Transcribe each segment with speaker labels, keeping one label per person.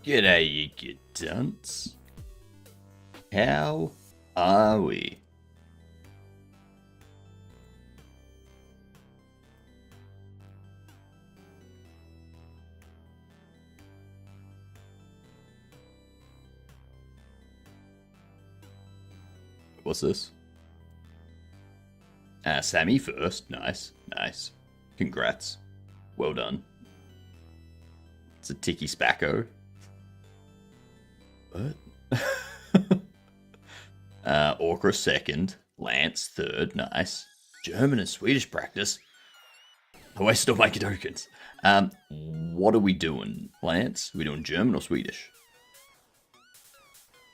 Speaker 1: G'day, you good dunce. How are we? What's this? Sammy first. Nice, nice. Congrats. Well done. It's a Tiki Spacco. What? Orca second. Lance third. Nice. German and Swedish practice. I wasted all my tokens. What are we doing, Lance? Are we doing German or Swedish?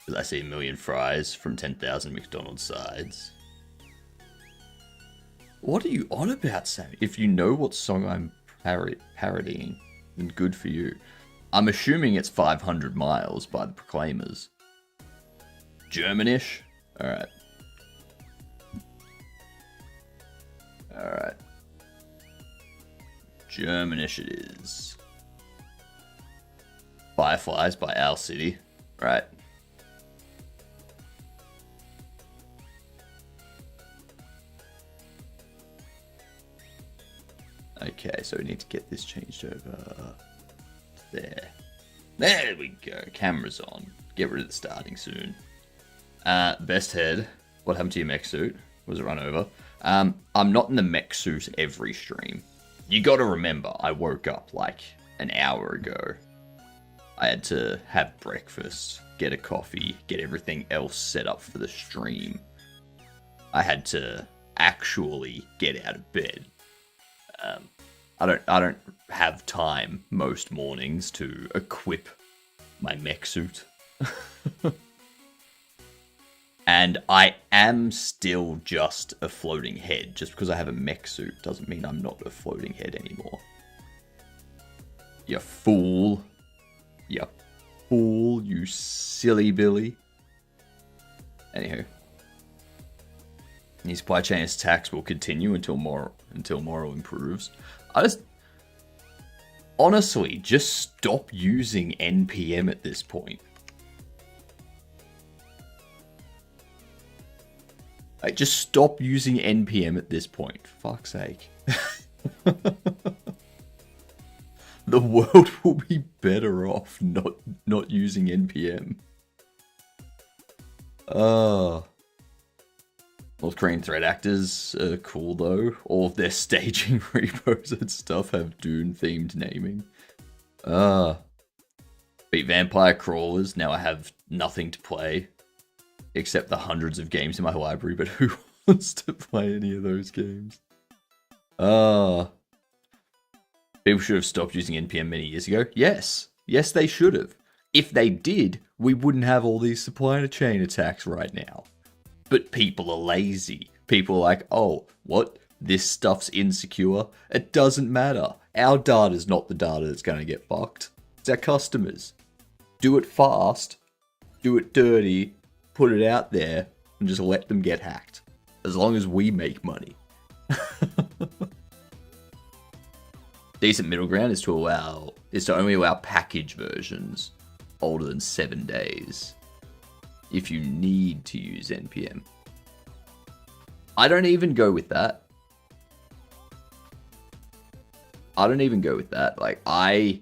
Speaker 1: Because I see 1,000,000 fries from 10,000 McDonald's sides. What are you on about, Sammy? If you know what song I'm parodying, then good for you. I'm assuming it's 500 Miles by the Proclaimers. Germanish? Alright. Alright. Germanish it is. Fireflies by Owl City. Right. Okay, so we need to get this changed over there. There we go. Camera's on. Get rid of the starting soon. Best head. What happened to your mech suit? Was it run over? I'm not in the mech suit every stream. You gotta remember, I woke up like an hour ago. I had to have breakfast, get a coffee, get everything else set up for the stream. I had to actually get out of bed. I don't have time most mornings to equip my mech suit. And I am still just a floating head. Just because I have a mech suit doesn't mean I'm not a floating head anymore. You fool. You fool, you silly Billy. Anywho. The supply chain attacks will continue until moral improves. Honestly, just stop using NPM at this point. Like, just stop using NPM at this point. For fuck's sake. The world will be better off not using NPM. North Korean threat actors are cool though. All of their staging repos and stuff have Dune-themed naming. Beat Vampire Crawlers. Now I have nothing to play. Except the hundreds of games in my library, but who wants to play any of those games? People should have stopped using NPM many years ago. Yes. Yes, they should have. If they did, we wouldn't have all these supply chain attacks right now. But people are lazy. People are like, oh, what? This stuff's insecure? It doesn't matter. Our data's not the data that's going to get fucked. It's our customers. Do it fast. Do it dirty. Put it out there. And just let them get hacked. As long as we make money. Decent middle ground is to only allow package versions older than 7 days. If you need to use NPM. I don't even go with that. Like, I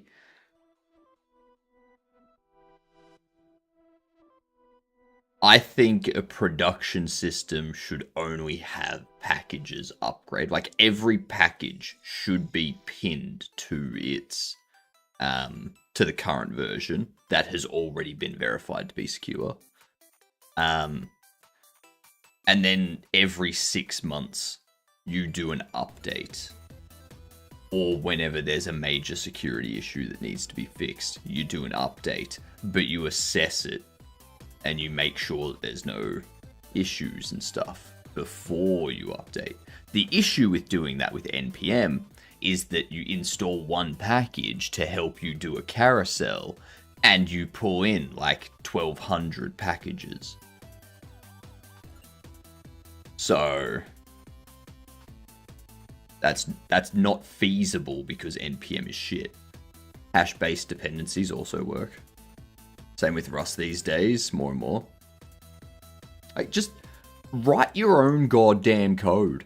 Speaker 1: think a production system should only have packages upgrade. Like, every package should be pinned to its to the current version that has already been verified to be secure. And then every 6 months you do an update. Or whenever there's a major security issue that needs to be fixed, you do an update, but you assess it and you make sure that there's no issues and stuff before you update. The issue with doing that with NPM is that you install one package to help you do a carousel and you pull in like 1,200 packages. So that's not feasible because NPM is shit. Hash-based dependencies also work. Same with Rust these days, more and more. Like, just write your own goddamn code.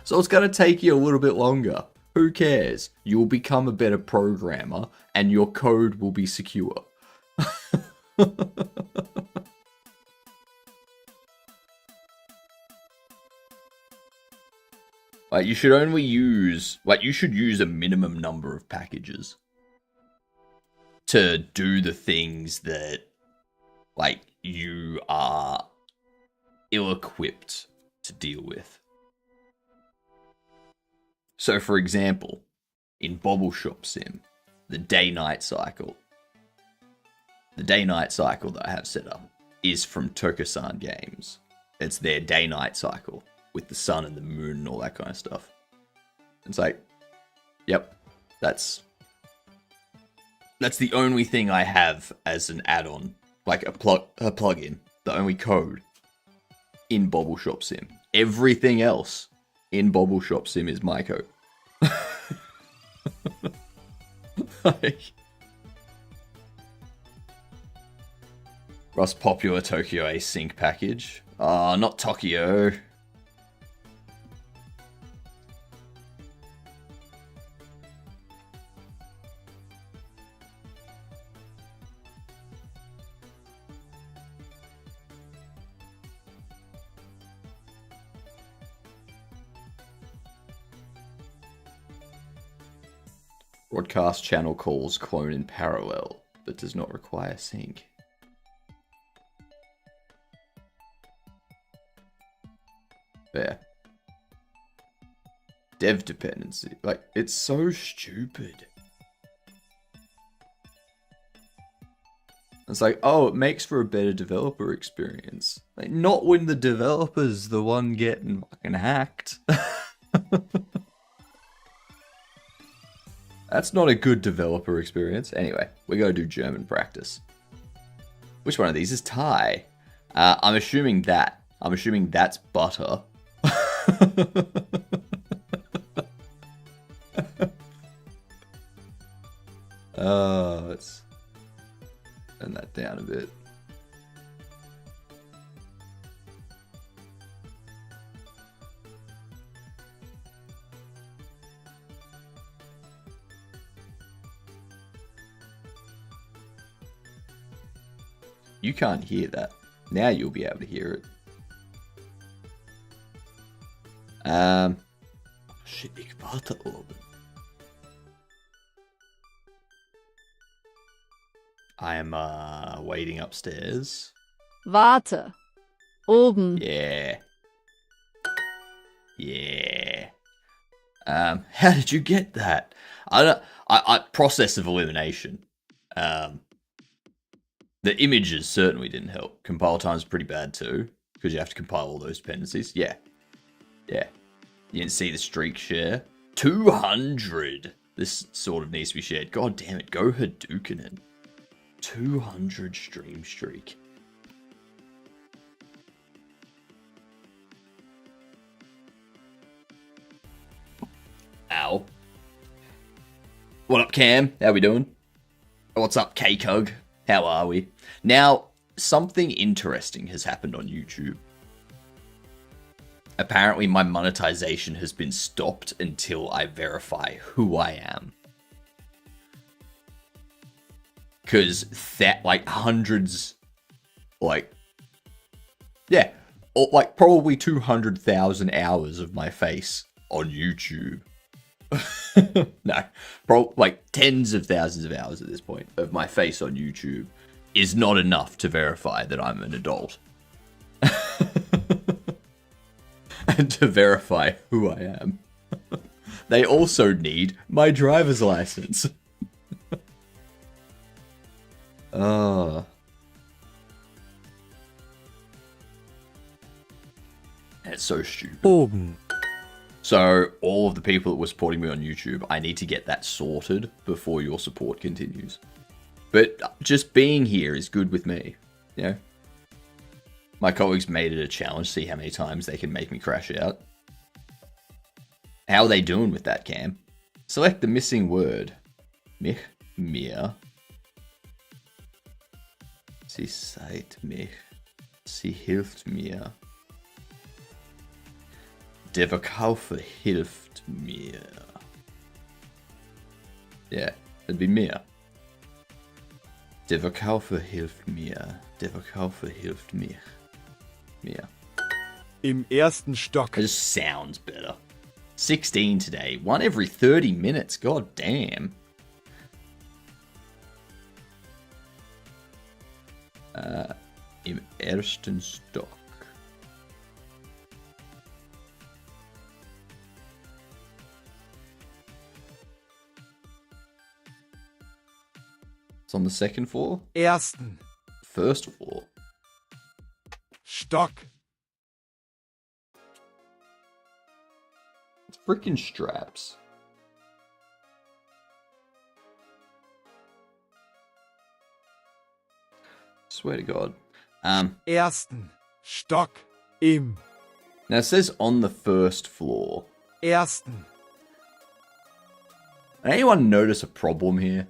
Speaker 1: So it's going to take you a little bit longer. Who cares? You'll become a better programmer and your code will be secure. Like, you should only use, like, you should use a minimum number of packages to do the things that, like, you are ill-equipped to deal with. So, for example, in Bobble Shop Sim, the day-night cycle. The day-night cycle that I have set up is from Tokusan Games. It's their day-night cycle with the sun and the moon and all that kind of stuff. It's like, yep, that's the only thing I have as an add-on, like a plugin, the only code in Bobble Shop Sim. Everything else in Bobble Shop Sim is my code. Like, Rust popular Tokyo async package. Ah, not Tokyo. Broadcast channel calls clone in parallel, but does not require sync. There. Dev dependency. Like, it's so stupid. It's like, oh, it makes for a better developer experience. Like, not when the developer's the one getting fucking hacked. That's not a good developer experience. Anyway, we gotta do German practice. Which one of these is Thai? I'm assuming that. I'm assuming that's butter. Let's turn that down a bit. You can't hear that. Now you'll be able to hear it. Shit, ik warte oben. I am waiting upstairs.
Speaker 2: Warte. Oben.
Speaker 1: Yeah. Yeah. How did you get that? I process of elimination. The images certainly didn't help. Compile time's pretty bad too, because you have to compile all those dependencies. Yeah. Yeah. You didn't see the streak share. 200! This sort of needs to be shared. God damn it, go Hadouken. 200 stream streak. Ow. What up, Cam? How we doing? What's up, K-Cug? How are we? Now, something interesting has happened on YouTube. Apparently, my monetization has been stopped until I verify who I am. Because that, like, hundreds, like, yeah, or, like, probably 200,000 hours of my face on YouTube. No, like tens of thousands of hours at this point of my face on YouTube is not enough to verify that I'm an adult. And to verify who I am. They also need my driver's license. It's so stupid. So, all of the people that were supporting me on YouTube, I need to get that sorted before your support continues. But just being here is good with me, you know? My colleagues made it a challenge, see how many times they can make me crash out. How are they doing with that, Cam? Select the missing word. Mich? mir. Sie zeigt mich. Sie hilft mir. Der Verkäufer hilft mir. Yeah, it'd be mir. Der Verkäufer hilft mir. Der Verkäufer hilft mich. Mir.
Speaker 3: Im ersten Stock.
Speaker 1: It just sounds better. 16 today. One every 30 minutes. God damn. Im ersten Stock. It's on the second floor?
Speaker 3: Ersten
Speaker 1: First floor.
Speaker 3: Stock.
Speaker 1: It's freaking straps. Swear to God.
Speaker 3: Ersten Stock. Im
Speaker 1: Now it says on the first floor.
Speaker 3: ersten
Speaker 1: Anyone notice a problem here?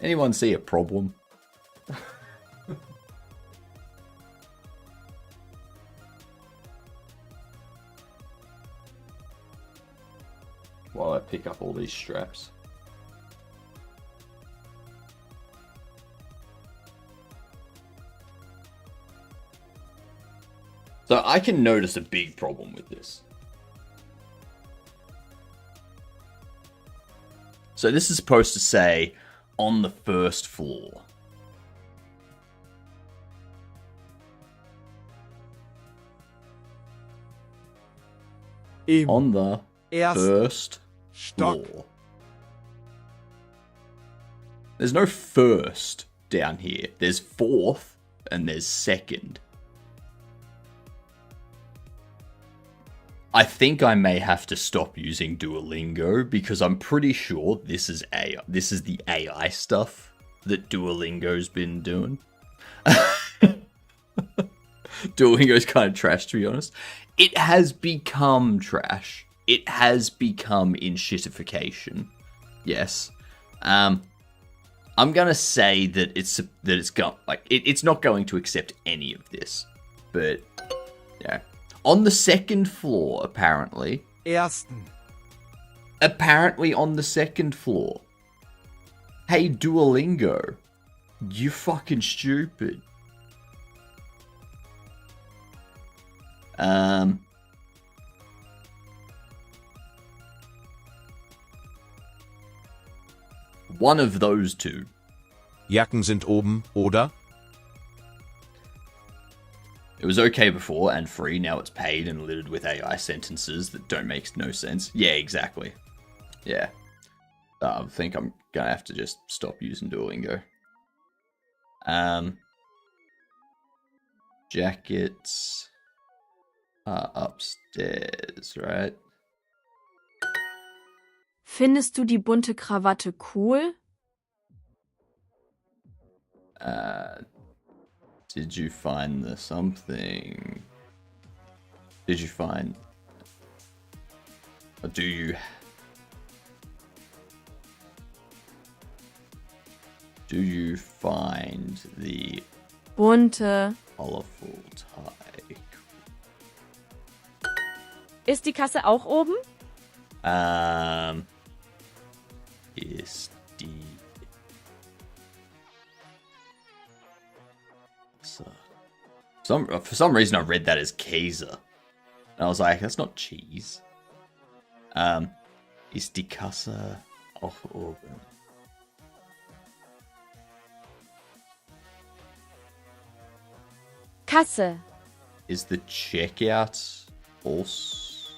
Speaker 1: Anyone see a problem? While I pick up all these straps. So I can notice a big problem with this. So this is supposed to say on the first floor.
Speaker 3: Im
Speaker 1: On the
Speaker 3: ersten
Speaker 1: first
Speaker 3: Stock.
Speaker 1: floor. There's no first down here. There's fourth and there's second. I think I may have to stop using Duolingo because I'm pretty sure this is AI. This is the AI stuff that Duolingo's been doing. Duolingo's kind of trash, to be honest. It has become trash. It has become in shitification. Yes. I'm gonna say that it's not going to accept any of this, but yeah. On the second floor, apparently.
Speaker 3: Ersten
Speaker 1: Apparently on the second floor. Hey, Duolingo. You fucking stupid. One of those two.
Speaker 4: Jacken sind oben, oder?
Speaker 1: It was okay before and free, now it's paid and littered with AI sentences that don't make no sense. Yeah, exactly. Yeah. I think I'm gonna have to just stop using Duolingo. Jackets are upstairs, right?
Speaker 2: Findest du die bunte Krawatte cool?
Speaker 1: Did you find the something? Did you find... Or do you... Do you find the
Speaker 2: Bunte.
Speaker 1: colorful tie?
Speaker 2: Ist die Kasse auch oben?
Speaker 1: Ist die... For some reason I read that as Käse. And I was like, that's not cheese. Ist die Kasse auch oben?
Speaker 2: Kasse.
Speaker 1: Is the checkout also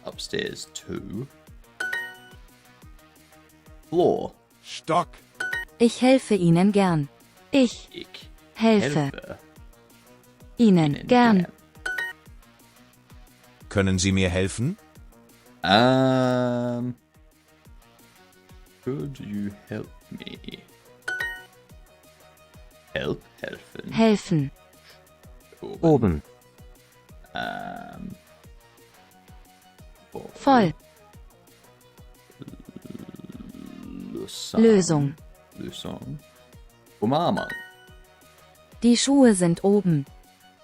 Speaker 1: upstairs too? Floor.
Speaker 3: Stock.
Speaker 5: Ich helfe Ihnen gern. Ich
Speaker 1: Ich
Speaker 5: helfe
Speaker 1: helfe
Speaker 5: Ihnen gern.
Speaker 4: Können Sie mir helfen?
Speaker 1: Could you help me? Helfen.
Speaker 5: Helfen.
Speaker 1: Oben.
Speaker 5: Voll. Lösung.
Speaker 1: Lösung. Umarmung.
Speaker 5: Die Schuhe sind oben.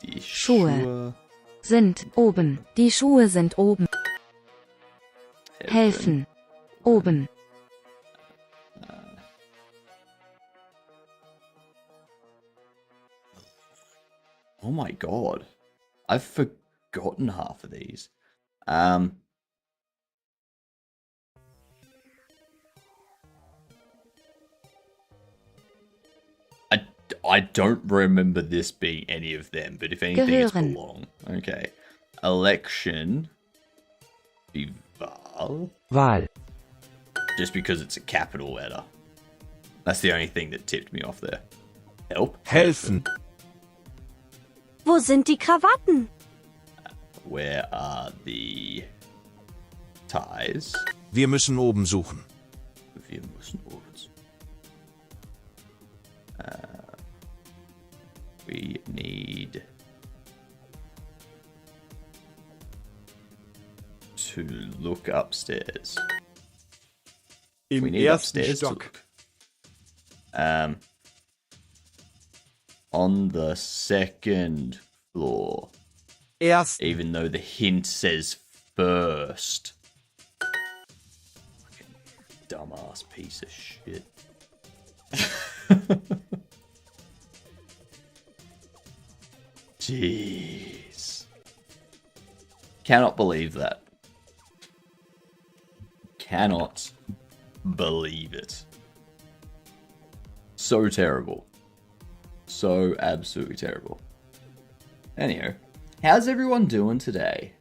Speaker 1: Die
Speaker 5: Schuhe.
Speaker 1: Schuhe.
Speaker 5: Sind oben. Die Schuhe sind oben. Helfen. Oben.
Speaker 1: Oh my god. I've forgotten half of these. I don't remember this being any of them, but if anything, it's
Speaker 5: Gehören.
Speaker 1: belong. Okay. Election. Die Wahl.
Speaker 3: Wahl.
Speaker 1: Just because it's a capital letter. That's the only thing that tipped me off there. Help.
Speaker 3: Helfen.
Speaker 2: Wo sind die Krawatten?
Speaker 1: Where are the ties?
Speaker 4: Wir müssen oben suchen.
Speaker 1: Wir müssen oben. We need to look upstairs. We
Speaker 3: Im
Speaker 1: need
Speaker 3: ersten
Speaker 1: upstairs to
Speaker 3: Stock.
Speaker 1: look. On the second floor.
Speaker 3: Ersten.
Speaker 1: Even though the hint says first. Fucking dumbass piece of shit. Jeez. Cannot believe that. Cannot believe it. So terrible. So absolutely terrible. Anyhow, how's everyone doing today?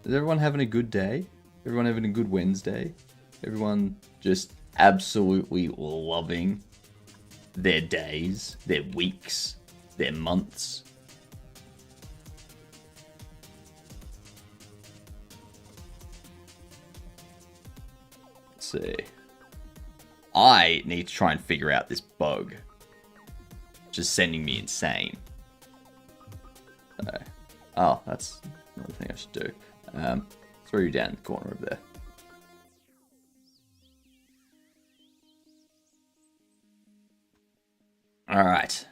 Speaker 1: Is everyone having a good day? Everyone having a good Wednesday? Everyone just absolutely loving their days, their weeks, their months? Let's see. I need to try and figure out this bug. Just sending me insane. Oh, that's another thing I should do. Throw you down in the corner over there. Alright.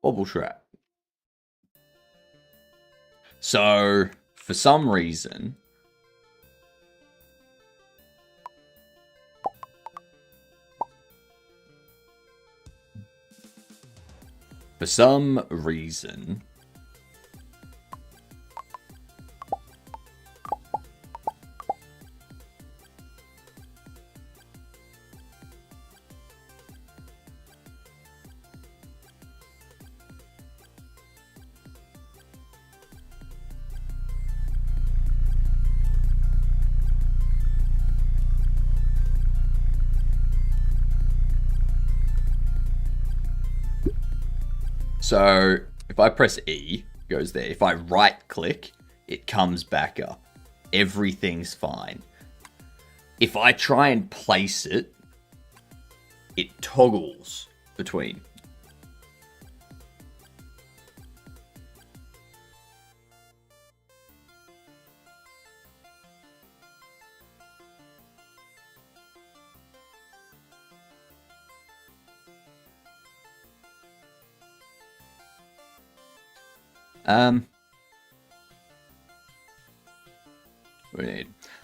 Speaker 1: Bobble Shop. So, for some reason, So if I press E, it goes there. If I right click, it comes back up. Everything's fine. If I try and place it, it toggles between.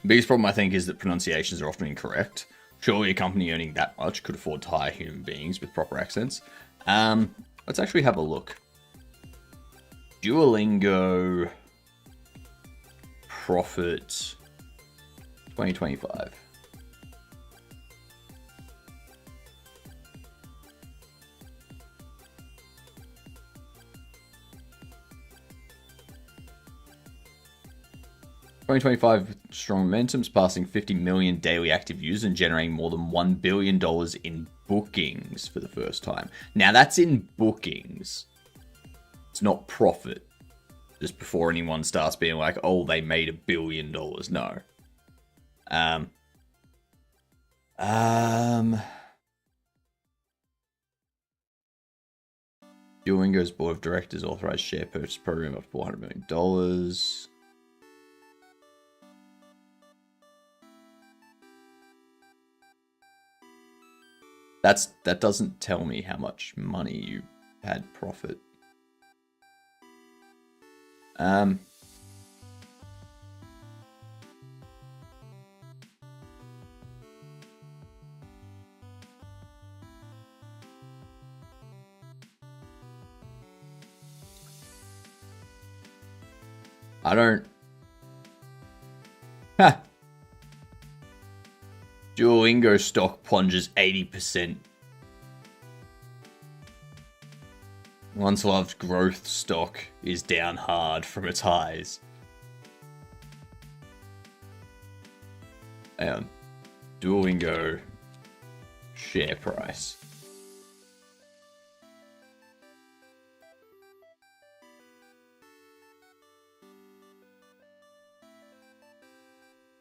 Speaker 1: The biggest problem I think is that pronunciations are often incorrect. Surely a company earning that much could afford to hire human beings with proper accents. Let's actually have a look. Duolingo profit 2025. Strong momentum, passing 50 million daily active users and generating more than $1 billion in bookings for the first time. Now that's in bookings. It's not profit. Just before anyone starts being like, oh, they made $1 billion. No. Duolingo's board of directors authorized share purchase program of $400 million. That doesn't tell me how much money you had profit. I don't... Ha! Duolingo stock plunges 80%. Once loved growth stock is down hard from its highs. Duolingo share price.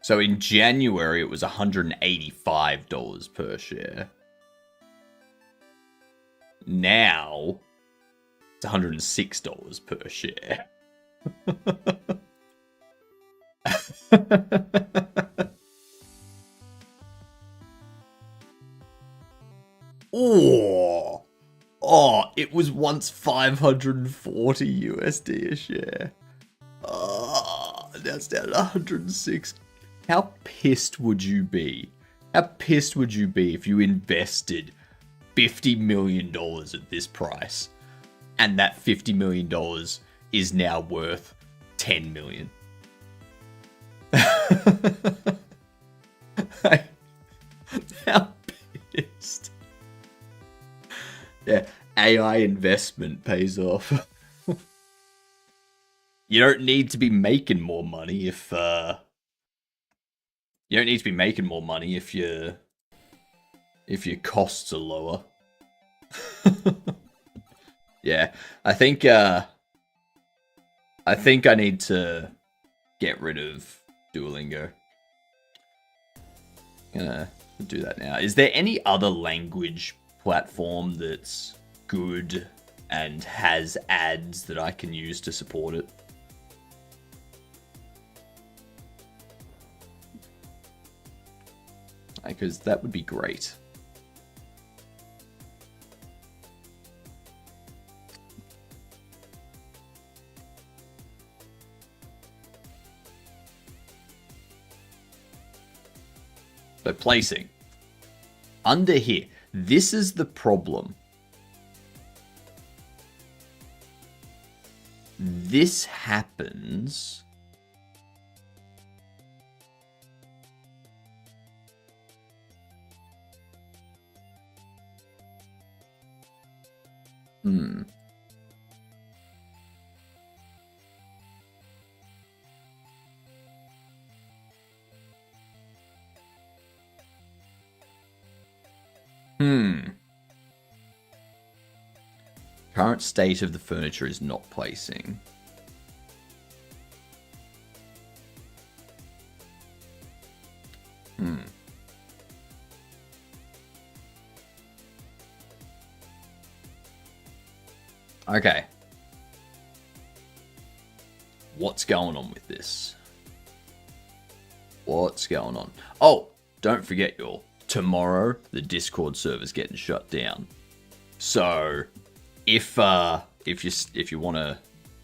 Speaker 1: So in January, it was $185 per share. Now, it's $106 per share. Oh, it was once 540 USD a share. Oh, now it's down to 106. How pissed would you be? How pissed would you be if you invested $50 million at this price and that $50 million is now worth $10 million? How pissed. Yeah, AI investment pays off. You don't need to be making more money if you don't need to be making more money if your costs are lower. Yeah, I think I need to get rid of Duolingo. Gonna do that now. Is there any other language platform that's good and has ads that I can use to support it? Because that would be great. So placing. Under here. This is the problem. This happens... Current state of the furniture is not placing. Okay. What's going on with this? What's going on? Oh, don't forget, y'all. Tomorrow, the Discord server's getting shut down. So, if you want to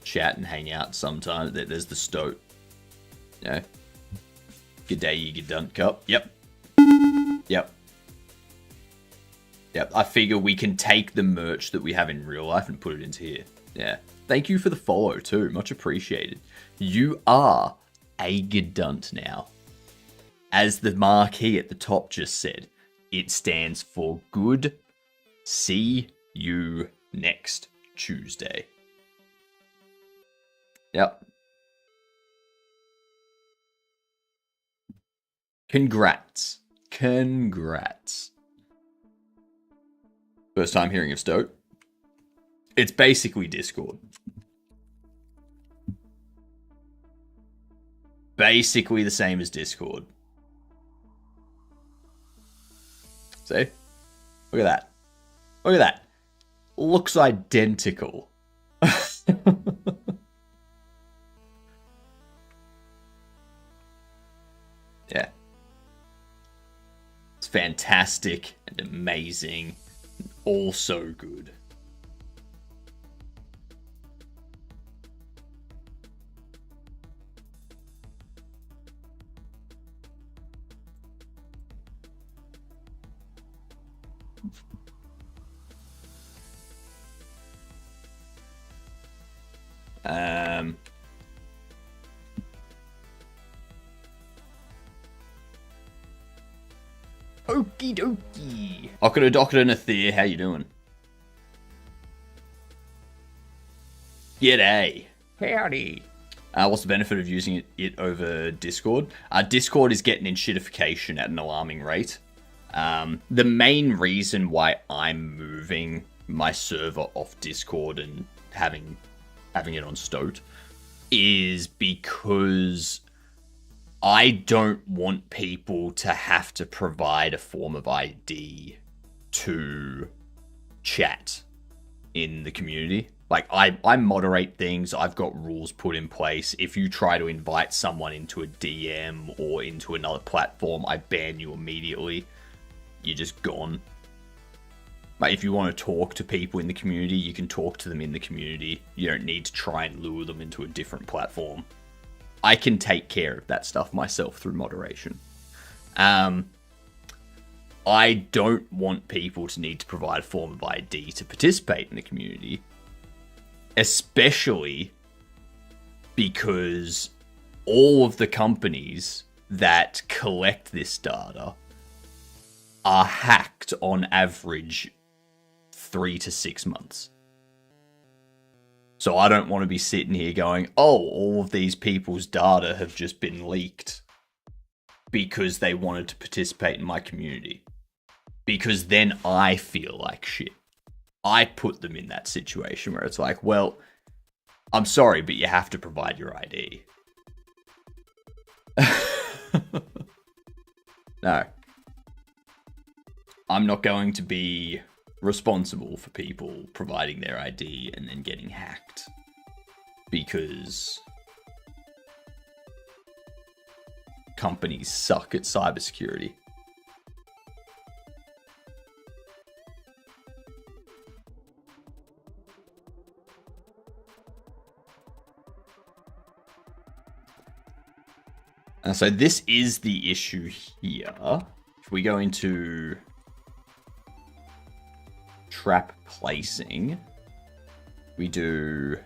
Speaker 1: chat and hang out sometime, there's the Stoat. Yeah. G'day, you Gudunt Cup. Yep. I figure we can take the merch that we have in real life and put it into here. Yeah. Thank you for the follow, too. Much appreciated. You are a Gudunt now. As the marquee at the top just said, it stands for good. See you next Tuesday. Yep. Congrats. First time hearing of Stoat. It's basically Discord. Basically the same as Discord. See? Look at that. looks identical. Yeah. It's fantastic and amazing. All so good. Okie dokie. Okada and Athea, how you doing? G'day. Howdy. What's the benefit of using it over Discord? Discord is getting in shitification at an alarming rate. The main reason why I'm moving my server off Discord and having it on Stoat is because I don't want people to have to provide a form of ID to chat in the community. Like, I moderate things, I've got rules put in place. If you try to invite someone into a DM or into another platform, I ban you immediately. You're just gone. Like, if you want to talk to people in the community, you can talk to them in the community. You don't need to try and lure them into a different platform. I can take care of that stuff myself through moderation. I don't want people to need to provide a form of ID to participate in the community. Especially because all of the companies that collect this data are hacked on average 3 to 6 months. So I don't want to be sitting here going, oh, all of these people's data have just been leaked because they wanted to participate in my community. Because then I feel like shit. I put them in that situation where it's like, well, I'm sorry, but you have to provide your ID. No. I'm not going to be responsible for people providing their ID and then getting hacked. Because companies suck at cybersecurity. So this is the issue here. If we go into trap placing, we do...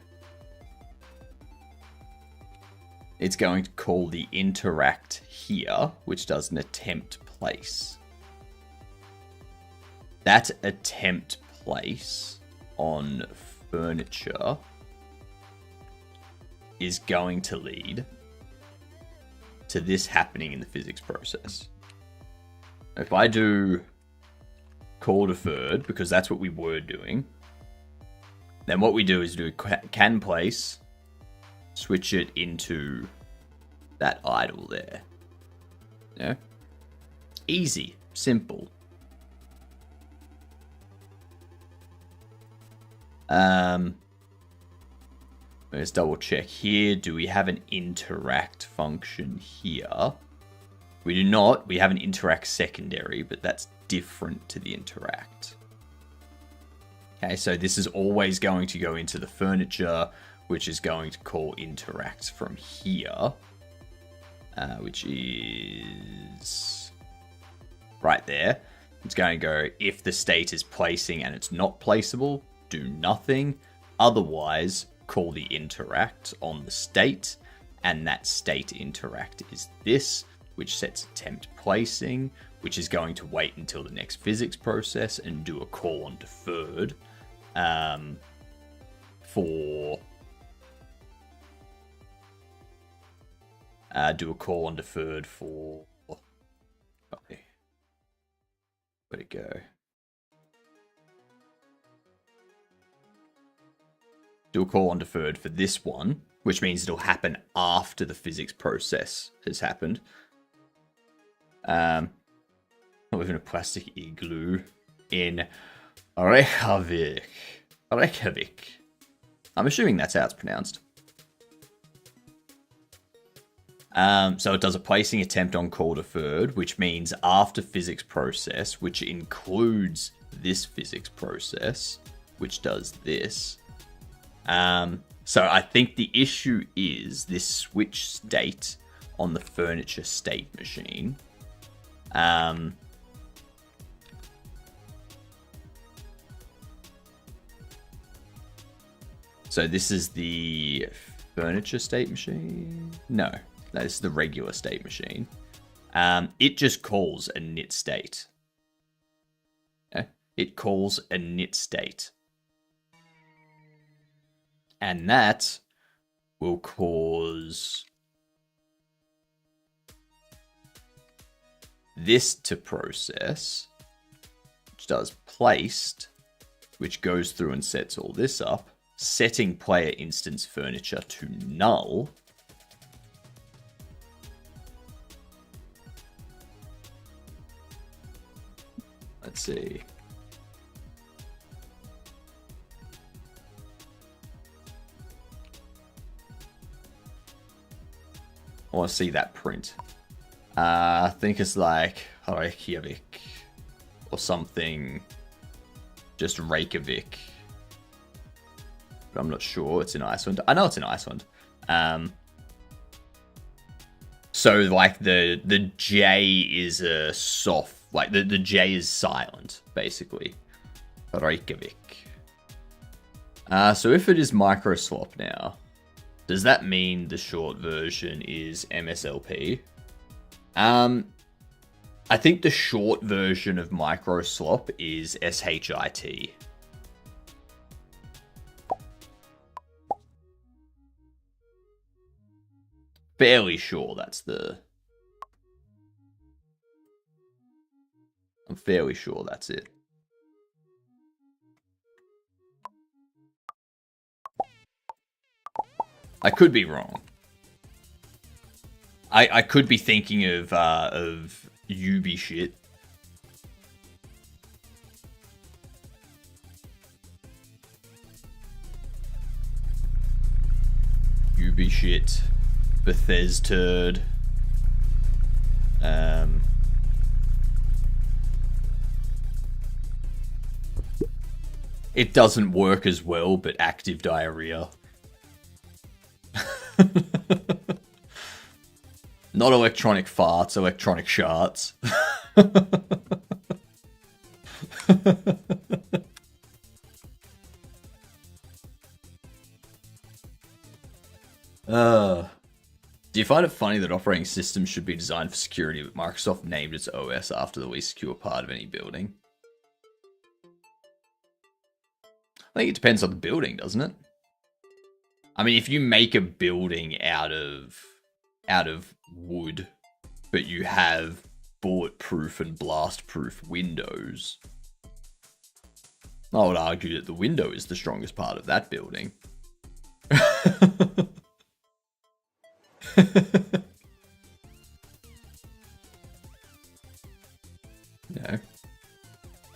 Speaker 1: It's going to call the interact here, which does an attempt place. That attempt place on furniture is going to lead to this happening in the physics process. If I do call deferred, because that's what we were doing, then what we do is do can place, switch it into that idle there. Yeah, easy, simple. Let's double check here. Do we have an interact function here? We do not. We have an interact secondary, but that's different to the interact. Okay, so this is always going to go into the furniture, which is going to call interact from here, which is right there. It's going to go, if the state is placing and it's not placeable, do nothing. Otherwise, call the interact on the state, and that state interact is this, which sets attempt placing, which is going to wait until the next physics process and do a call on deferred for okay. Where'd it go? Do a call on deferred for this one, which means it'll happen after the physics process has happened. I live in a plastic igloo in Reykjavik. Reykjavik. I'm assuming that's how it's pronounced. So it does a placing attempt on call deferred, which means after physics process, which includes this physics process, which does this. So I think the issue is this switch state on the furniture state machine. So this is the furniture state machine? No, this is the regular state machine. It just calls a knit state. It calls a knit state. And that will cause this to process, which does placed, which goes through and sets all this up, setting player instance furniture to null. Let's see. I want to see that print. I think it's like Reykjavik or something. Just Reykjavik. But I'm not sure. It's in Iceland. I know it's in Iceland. So like the J is a soft, like the J is silent, basically. Reykjavik. So if it is microswap now, does that mean the short version is MSLP? I think the short version of microswap is SHIT. Fairly sure that's the... I'm fairly sure that's it. I could be wrong. I could be thinking of Ubi shit. Ubi shit. Bethesda. It doesn't work as well, but active diarrhea. Not electronic farts, electronic sharts. Do you find it funny that operating systems should be designed for security, but Microsoft named its OS after the least secure part of any building? I think it depends on the building, doesn't it? I mean, if you make a building out of wood, but you have bulletproof and blast-proof windows, I would argue that the window is the strongest part of that building.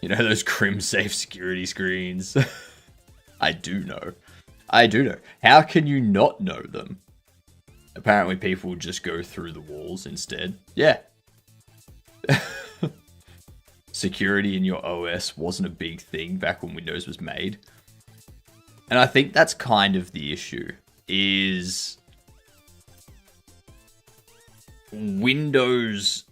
Speaker 1: You know those crim safe security screens? I do know. How can you not know them? Apparently people just go through the walls instead. Yeah. Security in your OS wasn't a big thing back when Windows was made. And I think that's kind of the issue, is Windows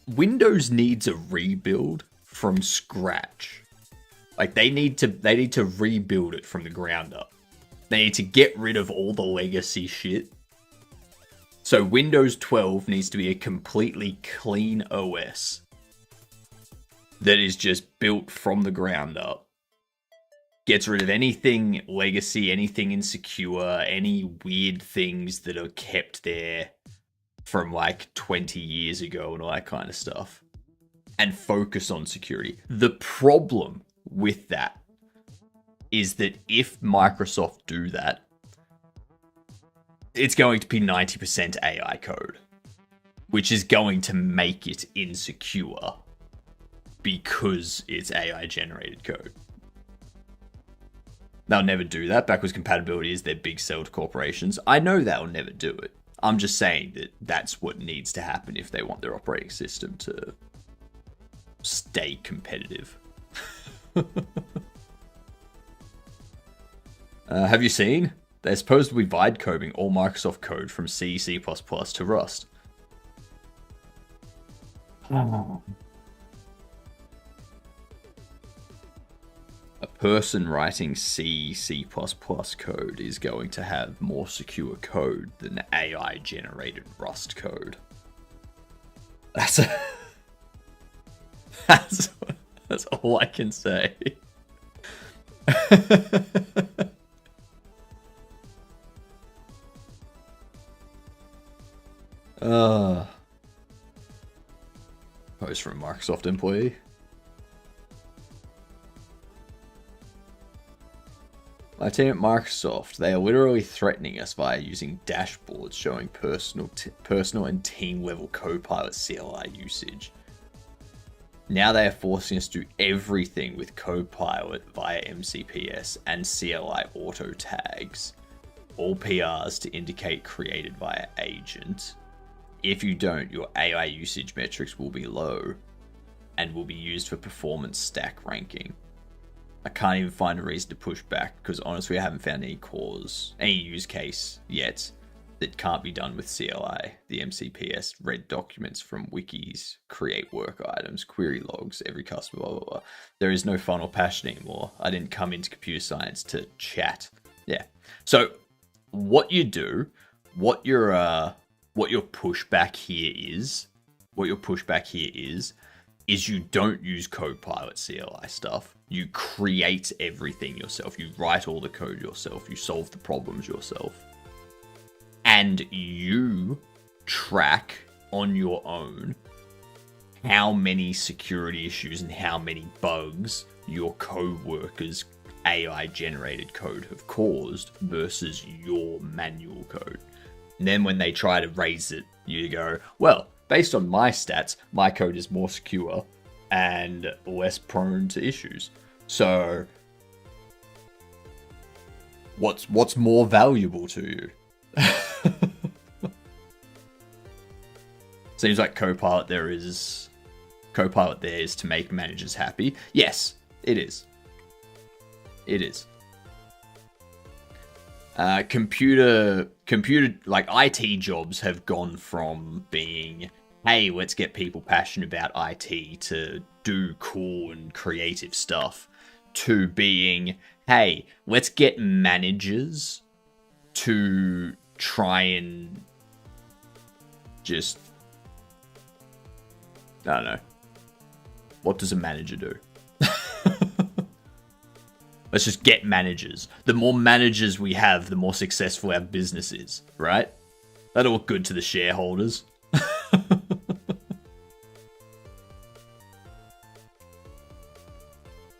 Speaker 1: needs a rebuild from scratch. Like they need to rebuild it from the ground up. They need to get rid of all the legacy shit. So Windows 12 needs to be a completely clean OS that is just built from the ground up. Gets rid of anything legacy, anything insecure, any weird things that are kept there from like 20 years ago and all that kind of stuff. And focus on security. The problem with that is that if Microsoft do that, it's going to be 90% AI code, which is going to make it insecure because it's AI generated code. They'll never do that. Backwards compatibility is their big sell to corporations. I know they'll never do it. I'm just saying that that's what needs to happen if they want their operating system to stay competitive. Have you seen? They're supposed to be vibe coding all Microsoft code from C, C++ to Rust. A person writing C, C++ code is going to have more secure code than AI-generated Rust code. That's that's all I can say. Post from a Microsoft employee. My team at Microsoft, they are literally threatening us via using dashboards showing personal and team level Copilot CLI usage. Now they are forcing us to do everything with Copilot via MCPS and CLI auto tags. All PRs to indicate created via agent. If you don't, your AI usage metrics will be low and will be used for performance stack ranking. I can't even find a reason to push back because honestly I haven't found any use case yet that can't be done with CLI. The MCPS read documents from wikis, create work items, query logs, every customer, blah, blah, blah. There is no fun or passion anymore. I didn't come into computer science to chat. Yeah. So what you do, what your pushback here is you don't use Copilot CLI stuff. You create everything yourself. You write all the code yourself. You solve the problems yourself. And you track on your own how many security issues and how many bugs your co-workers' AI-generated code have caused versus your manual code. And then when they try to raise it, you go, well, based on my stats, my code is more secure and less prone to issues. So, what's more valuable to you? Seems like Copilot there is to make managers happy. Yes, it is. It is. Computer like IT jobs have gone from being, hey, let's get people passionate about IT to do cool and creative stuff, to being, hey, let's get managers to try and just, I don't know. What does a manager do? Let's just get managers. The more managers we have, the more successful our business is, right? That'll look good to the shareholders.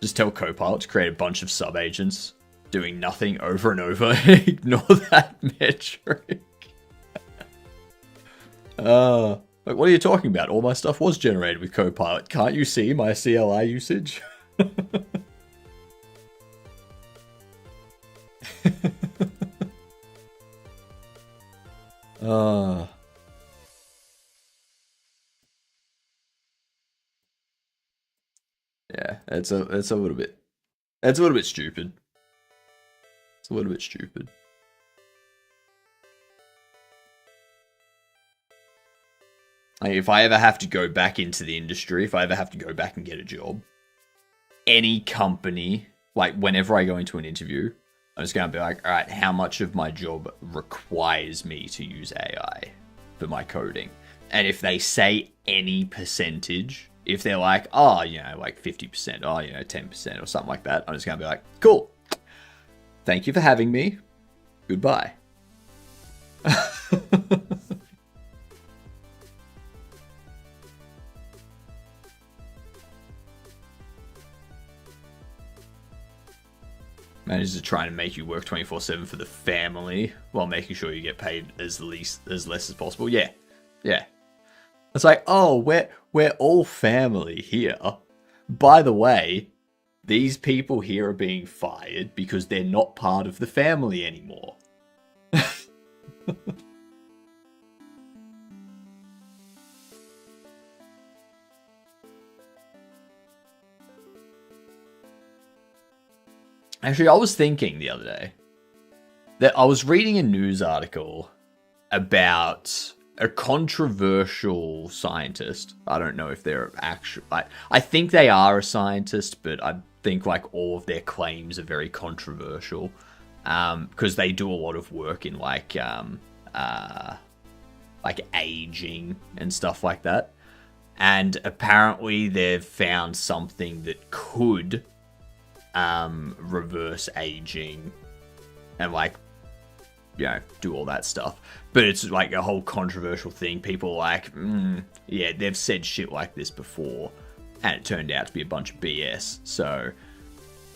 Speaker 1: Just tell Copilot to create a bunch of sub-agents doing nothing over and over. Ignore that metric. Like, what are you talking about? All my stuff was generated with Copilot. Can't you see my CLI usage? Yeah, it's a little bit stupid. It's a little bit stupid. Like, if I ever have to go back into the industry, if I ever have to go back and get a job, any company, like whenever I go into an interview, I'm just going to be like, all right, how much of my job requires me to use AI for my coding? And if they say any percentage, if they're like, oh, you know, like 50%, oh, you know, 10% or something like that, I'm just going to be like, cool. Thank you for having me. Goodbye. Managers are trying to make you work 24/7 for the family while making sure you get paid as less as possible. Yeah. Yeah. It's like, oh, we're all family here. By the way, these people here are being fired because they're not part of the family anymore. Actually, I was thinking the other day that I was reading a news article about a controversial scientist. I don't know if they're actual. I think they are a scientist, but I think like all of their claims are very controversial because they do a lot of work in like aging and stuff like that. And apparently they've found something that could reverse aging and like, you know, do all that stuff. But it's like a whole controversial thing. People are like, yeah, they've said shit like this before and it turned out to be a bunch of BS. So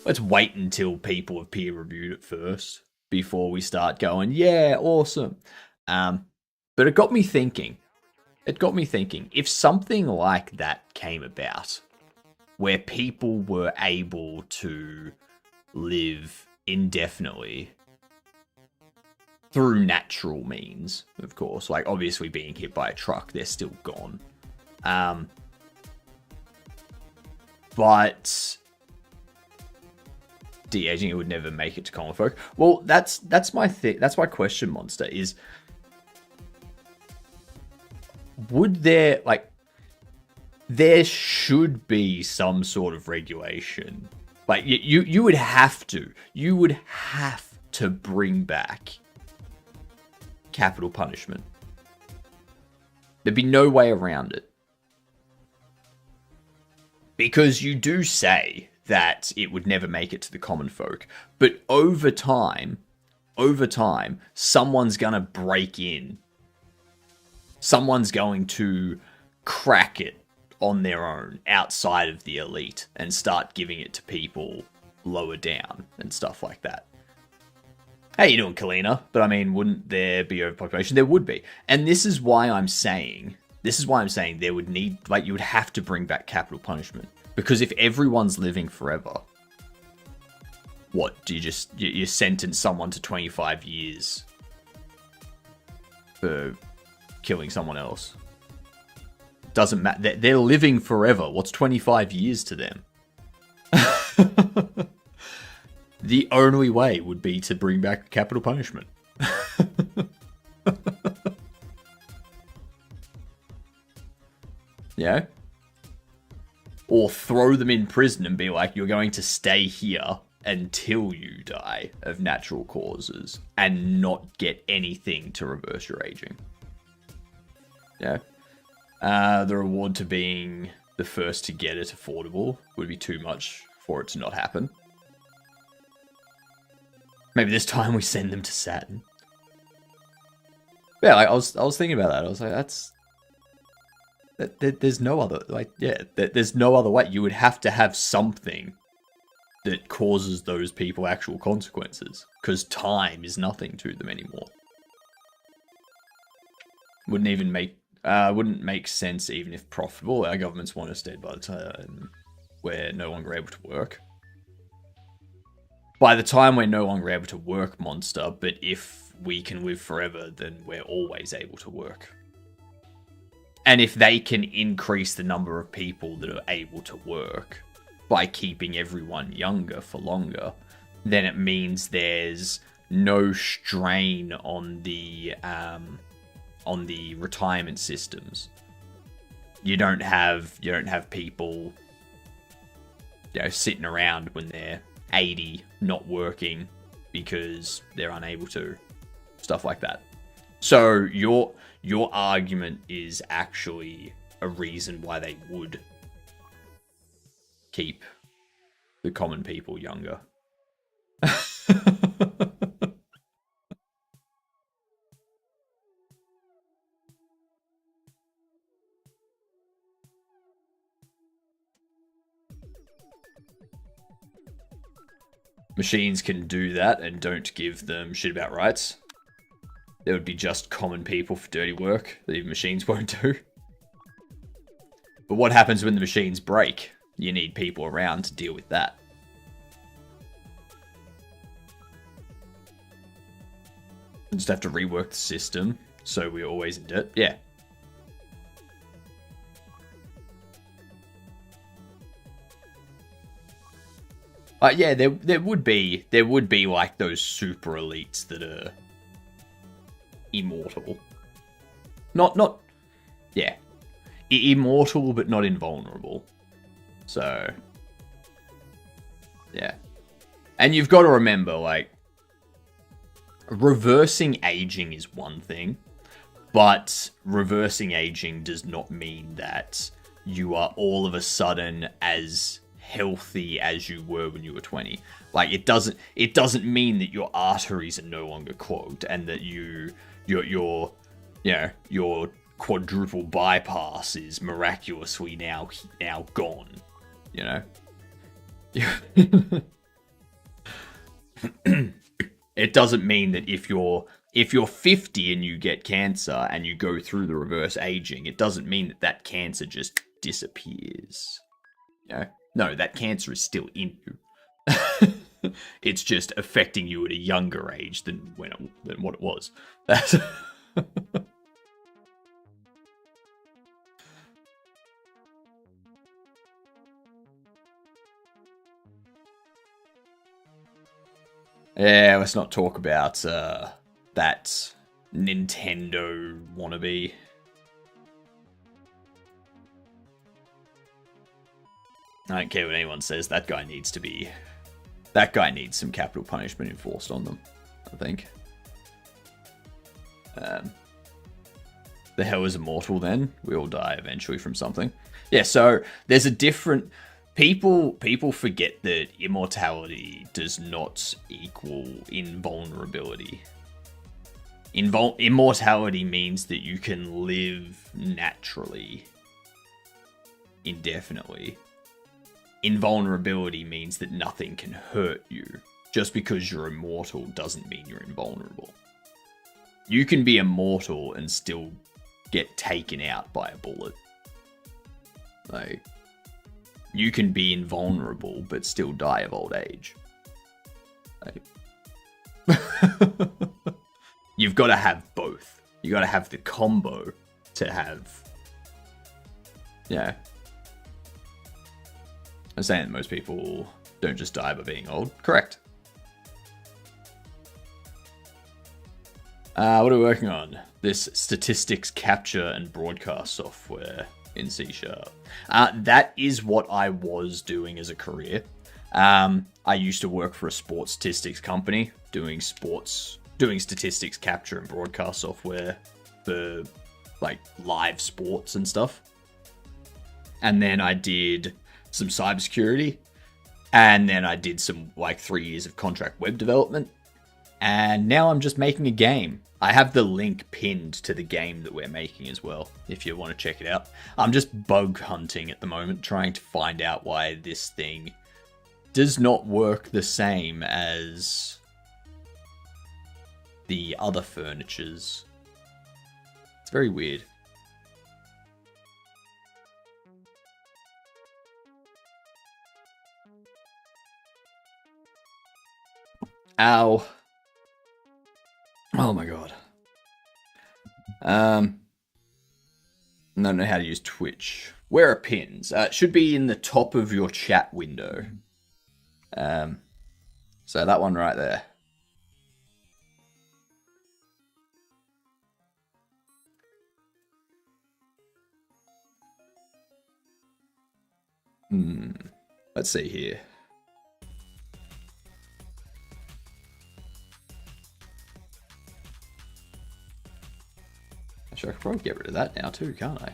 Speaker 1: let's wait until people have peer reviewed it first before we start going, yeah, awesome. But it got me thinking. If something like that came about, where people were able to live indefinitely through natural means, of course, like obviously being hit by a truck, they're still gone. But de-aging, it would never make it to common folk. Well, that's my thing. That's my question, Monster, is would there, like, there should be some sort of regulation. Like, you would have to. You would have to bring back capital punishment. There'd be no way around it. Because you do say that it would never make it to the common folk. But over time, someone's gonna break in. Someone's going to crack it on their own outside of the elite and start giving it to people lower down and stuff like that. How you doing, Kalina? But I mean, wouldn't there be overpopulation? There would be. And this is why I'm saying there would need, like, you would have to bring back capital punishment. Because if everyone's living forever, what, do you sentence someone to 25 years for killing someone else? Doesn't matter. They're living forever. What's 25 years to them? The only way would be to bring back capital punishment. Yeah? Or throw them in prison and be like, you're going to stay here until you die of natural causes and not get anything to reverse your aging. Yeah? The reward to being the first to get it affordable would be too much for it to not happen. Maybe this time we send them to Saturn. Yeah, like, I was thinking about that. I was like, there's no other, like, yeah, there's no other way. You would have to have something that causes those people actual consequences, because time is nothing to them anymore. Wouldn't make sense even if profitable. Our governments want us dead by the time we're no longer able to work. By the time we're no longer able to work, Monster, but if we can live forever, then we're always able to work. And if they can increase the number of people that are able to work by keeping everyone younger for longer, then it means there's no strain on the retirement systems. You don't have people, you know, sitting around when they're 80 not working because they're unable to, stuff like that. So your argument is actually a reason why they would keep the common people younger. Machines can do that and don't give them shit about rights. There would be just common people for dirty work that even machines won't do. But what happens when the machines break? You need people around to deal with that. Just have to rework the system so we're always in debt. Yeah. Yeah, there would be like those super elites that are immortal. Not yeah. Immortal but not invulnerable. So yeah. And you've got to remember, like, reversing aging is one thing, but reversing aging does not mean that you are all of a sudden as healthy as you were when you were 20. Like, it doesn't mean that your arteries are no longer clogged and that your quadruple bypass is miraculously now gone, you know? It doesn't mean that if you're 50 and you get cancer and you go through the reverse aging, it doesn't mean that cancer just disappears. You know? No, that cancer is still in you. It's just affecting you at a younger age than what it was. That's yeah, let's not talk about that Nintendo wannabe. I don't care what anyone says. That guy needs some capital punishment enforced on them, I think. The hell is immortal then? We all die eventually from something. Yeah, so there's a different... People forget that immortality does not equal invulnerability. Immortality means that you can live naturally, indefinitely. Invulnerability means that nothing can hurt you. Just because you're immortal doesn't mean you're invulnerable. You can be immortal and still get taken out by a bullet. Like, you can be invulnerable but still die of old age. Like, you've got to have both. You got to have the combo to have... Yeah. I'm saying that most people don't just die by being old. Correct. What are we working on? This statistics capture and broadcast software in C#. That is what I was doing as a career. I used to work for a sports statistics company doing statistics capture and broadcast software for like live sports and stuff. And then I did some cybersecurity, and then I did some like 3 years of contract web development, and now I'm just making a game. I have the link pinned to the game that we're making as well, if you want to check it out. I'm just bug hunting at the moment, trying to find out why this thing does not work the same as the other furnitures. It's very weird. Ow. Oh my god. I don't know how to use Twitch. Where are pins? It should be in the top of your chat window. So that one right there. Let's see here. Actually, I could probably get rid of that now too, can't I?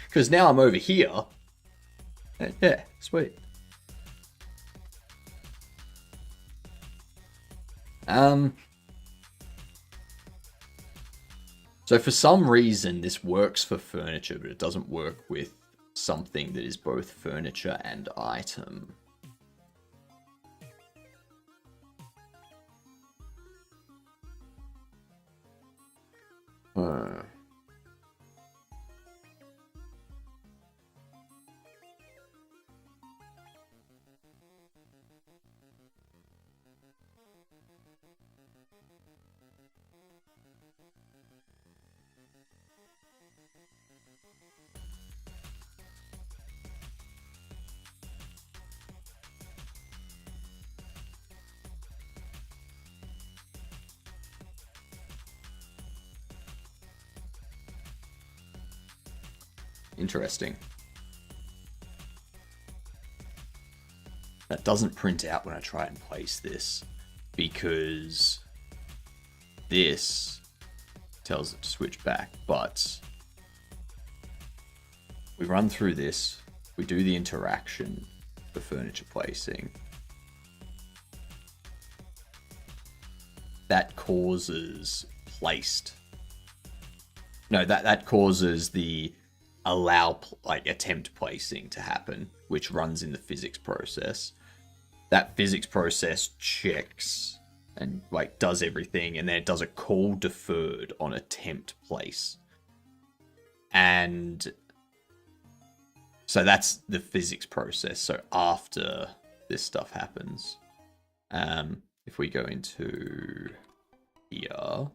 Speaker 1: Because now I'm over here. Yeah, sweet. So for some reason this works for furniture, but it doesn't work with something that is both furniture and item. Interesting. That doesn't print out when I try and place this, because this tells it to switch back, but we run through this, we do the interaction for furniture placing. That causes placed. No, that causes the allow attempt placing to happen, which runs in the physics process. That physics process checks and does everything, and then it does a call deferred on attempt place. And so that's the physics process. So after this stuff happens, if we go into here,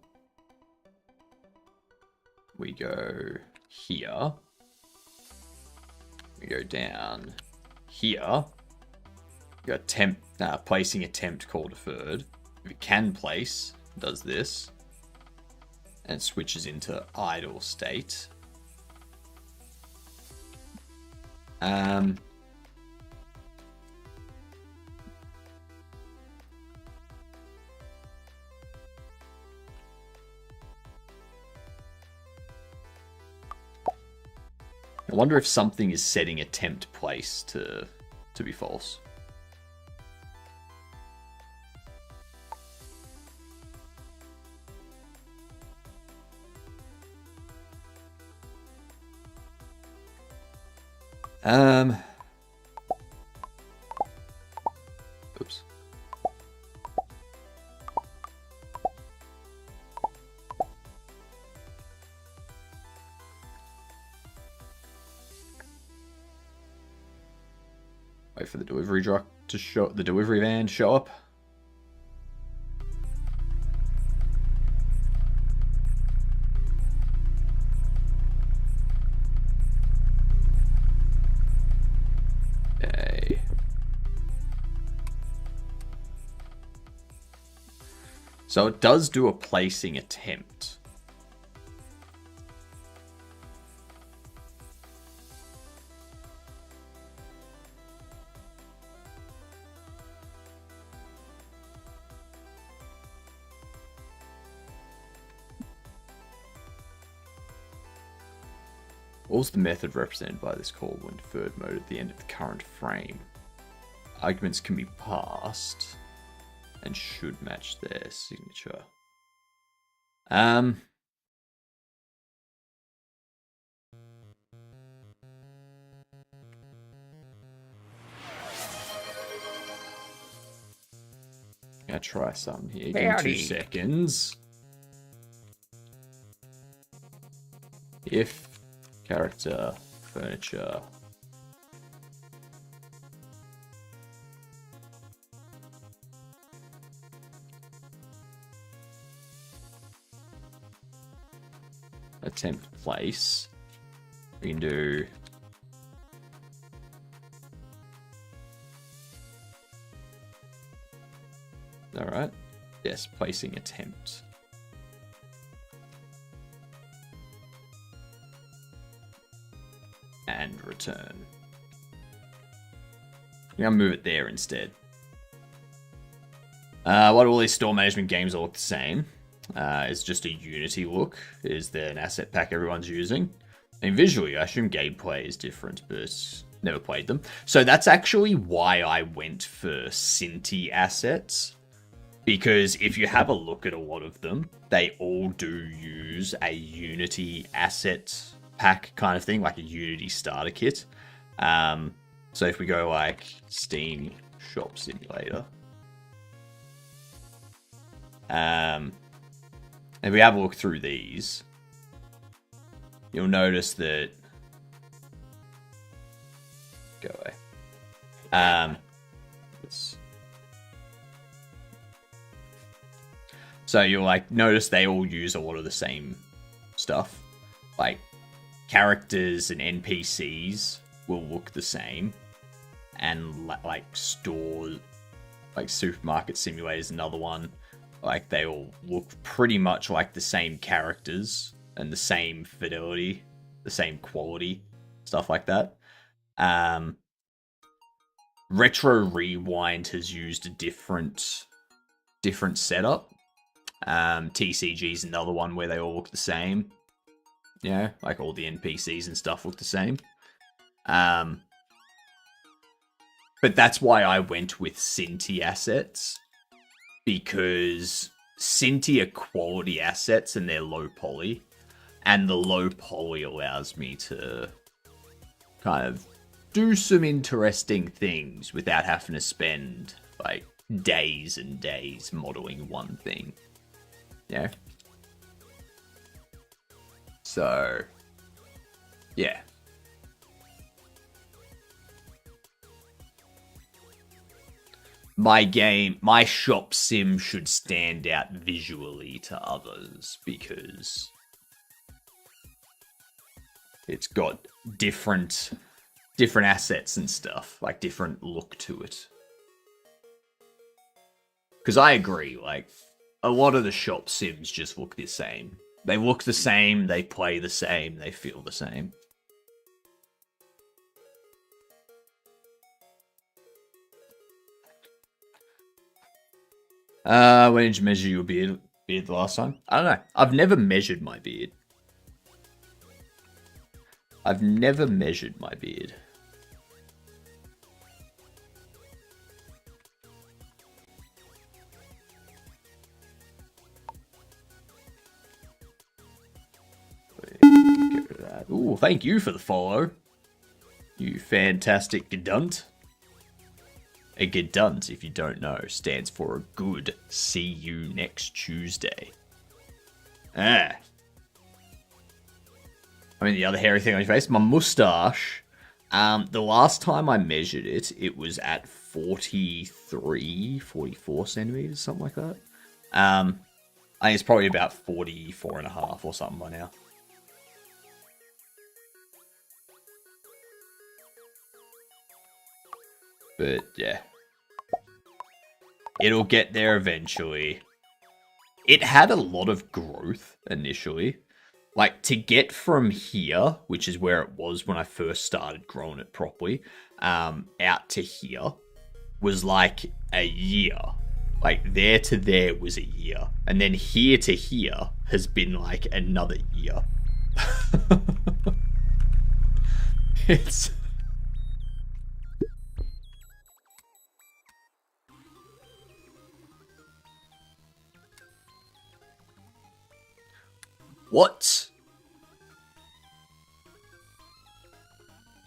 Speaker 1: we go here, we go down here, we got placing attempt call deferred. If it can place, it does this, and switches into idle state. I wonder if something is setting attempt place to be false. Oops. Wait for the delivery truck to show, the delivery van to show up. Okay. So it does do a placing attempt. What was the method represented by this call when deferred mode at the end of the current frame? Arguments can be passed and should match their signature. Gonna try something here. Give me 2 seconds. If character furniture attempt place, we can do all right. Yes, placing attempt. And return. I'm gonna move it there instead. Why do all these store management games all look the same? It's just a Unity look. Is there an asset pack everyone's using? I mean, visually, I assume gameplay is different, but never played them. So that's actually why I went for Cinti assets. Because if you have a look at a lot of them, they all do use a Unity asset pack kind of thing, like a Unity starter kit. So if we go like Steam Shop Simulator, if we have a look through these, you'll notice that go away. So you'll notice they all use a lot of the same stuff. like characters and NPCs will look the same, and like stores, like Supermarket Simulator is another one. Like they all look pretty much like the same characters and the same fidelity, the same quality, stuff like that. Retro Rewind has used a different setup. TCG is another one where they all look the same. You know, like all the NPCs and stuff look the same. But that's why I went with Cinti assets, because Cinti are quality assets and they're low poly, and the low poly allows me to kind of do some interesting things without having to spend like days and days modeling one thing. Yeah. So, yeah. My shop sim should stand out visually to others because it's got different assets and stuff, like different look to it. Because I agree, like, a lot of the shop sims just look the same. They look the same, they play the same, they feel the same. When did you measure your beard the last time? I don't know. I've never measured my beard. I've never measured my beard. Ooh, thank you for the follow. You fantastic gedunt. A gedunt, if you don't know, stands for a good see you next Tuesday. I mean, the other hairy thing on your face, my mustache. The last time I measured it, it was at 43, 44 centimeters, something like that. I think it's probably about 44 and a half or something by now. But yeah, it'll get there eventually. It had a lot of growth initially. Like, to get from here, which is where it was when I first started growing it properly, out to here was like a year. Like, there to there was a year. And then here to here has been like another year. It's... What?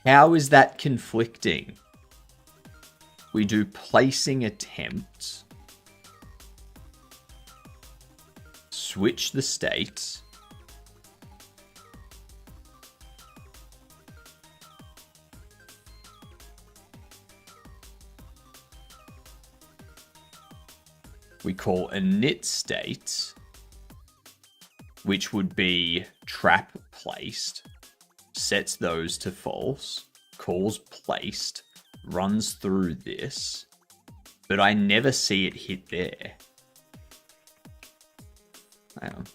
Speaker 1: How is that conflicting? We do placing attempts. Switch the states. We call init state, which would be trap placed, sets those to false, calls placed, runs through this, but I never see it hit there. Hang on.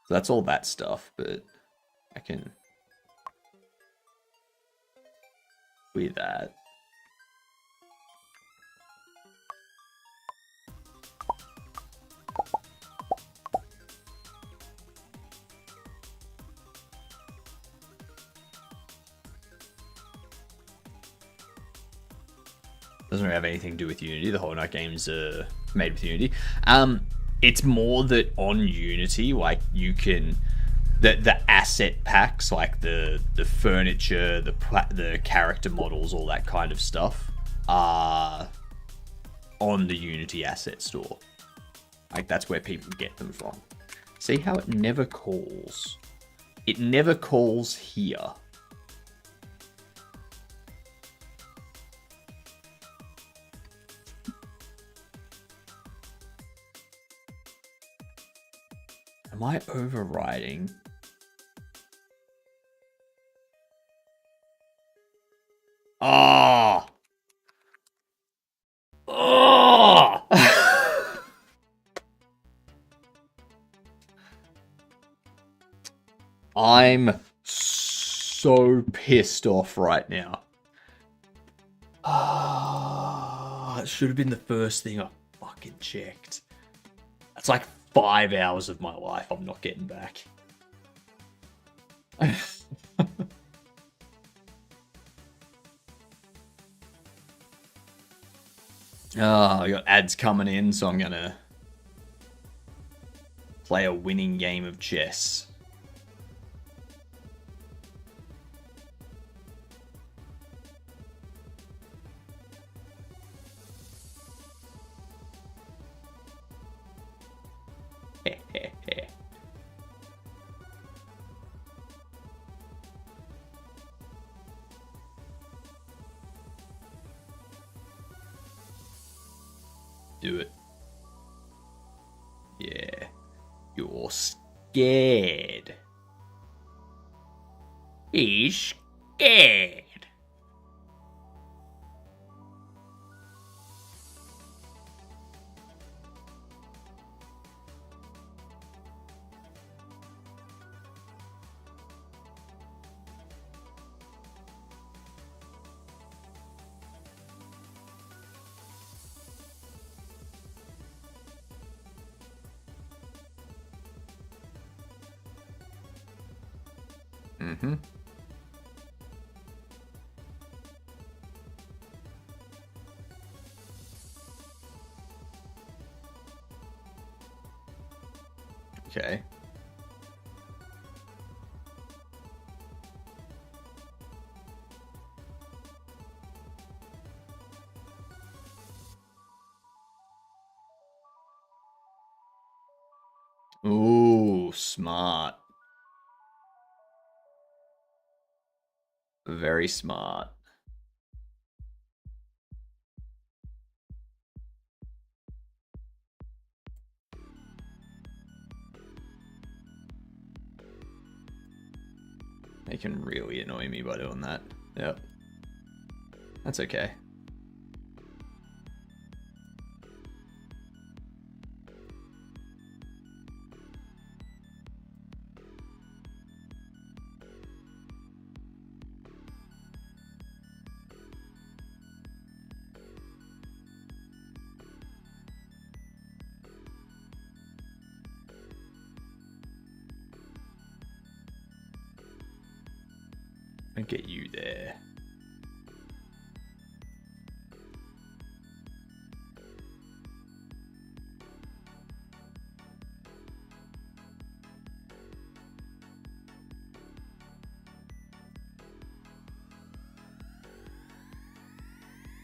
Speaker 1: So that's all that stuff, but I can clear that. Doesn't really have anything to do with Unity. The Hollow Knight games are made with Unity. It's more that on Unity, like, you can... The asset packs, like the furniture, the character models, all that kind of stuff, are on the Unity asset store. Like, that's where people get them from. See how it never calls? It never calls here. Am I overriding? Oh! Oh! I'm so pissed off right now. Ah, it should have been the first thing I fucking checked. That's like 5 hours of my life I'm not getting back. Oh, I got ads coming in, so I'm gonna play a winning game of chess. Do it. Yeah. You're scared. He's scared. Mm-hmm. Okay. Ooh, smart. Very smart. They can really annoy me by doing that. Yep. That's okay. I'll get you there.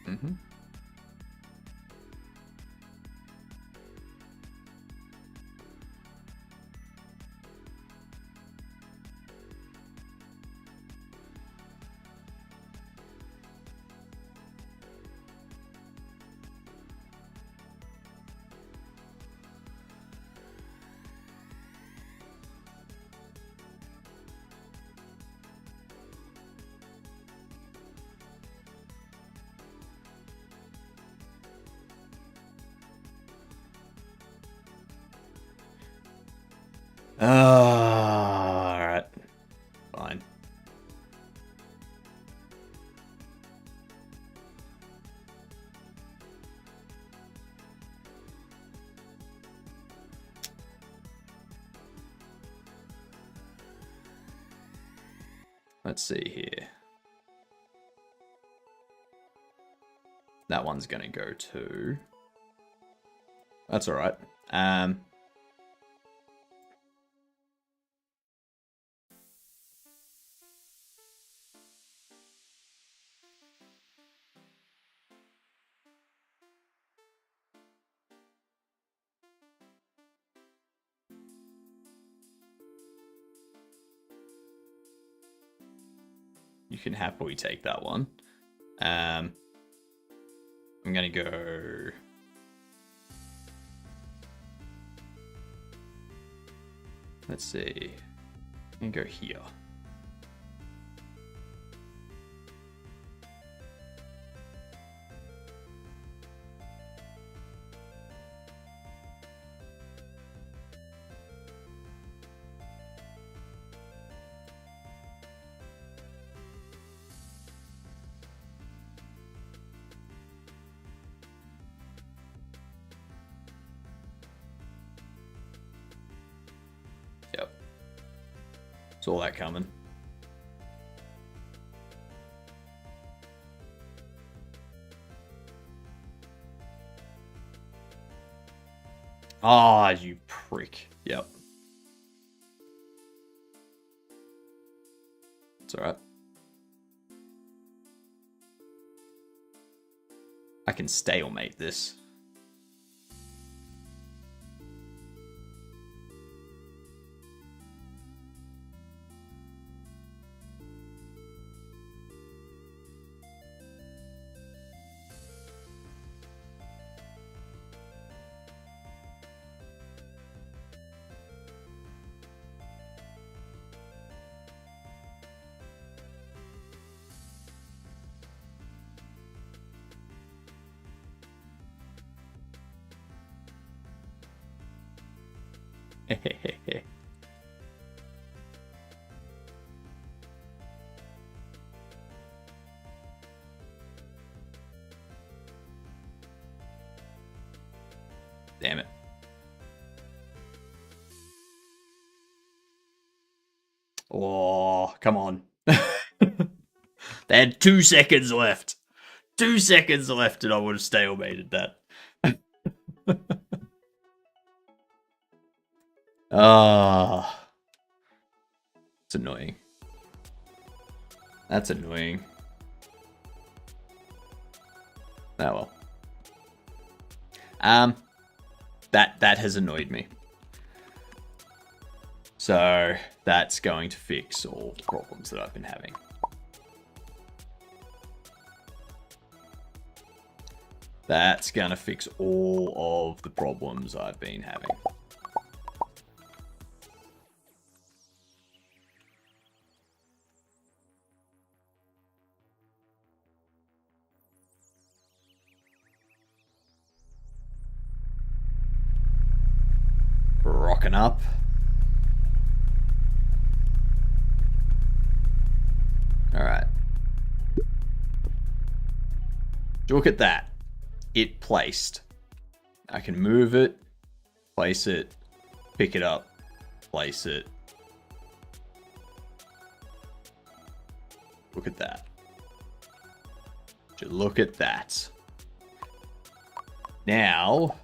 Speaker 1: Mm-hmm. Alright. Fine. Let's see here. That one's gonna go to... That's alright. You can happily take that one. I'm gonna go... Let's see. And go here. Yep. Saw that coming. Ah, you prick. Yep. It's alright. I can stalemate this. Damn it. Oh, come on. They had 2 seconds left. 2 seconds left and I would have stalemated that. Ah. It's annoying. That's annoying. Oh well. That has annoyed me. So that's going to fix all the problems that I've been having. That's gonna fix all of the problems I've been having. Rocking up. Alright. Look at that. It placed. I can move it, place it, pick it up, place it. Look at that. Look at that. Now,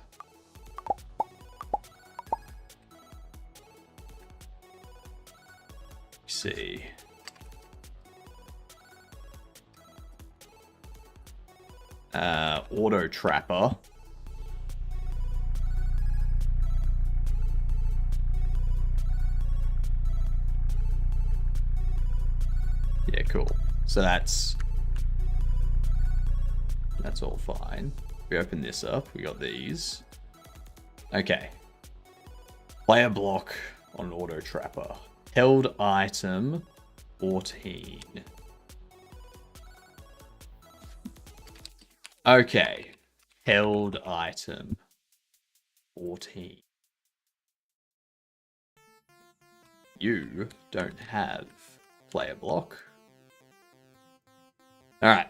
Speaker 1: see. Auto Trapper. Yeah, cool. So that's all fine. We open this up. We got these. Okay. Player block on Auto Trapper. Held item 14. Okay. Held item 14. You don't have player block. Alright.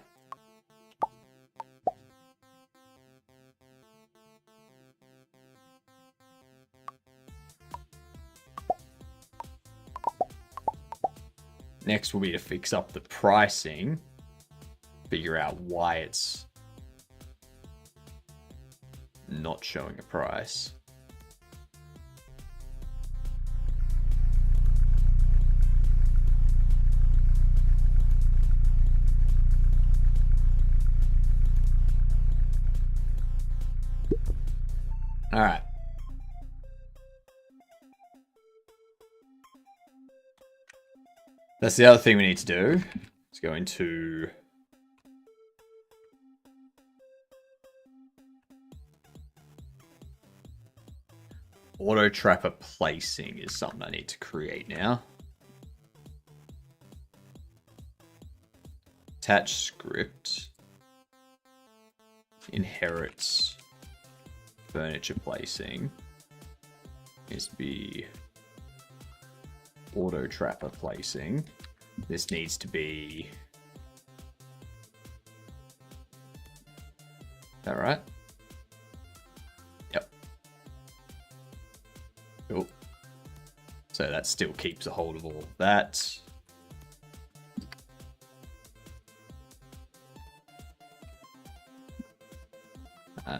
Speaker 1: Next will be to fix up the pricing. Figure out why it's not showing a price. All right. That's the other thing we need to do. It's going to Auto trapper placing is something I need to create now. Attach script. Inherits furniture placing. Needs to be auto trapper placing. This needs to be... Is that right? Yep. Cool. So that still keeps a hold of all of that.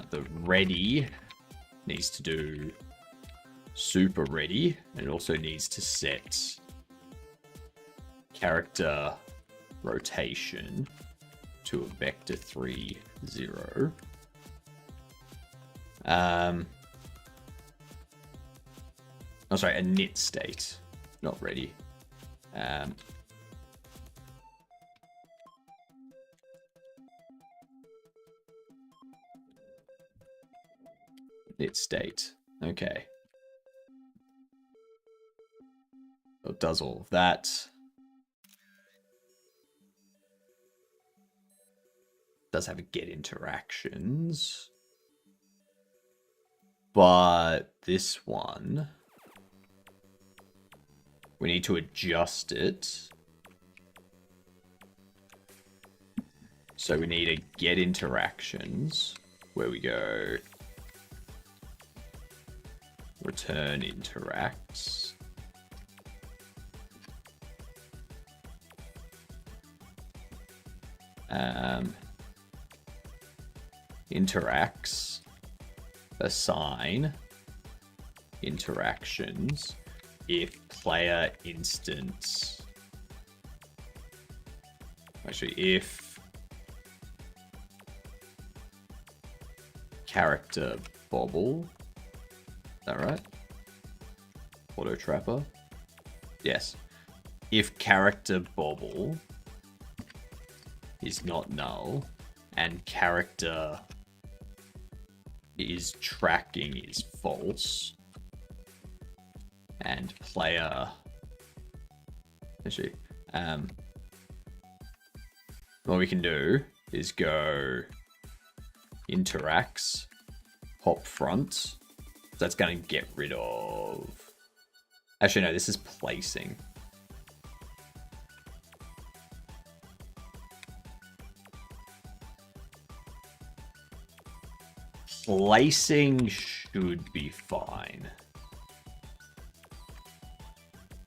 Speaker 1: The ready needs to do super ready, and it also needs to set character rotation to a vector 3, 0. Oh, sorry, a knit state, not ready. Knit state. Okay. It does all of that. Does have a get interactions. But this one, we need to adjust it. So we need a get interactions where we go return interacts. Interacts assign interactions if player instance, actually if character Bobble, is that right? Auto trapper, yes. If character Bobble is not null and character is tracking is false and player actually what we can do is go interacts hop front, so that's going to get rid of, actually no, this is placing. Placing should be fine.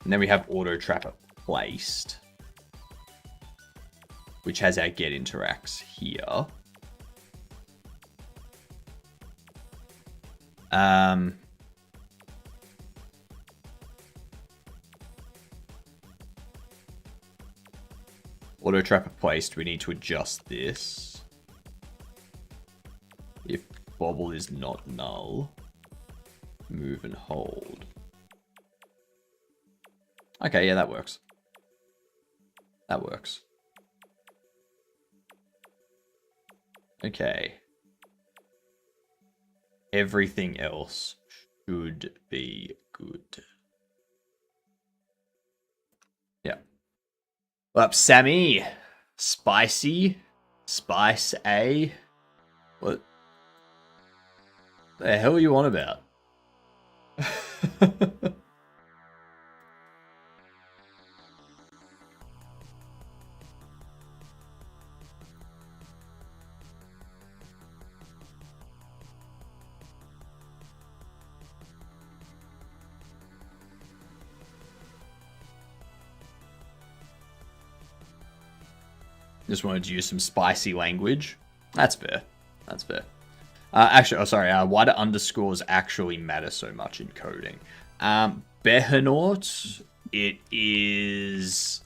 Speaker 1: And then we have auto trapper placed, which has our get interacts here. Auto trapper placed, we need to adjust this. If Bobble is not null, move and hold. Okay, yeah, that works. That works. Okay. Everything else should be good. Yeah. What up, Sammy? Spicy? Spice A? What the hell are you on about? Just wanted to use some spicy language. That's fair. That's fair. Actually, oh, sorry. Why do underscores actually matter so much in coding? Behanaut, it's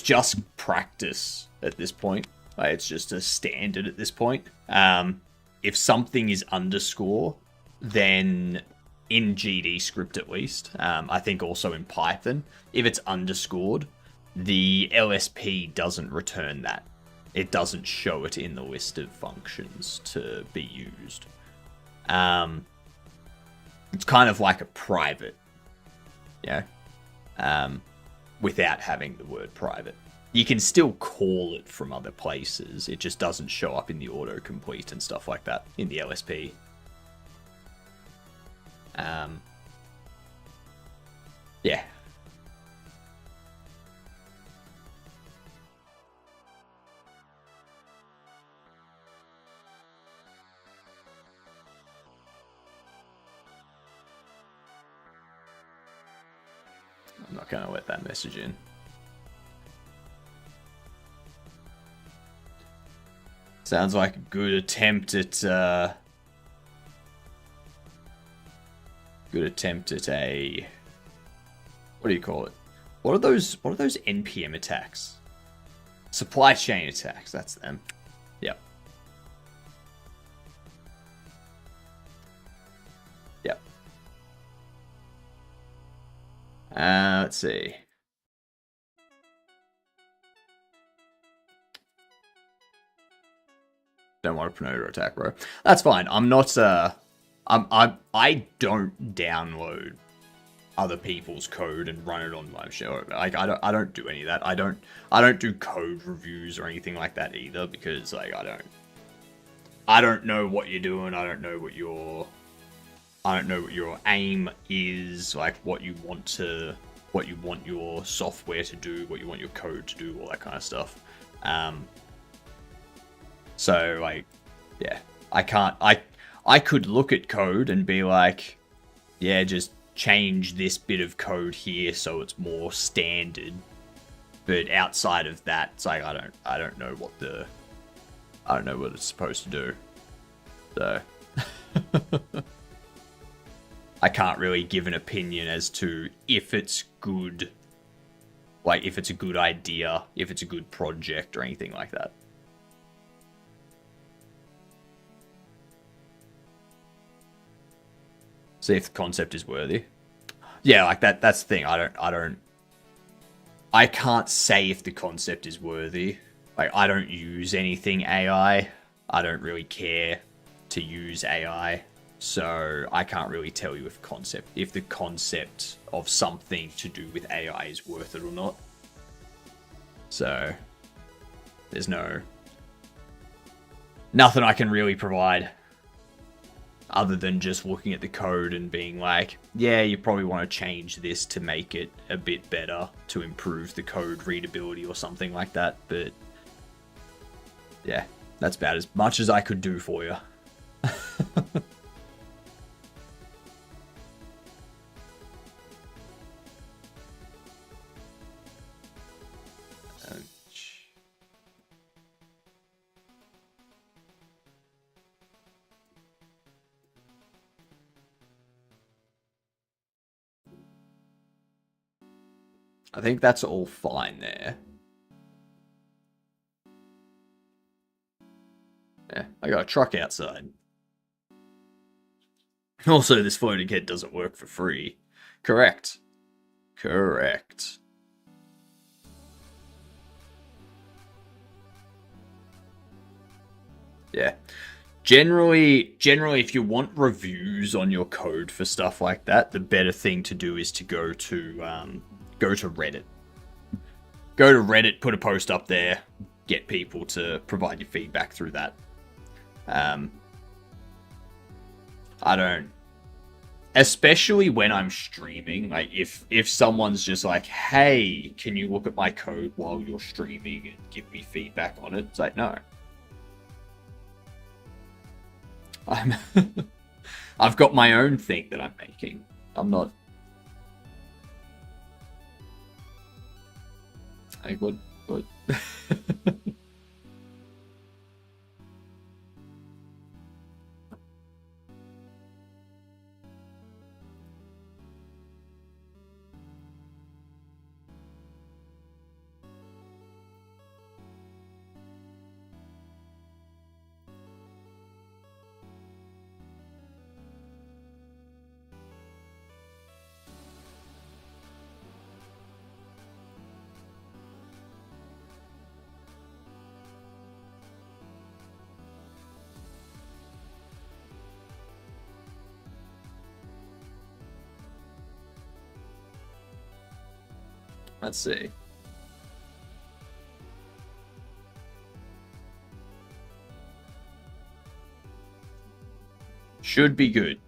Speaker 1: just practice at this point. It's just a standard at this point. If something is underscore, then in GD script at least, I think also in Python, if it's underscored, the LSP doesn't return that. It doesn't show it in the list of functions to be used. It's kind of like a private, without having the word private. You can still call it from other places. It just doesn't show up in the autocomplete and stuff like that in the LSP. Yeah. I'm not going to let that message in. Sounds like a good attempt at a what do you call it? What are those NPM attacks? Supply chain attacks, that's them. Yep. Yep. Let's see. Don't want a predator attack, bro. That's fine. I'm not. I don't download other people's code and run it on my show. Like I don't do any of that. I don't do code reviews or anything like that either, because like I don't know what you're doing. I don't know what your aim is, like what you want your software to do, what you want your code to do, all that kind of stuff. So like, yeah, I could look at code and be like, yeah, just change this bit of code here so it's more standard. But outside of that, it's like I don't know what it's supposed to do. So I can't really give an opinion as to if it's good, like if it's a good idea, if it's a good project or anything like that. See if the concept is worthy. Yeah, like that's the thing. I can't say if the concept is worthy. Like I don't use anything AI. I don't really care to use AI. So I can't really tell you if the concept of something to do with AI is worth it or not. So there's nothing I can really provide other than just looking at the code and being like, yeah, you probably want to change this to make it a bit better, to improve the code readability or something like that. But yeah, that's about as much as I could do for you. I think that's all fine there. Yeah, I got a truck outside. Also, this floating head doesn't work for free. Correct. Correct. Yeah. Generally, if you want reviews on your code for stuff like that, the better thing to do is to go to Reddit. Go to Reddit, put a post up there, get people to provide you feedback through that. I don't, especially when I'm streaming, like if someone's just like, hey, can you look at my code while you're streaming and give me feedback on it? It's like, no. I've got my own thing that I'm making. I'm not. Like what? Let's see. Should be good.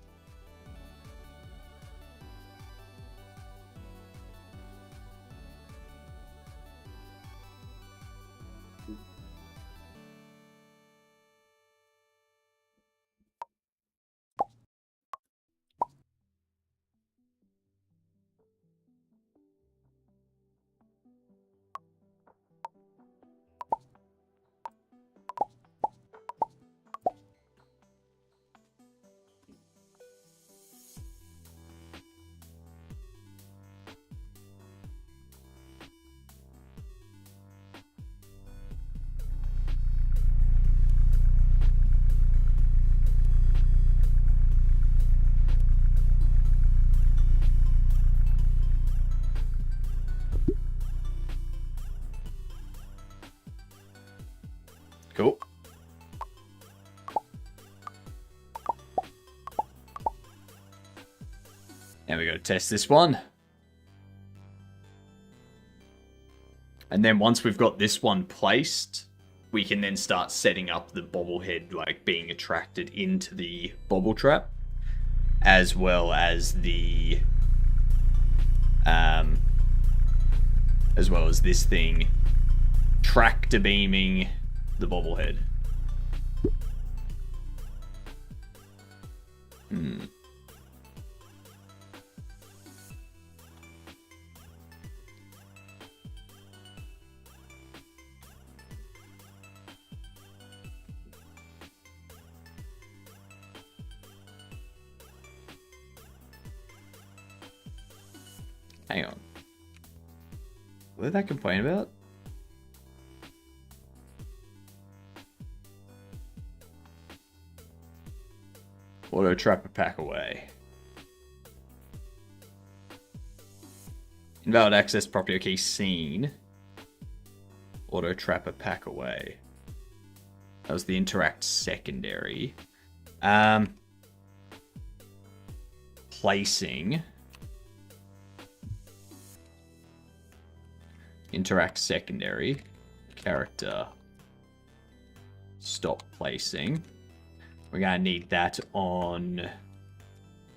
Speaker 1: Cool. Now we got to test this one. And then once we've got this one placed, we can then start setting up the bobblehead, like being attracted into the bobble trap, as well as the, as well as this thing tractor beaming the bobblehead. Hang on. What did I complain about? Auto trap a pack away. Invalid access property key seen. Auto trap a pack away. That was the interact secondary. Placing. Interact secondary. Character. Stop placing. We're going to need that on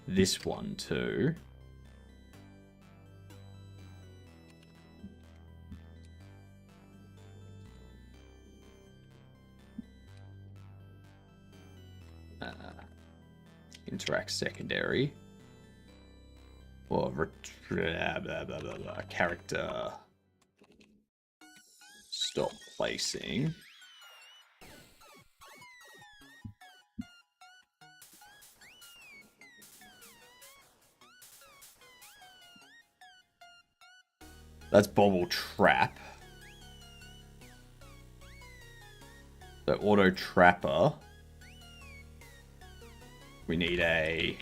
Speaker 1: this one too. Interact secondary. Or blah, blah, blah, blah, blah. Character. Stop placing. That's Bobble Trap. So Auto Trapper. We need a...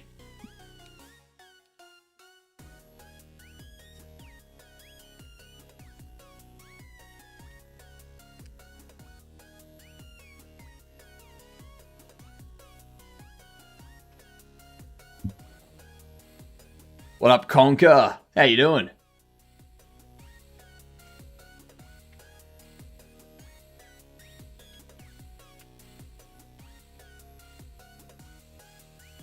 Speaker 1: What up, Conker? How you doing?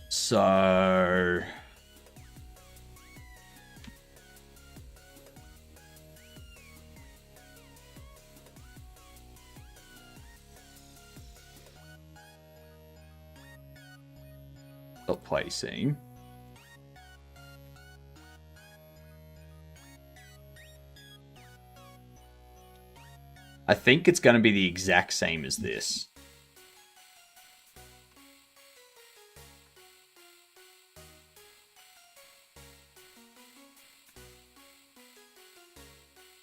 Speaker 1: So... Stop placing. I think it's going to be the exact same as this.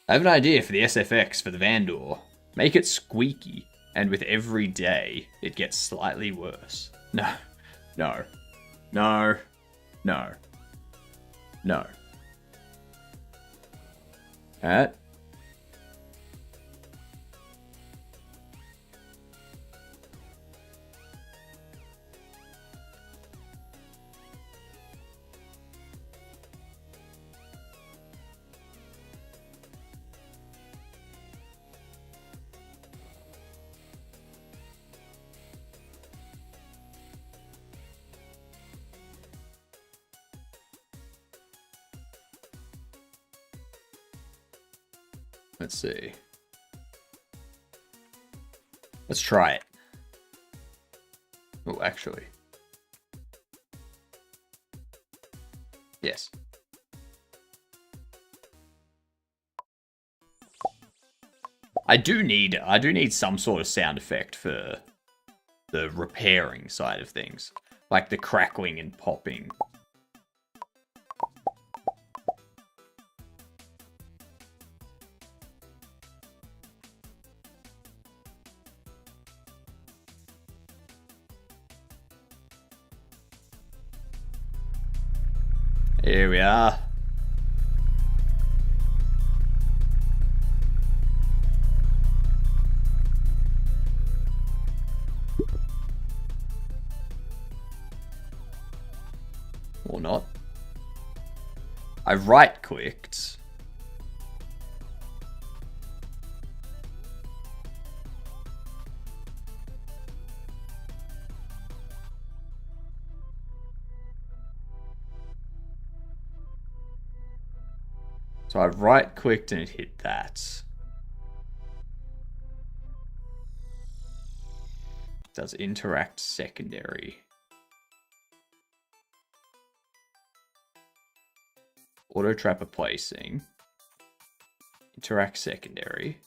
Speaker 1: I have an idea for the SFX for the van door. Make it squeaky, and with every day, it gets slightly worse. No. No. No. No. No. Alright. Let's see. Let's try it. Oh, actually. Yes. I do need some sort of sound effect for the repairing side of things. Like the crackling and popping. Here we are. Or not. I right-clicked. So I right-clicked and it hit that. It does interact secondary. Auto trapper placing. Interact secondary.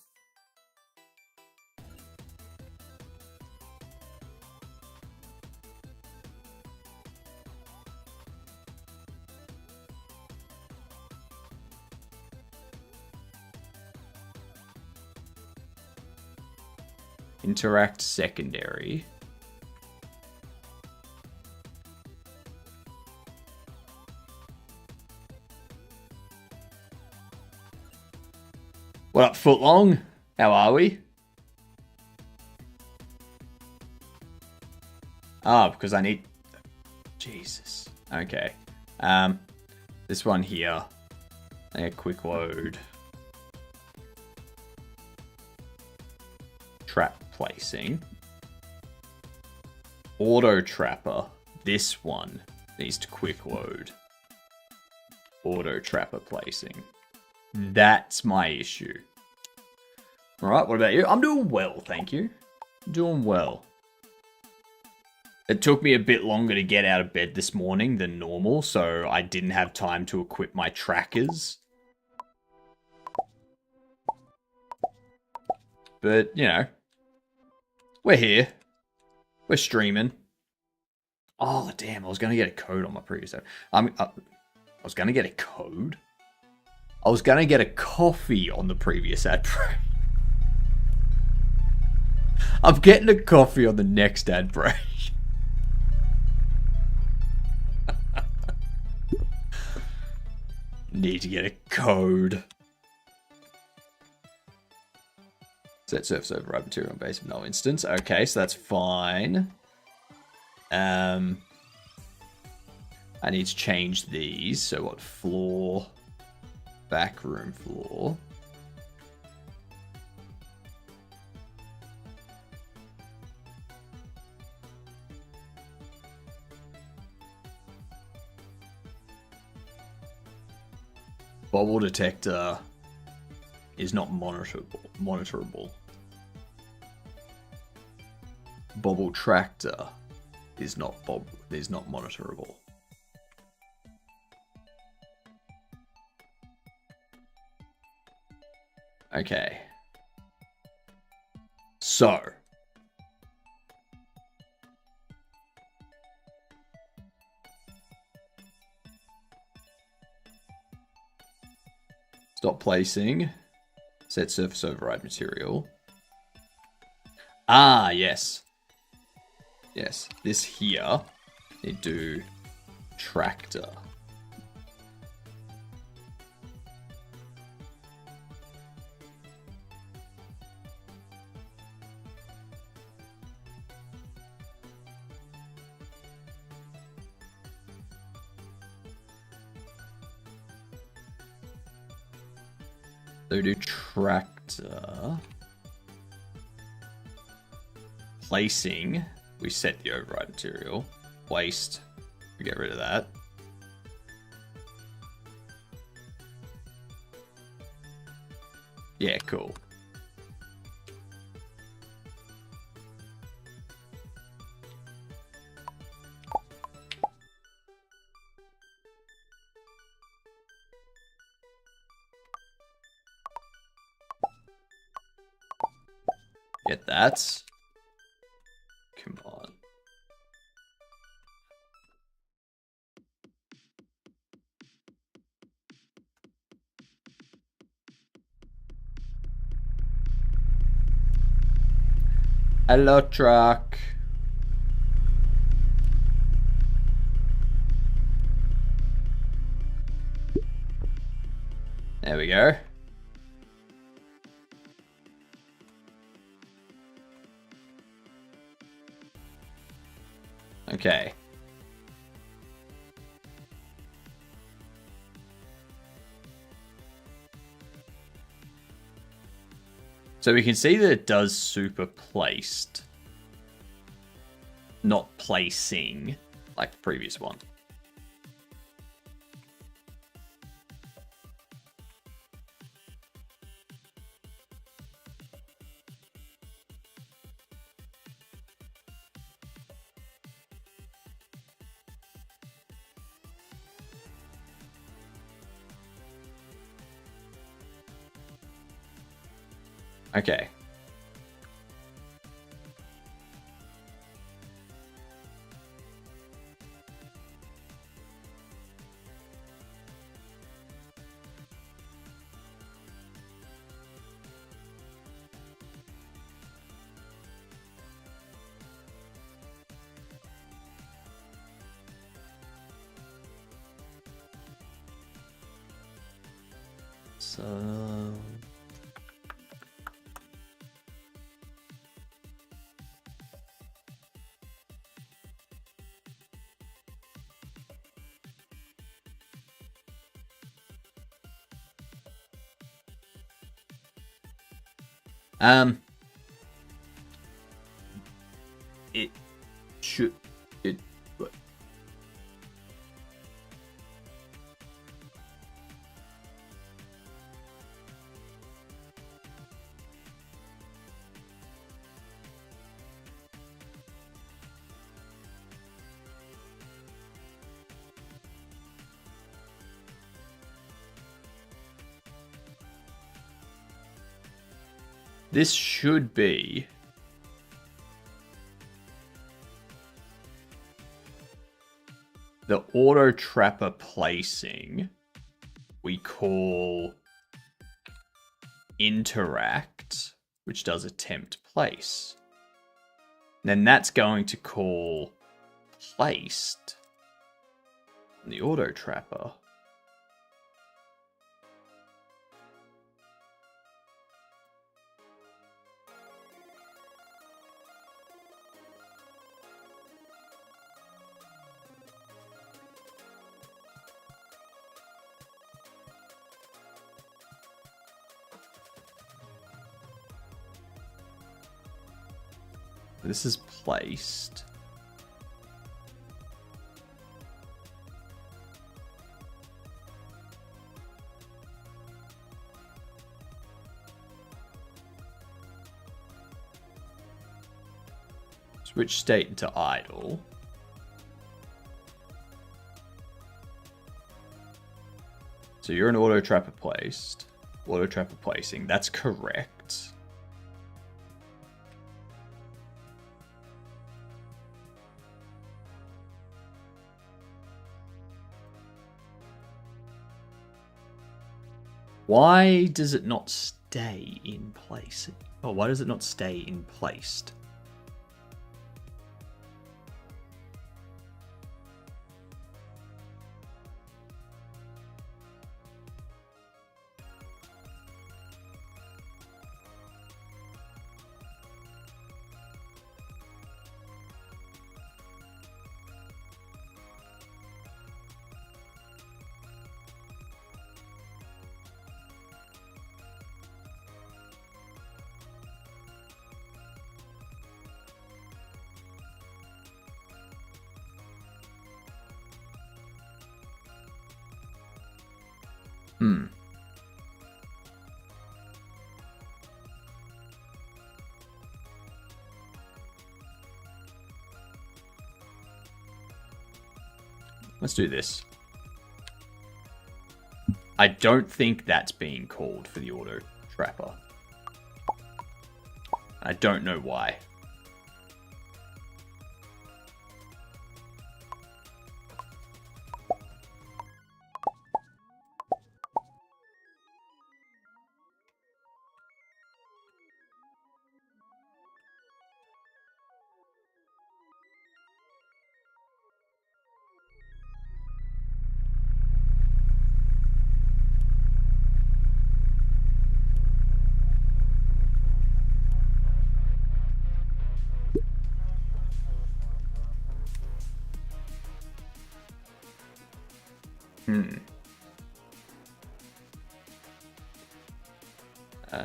Speaker 1: Interact secondary. What up, Footlong? How are we? Ah, because I need... Jesus. Okay. This one here. A quick load. Trap placing. Auto trapper. This one needs to quick load. Auto trapper placing. That's my issue. Alright, what about you? I'm doing well, thank you. Doing well. It took me a bit longer to get out of bed this morning than normal, so I didn't have time to equip my trackers. But, you know, we're here. We're streaming. Oh, damn, I was going to get a code on my previous app. I was going to get a code? I was going to get a coffee on the previous ad break. I'm getting a coffee on the next ad break. Need to get a code. Set surface override material on base of null instance. Okay, so that's fine. I need to change these. So what? Floor. Backroom floor. Bobble detector is not monitorable. Bobble tractor is not monitorable. Okay. So. Stop placing. Set surface override material. Ah, yes. Yes, this here. Need to do tractor. So do tractor. Placing. We set the override material. Waste. We get rid of that. Yeah, cool. Get that. Come on. Hello, truck. There we go. Okay. So we can see that it does super placed. Not placing, like the previous one. Okay. So... It should... It... This should be... The auto trapper placing we call interact, which does attempt place. Then that's going to call placed the auto trapper. This is placed. Switch state into idle. So you're an auto trapper placed. Auto trapper placing. That's correct. Why does it not stay in place? Oh, why does it not stay in placed? let's do this. I don't think that's being called for the auto trapper. I don't know why.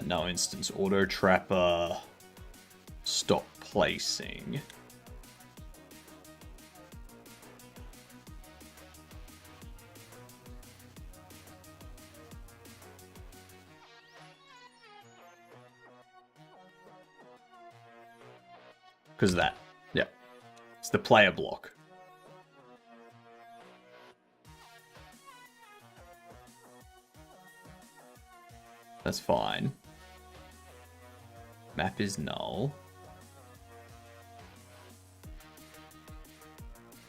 Speaker 1: No instance. Auto trapper. Stop placing. Because of that. Yeah. It's the player block. That's fine. Map is null.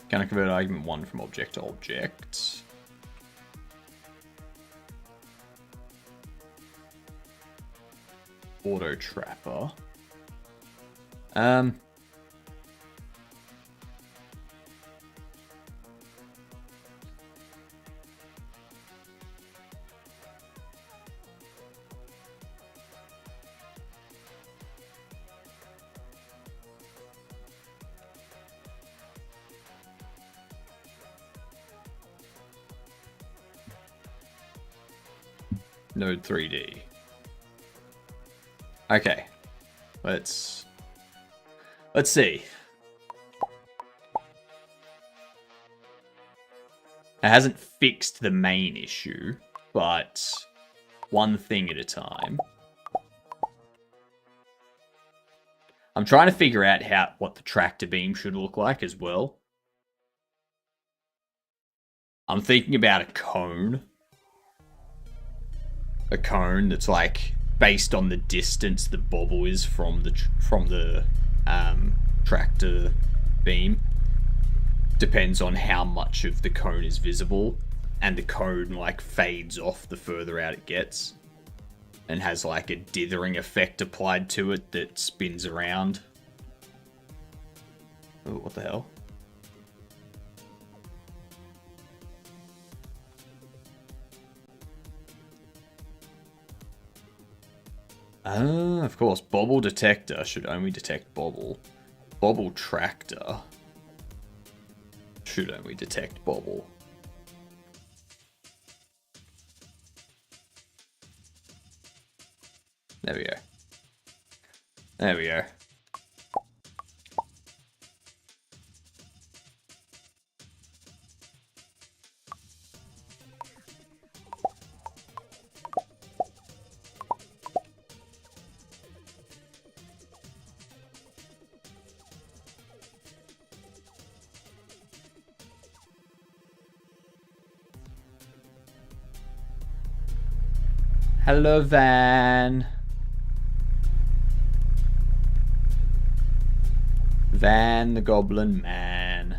Speaker 1: Can I convert argument 1 from object to object? Auto trapper. Node 3D. Okay. Let's see. It hasn't fixed the main issue, but one thing at a time. I'm trying to figure out what the tractor beam should look like as well. I'm thinking about a cone. A cone that's like based on the distance the bobble is from the tractor beam. Depends on how much of the cone is visible, and the cone like fades off the further out it gets, and has like a dithering effect applied to it that spins around. Oh, what the hell? Ah, of course. Bobble detector should only detect bobble. Bobble tractor should only detect bobble. There we go. There we go. Hello, Van. Van the Goblin Man.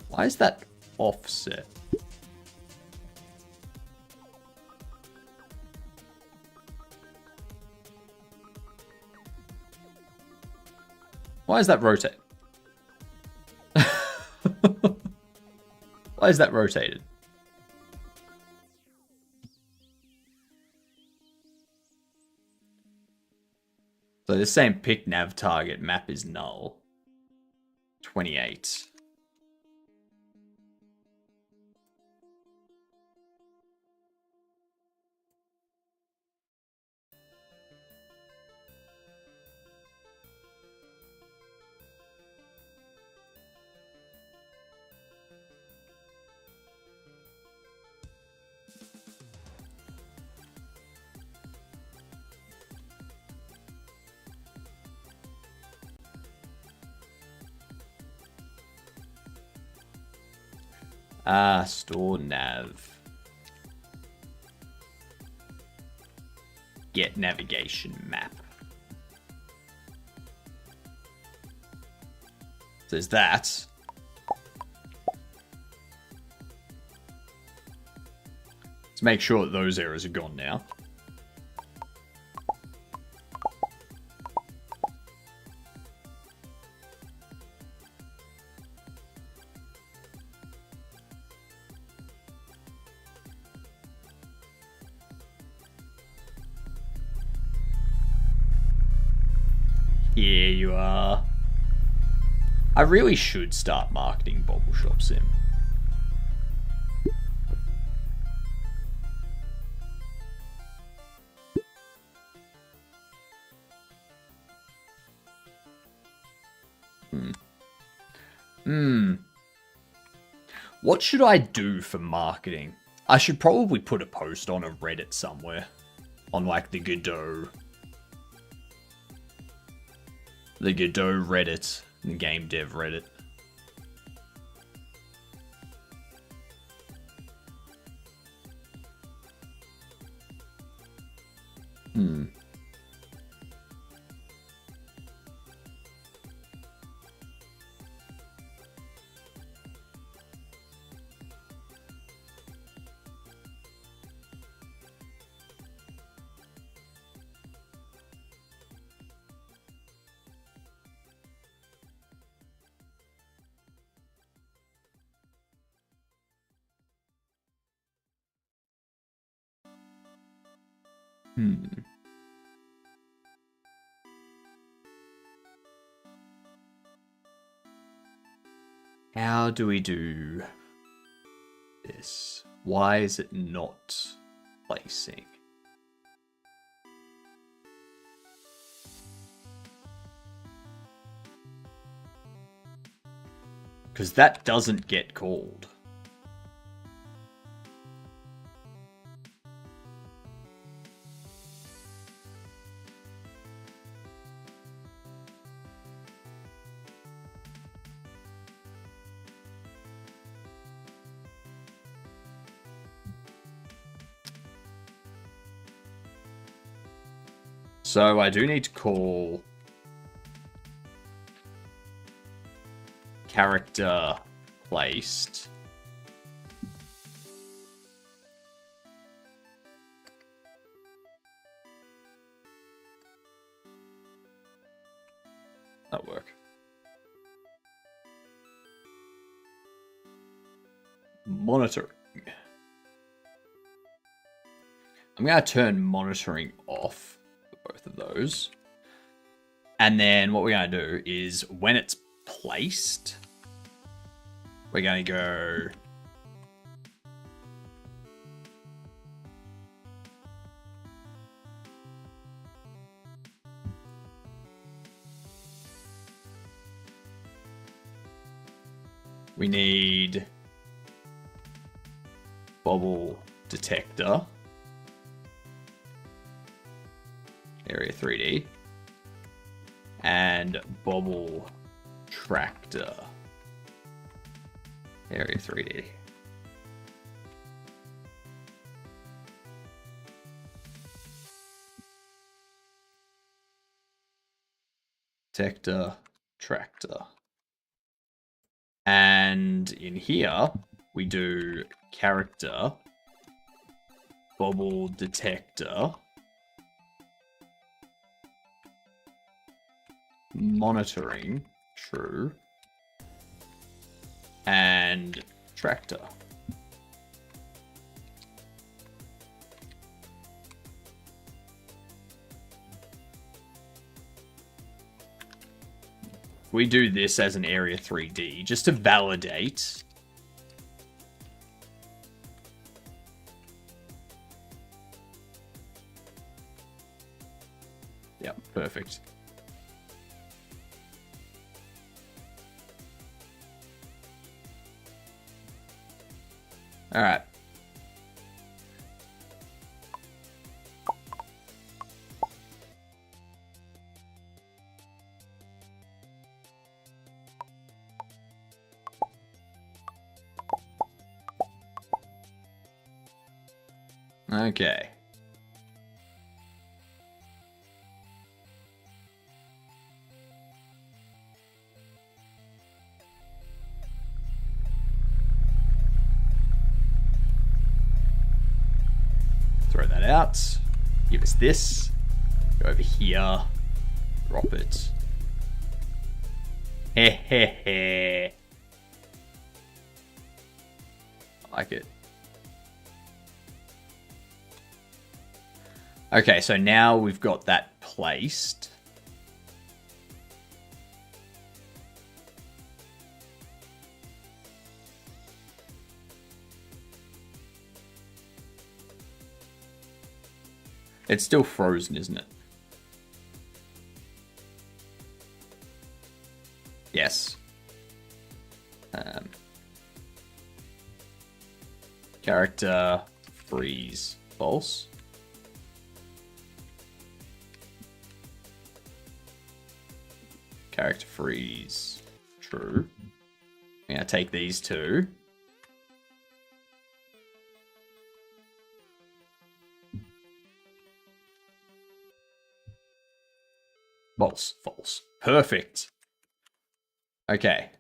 Speaker 1: Why is that offset? Why is that rotate? Why is that rotated? So the same pick nav target map is null. 28. Store nav. Get navigation map. So there's that. Let's make sure that those errors are gone now. Here you are. I really should start marketing Bobble Shop Sim. What should I do for marketing? I should probably put a post on a Reddit somewhere. On like the Godot. The Godot Reddit. The game dev Reddit. How do we do this? Why is it not placing? Because that doesn't get called. So I do need to call character placed. That'll work. Monitoring. I'm going to turn monitoring off. Both of those. And then what we're going to do is when it's placed, we're going to go we need bobble detector. Area 3D and bobble tractor area 3D. Detector tractor. And in here we do character bobble detector monitoring, true, and tractor. We do this as an area 3D just to validate. Yep, perfect. All right. Okay. Throw that out. Give us this. Go over here. Drop it. Hehehe. I like it. Okay, so now we've got that placed. It's still frozen, isn't it? Yes. Character freeze. False. Character freeze. True. I'm gonna take these two. False. False. Perfect. Okay.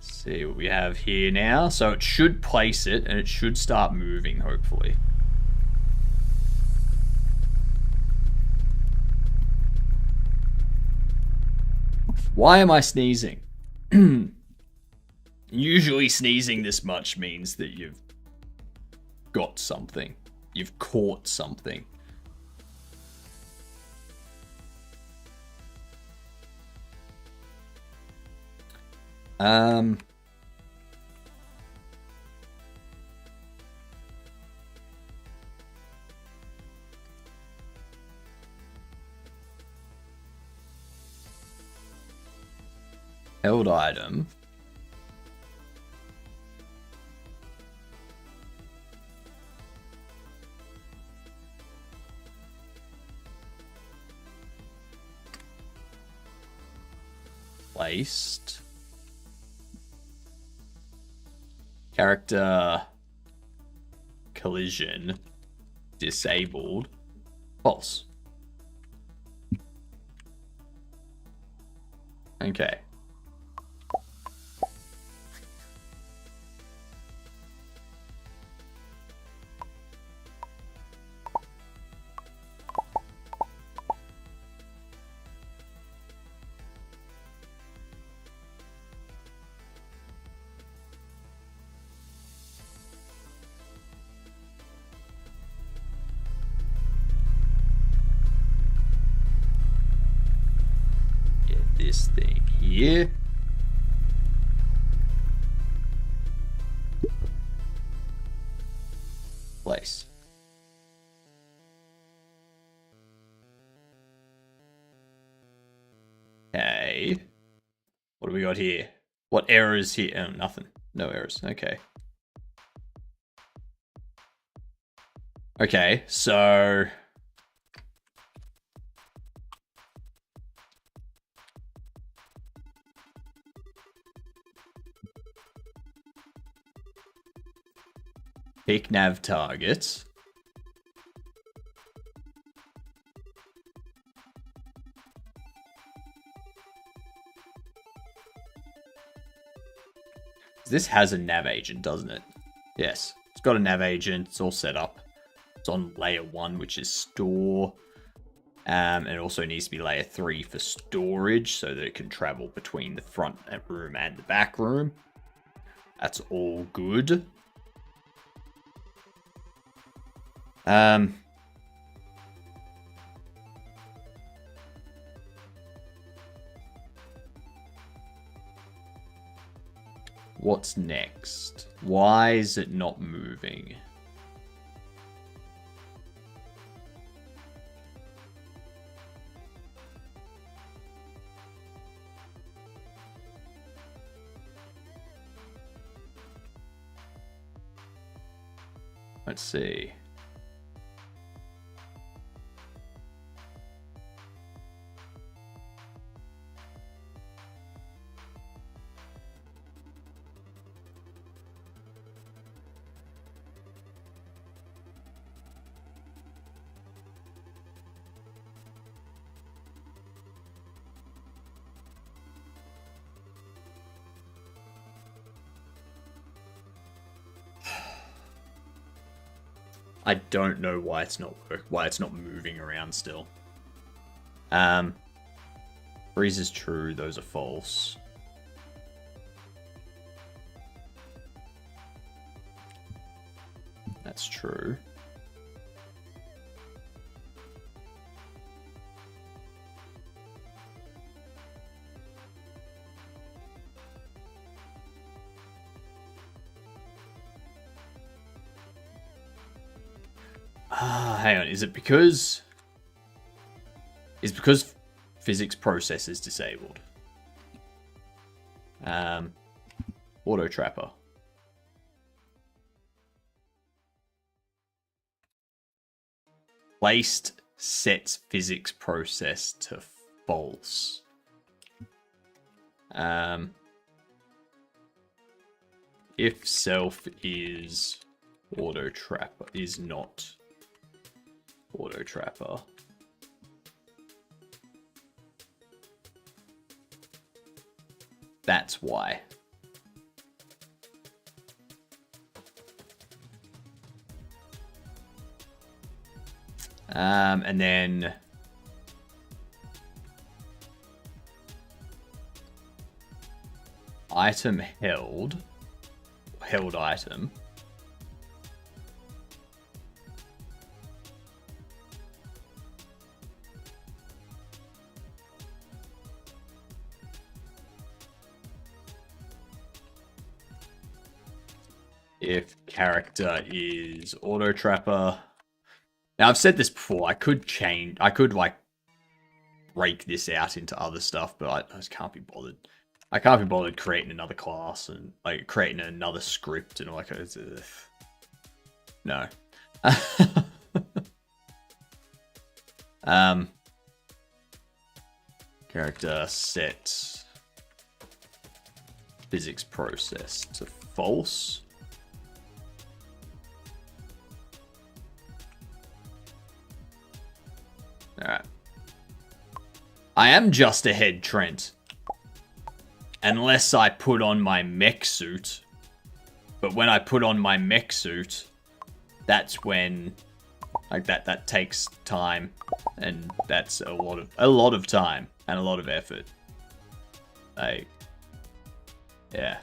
Speaker 1: See what we have here now. So it should place it and it should start moving, hopefully. Why am I sneezing? Usually sneezing this much means that you've got something. You've caught something. Held item. Placed. Character collision disabled. False. Okay. This thing here. Place. Okay. What do we got here? What errors here? Oh, nothing. No errors. Okay. Okay, so pick nav targets. This has a nav agent, doesn't it? Yes, it's got a nav agent. It's all set up. It's on layer 1, which is store. And it also needs to be layer 3 for storage so that it can travel between the front room and the back room. That's all good. What's next? Why is it not moving? Let's see. I don't know why it's not moving around still. Freeze is true, those are false. That's true. Hang on, is it because... Is because physics process is disabled? Auto trapper. Placed sets physics process to false. If self is auto trapper, is not auto trapper. That's why. And then item held item. If character is auto trapper. Now I've said this before, I could like break this out into other stuff, but I just can't be bothered. I can't be bothered creating another class and like creating another script and like no. Character set physics process to false. Alright. I am just ahead, Trent. Unless I put on my mech suit. But when I put on my mech suit, that's when like that takes time. And that's a lot of time and a lot of effort. Like yeah.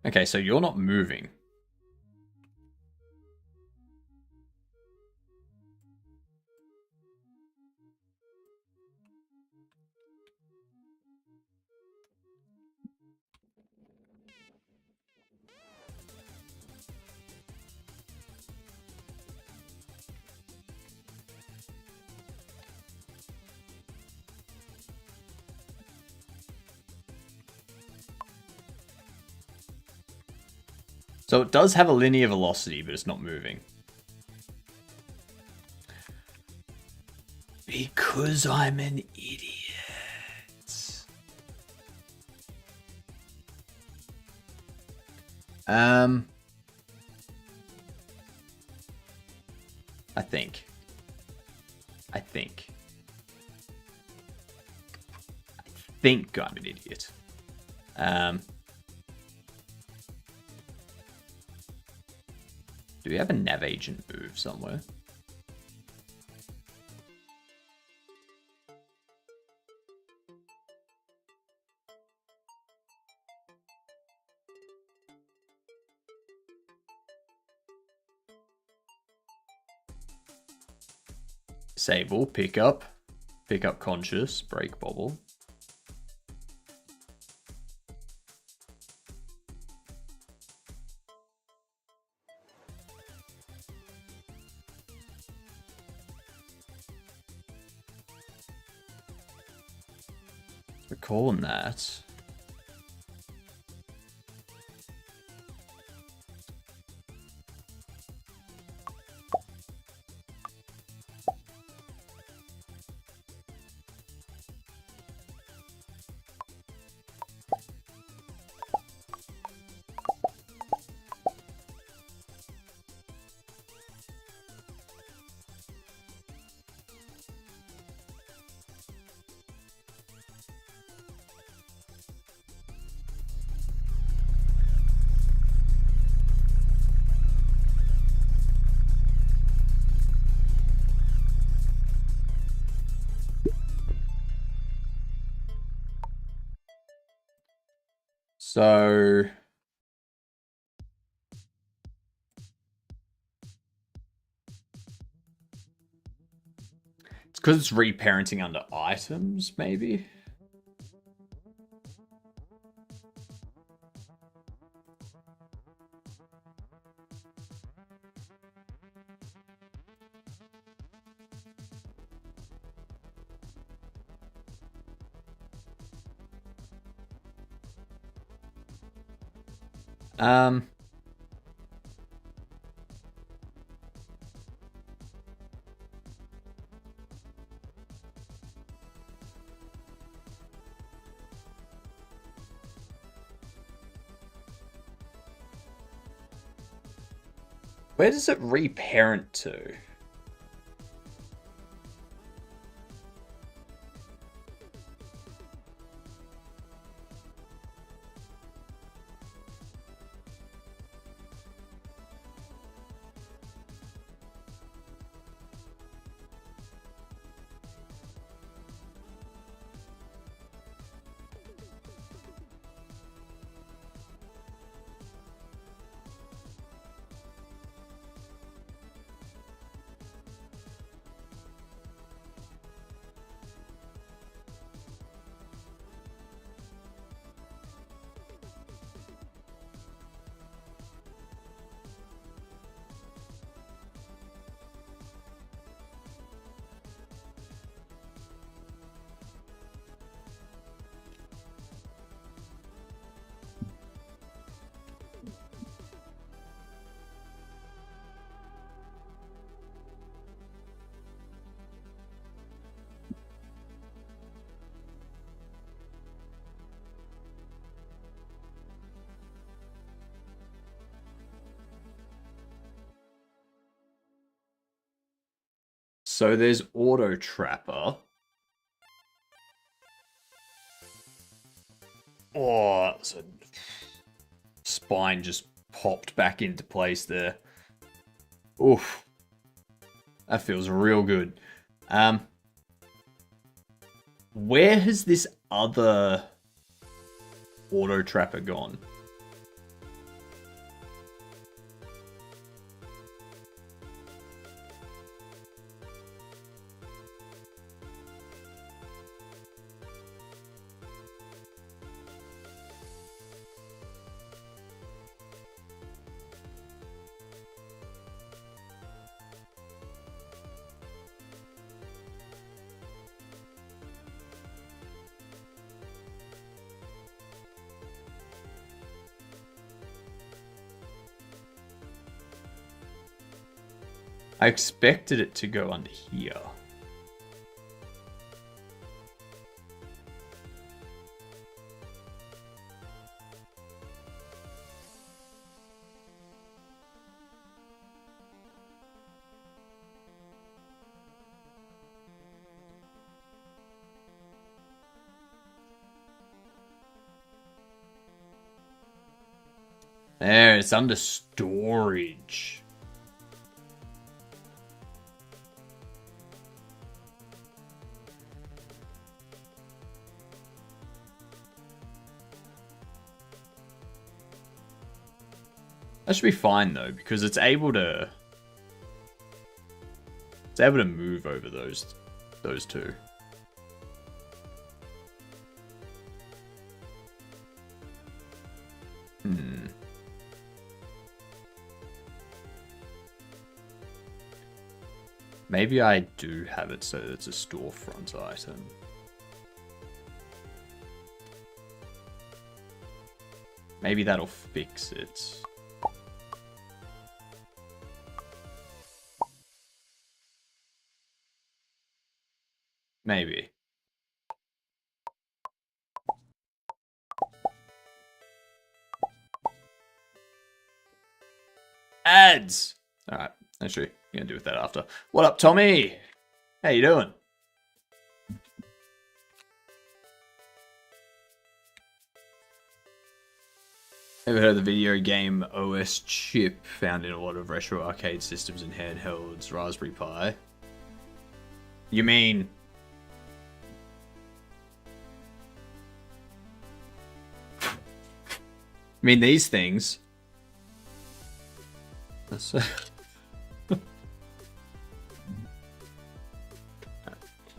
Speaker 1: Okay, so you're not moving. So it does have a linear velocity, but it's not moving. Because I'm an idiot. I think I'm an idiot. Do we have a nav agent move somewhere? Disable, pick up. Pick up conscious, break bobble. We're calling that. So it's because it's reparenting under items, maybe? Um, where does it reparent to? So there's Auto Trapper. Oh, so spine just popped back into place there. Oof. That feels real good. Where has this other Auto Trapper gone? I expected it to go under here. There, it's under storage. That should be fine though, because it's able to move over those two. Maybe I do have it so that it's a storefront item. Maybe that'll fix it. Maybe. Ads! Alright, actually, I'm gonna do with that after. What up, Tommy? How you doing? Ever heard of the video game OS chip found in a lot of retro arcade systems and handhelds? Raspberry Pi. You mean... these things?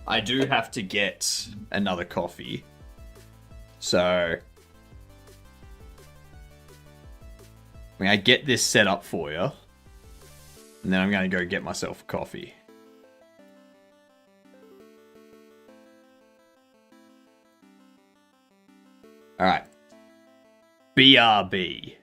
Speaker 1: I do have to get another coffee. So... I get this set up for you. And then I'm going to go get myself a coffee. Alright. BRB.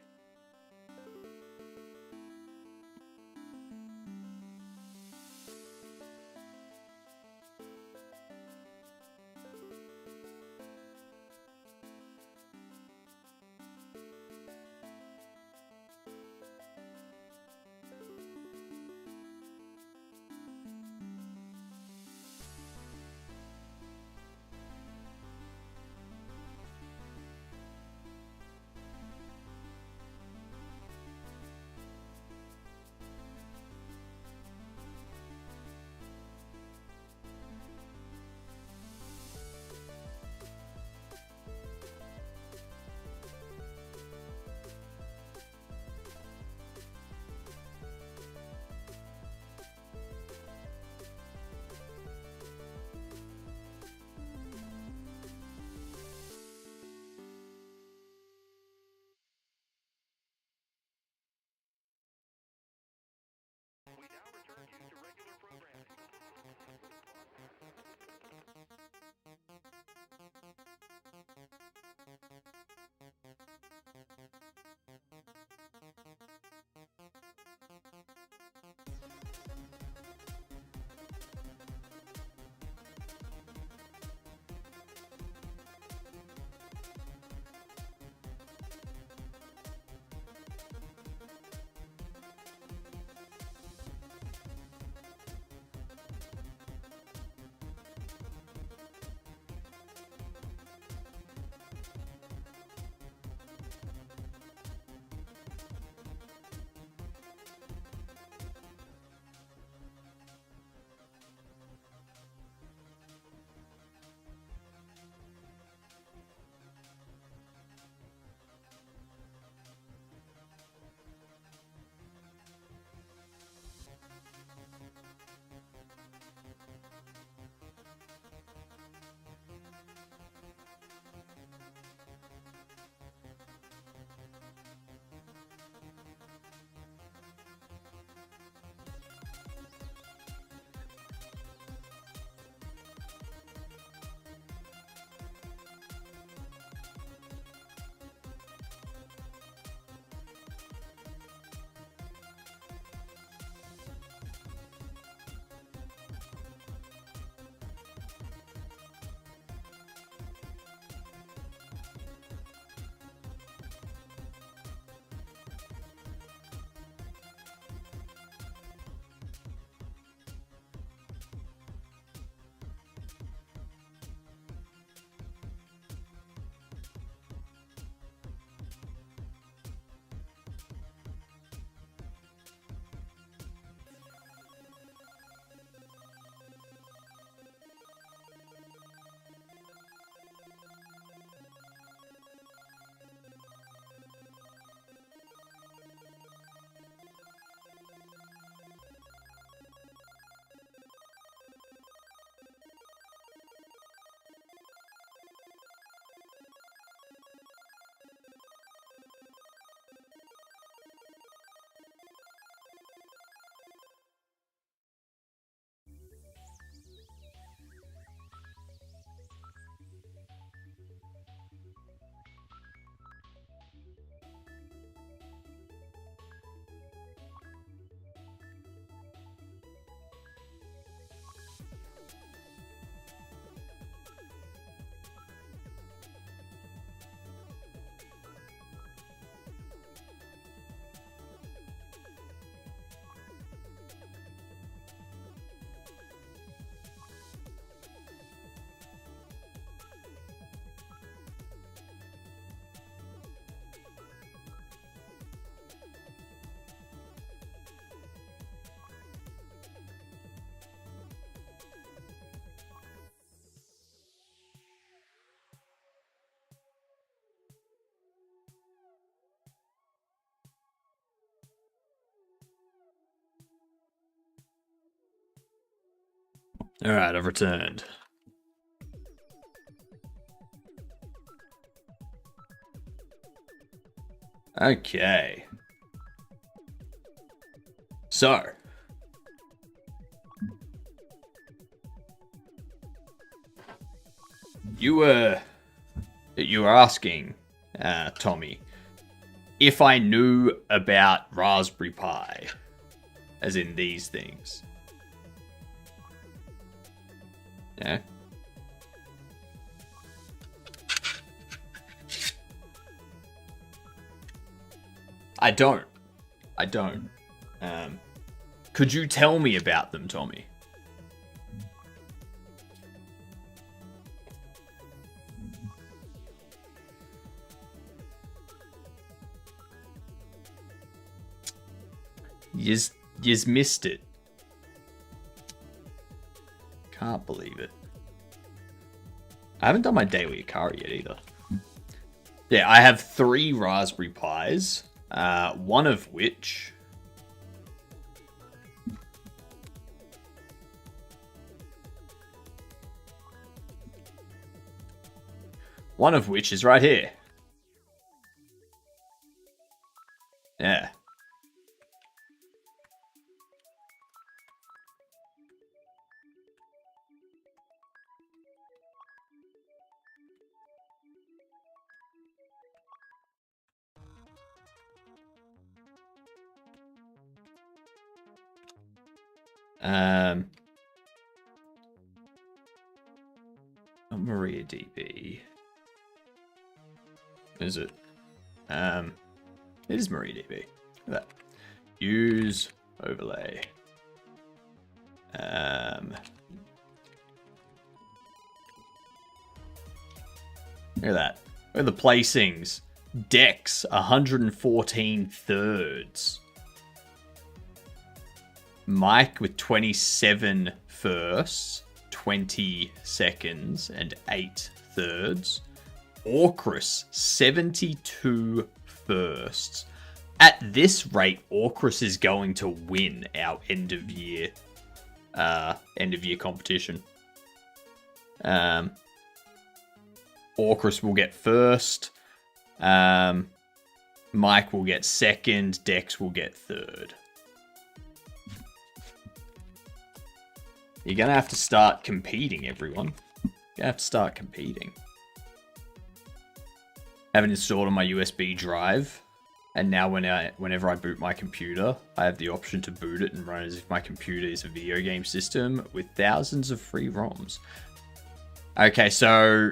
Speaker 1: Alright, I've returned. Okay. So. You were asking, Tommy, if I knew about Raspberry Pi, as in these things. Yeah. I don't. Could you tell me about them, Tommy? Yous missed it. Can't believe it. I haven't done my daily Akari yet either. Yeah, I have 3 Raspberry Pis, one of which... One of which is right here. Yeah. Not MariaDB. Is it? It is MariaDB. Look at that. Use overlay. Look at that. Look at the placings. Dex 114 thirds. Mike with 27 firsts, 20 seconds, and 8 thirds. Orchrus 72 firsts. At this rate, Orchrus is going to win our end of year competition. Orchrus will get first. Mike will get second. Dex will get third. You're going to have to start competing, everyone. You're going to have to start competing. I have it installed on my USB drive. And now whenever I boot my computer, I have the option to boot it and run as if my computer is a video game system with thousands of free ROMs. Okay, so...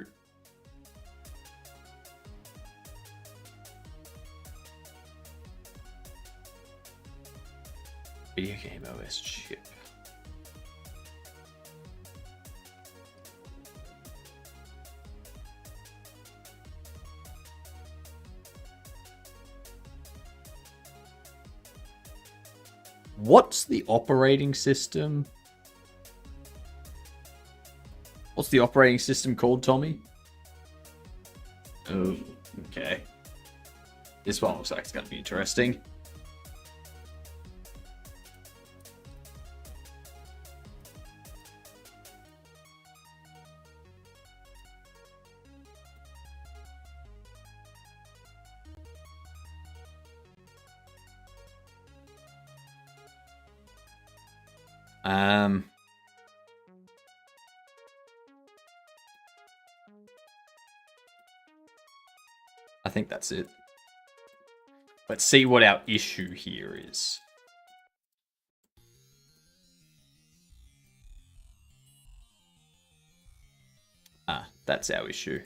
Speaker 1: Video game OS chip. What's the operating system? What's the operating system called, Tommy? Oh, okay. This one looks like it's going to be interesting. I think that's it. Let's see what our issue here is. Ah, that's our issue.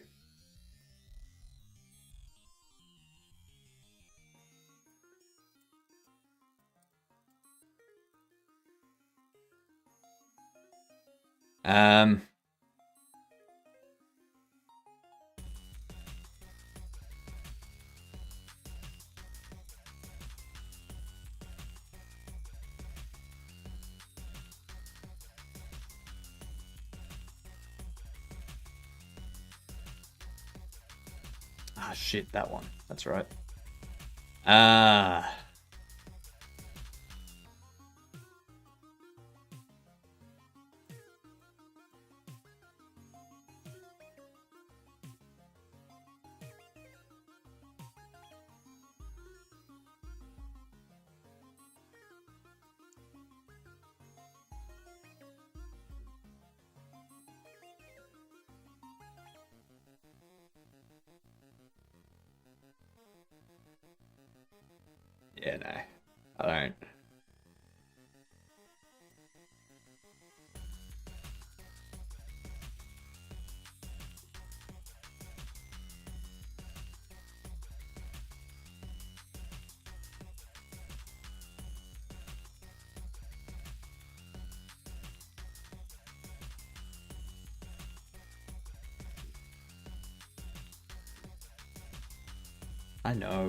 Speaker 1: Ah, shit, that one. That's right. Yeah, no. I don't.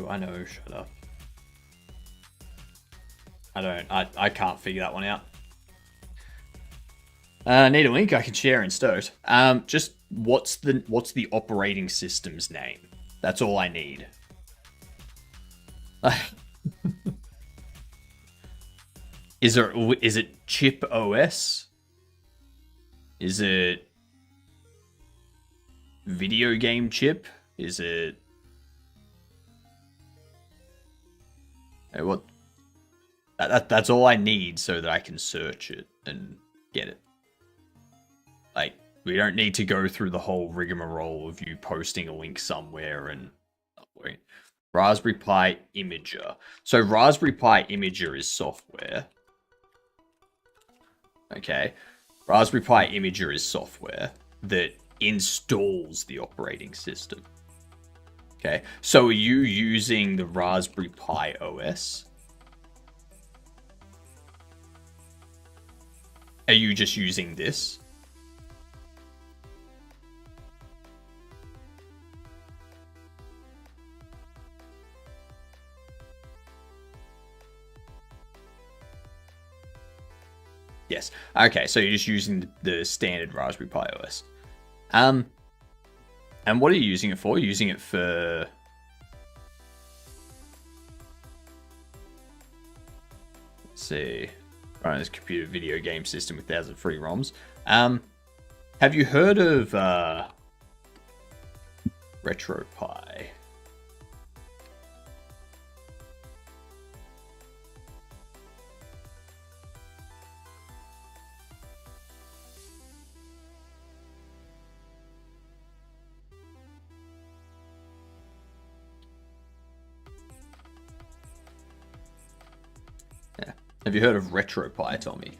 Speaker 1: I know, shut up. I can't figure that one out. Need a link I can share in Stoked. Just what's the operating system's name? That's all I need. Is it Chip OS? Is it video game chip? Is it what? That's all I need so that I can search it and get it. Like, we don't need to go through the whole rigmarole of you posting a link somewhere and Raspberry Pi Imager. So Raspberry Pi Imager is software. Okay. Raspberry Pi Imager is software that installs the operating system. Okay. So are you using the Raspberry Pi OS? Are you just using this? Yes. Okay, so you're just using the standard Raspberry Pi OS. And what are you using it for? You're using it for... Let's see. Running this computer video game system with 1,000 free ROMs. Have you heard of RetroPie? Yeah. Have you heard of RetroPie, Tommy?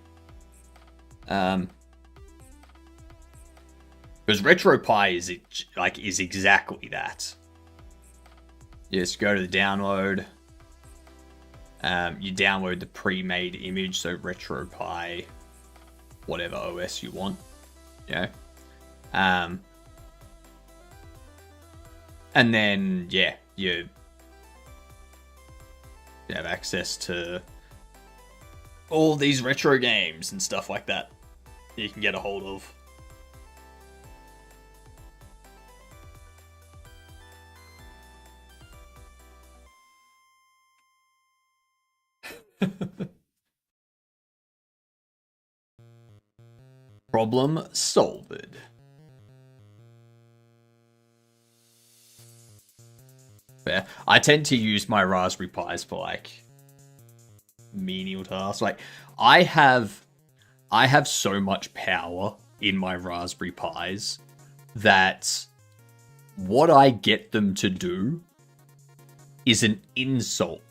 Speaker 1: Because RetroPie is exactly that. You just go to the download. You download the pre-made image, so RetroPie, whatever OS you want. You know? And then you have access to all these retro games and stuff like that you can get a hold of. Problem solved. Yeah, I tend to use my Raspberry Pis for like menial tasks. Like I have so much power in my Raspberry Pis that what I get them to do is an insult.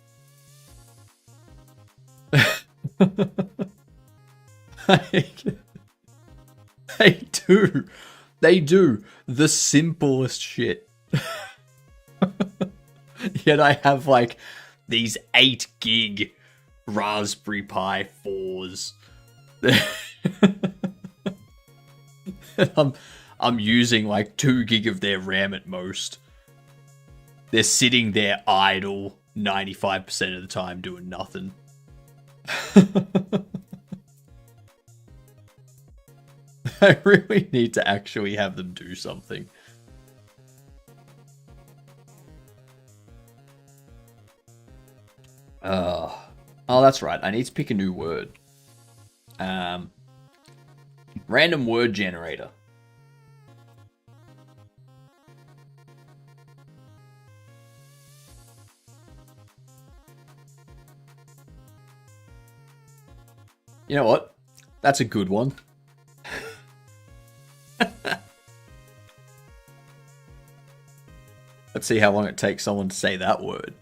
Speaker 1: They do the simplest shit. Yet I have like these 8 gig Raspberry Pi 4s. I'm using like 2 gig of their RAM at most. They're sitting there idle 95% of the time doing nothing. I really need to actually have them do something. Oh, that's right. I need to pick a new word. Random word generator. You know what? That's a good one. Let's see how long it takes someone to say that word.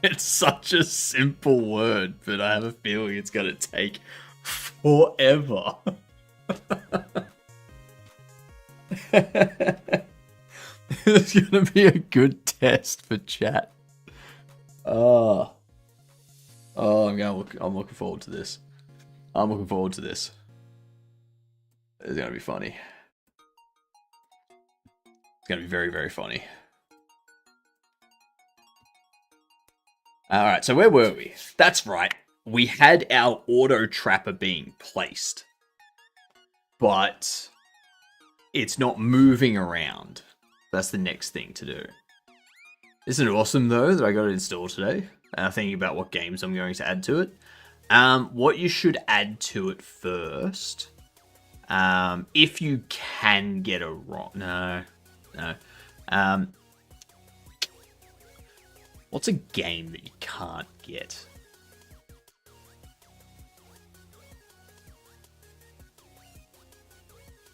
Speaker 1: It's such a simple word, but I have a feeling it's going to take forever. It's going to be a good test for chat. Oh, I'm looking forward to this. I'm looking forward to this. It's going to be funny. It's going to be very, very funny. Alright, so where were we? That's right. We had our auto trapper being placed. But it's not moving around. That's the next thing to do. Isn't it awesome, though, that I got it installed today? Thinking about what games I'm going to add to it. What you should add to it first, if you can get a ROM. No. What's a game that you can't get?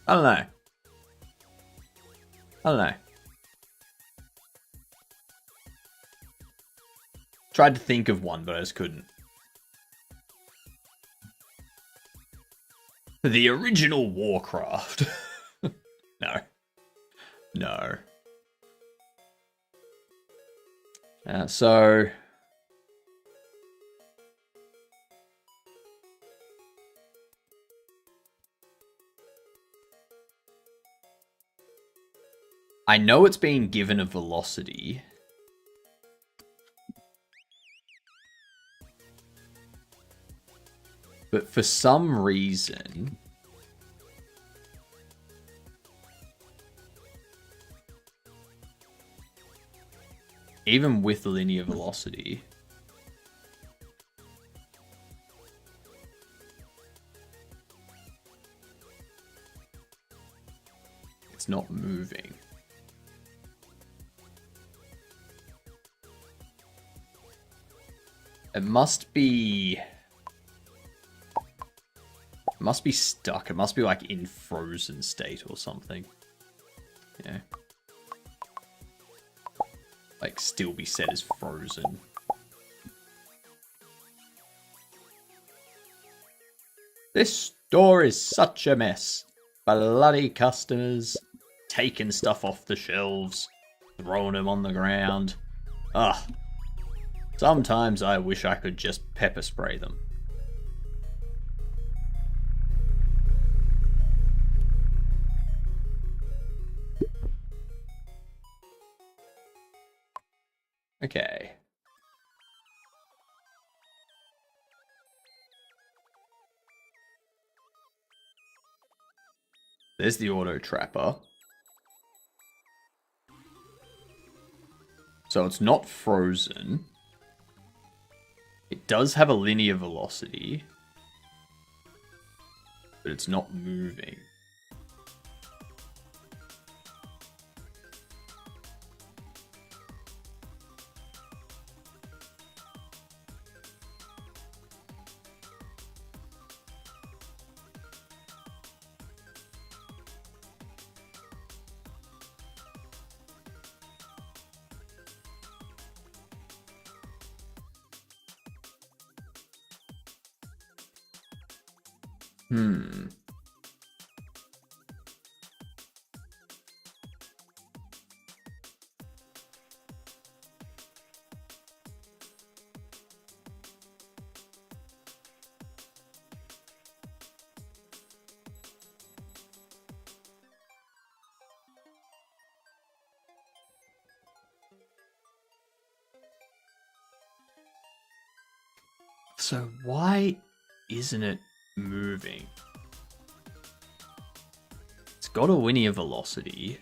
Speaker 1: I don't know. Tried to think of one, but I just couldn't. The original Warcraft. No. So... I know it's being given a velocity. But for some reason... even with linear velocity... it's not moving. It must be stuck. It must be like in frozen state or something. Yeah. Like still be set as frozen. This store is such a mess. Bloody customers taking stuff off the shelves, throwing them on the ground. Ugh. Sometimes I wish I could just pepper spray them. Okay. There's the auto trapper. So it's not frozen. It does have a linear velocity, but it's not moving. So why isn't it moving? It's got a linear velocity.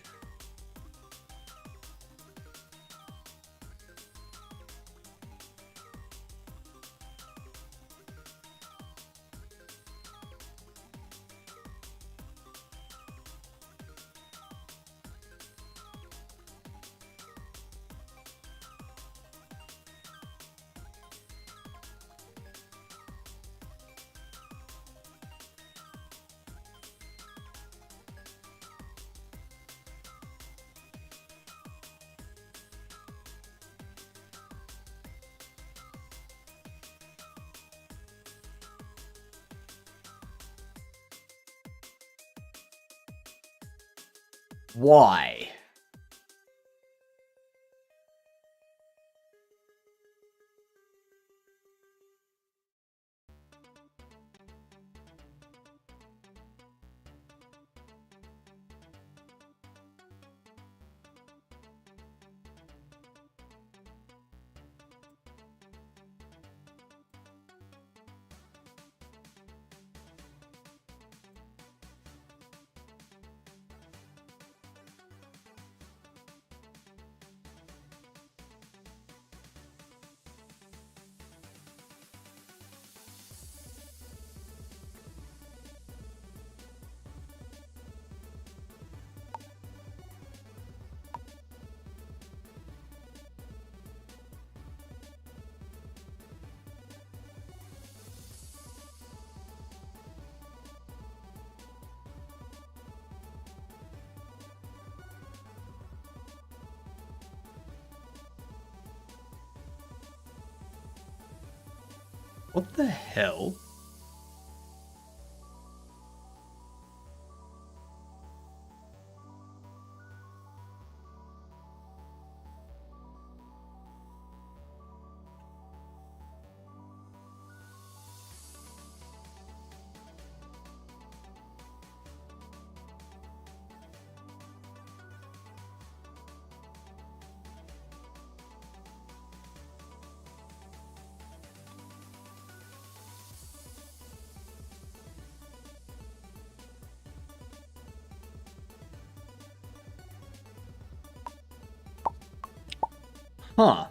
Speaker 1: Why? What the hell? Huh.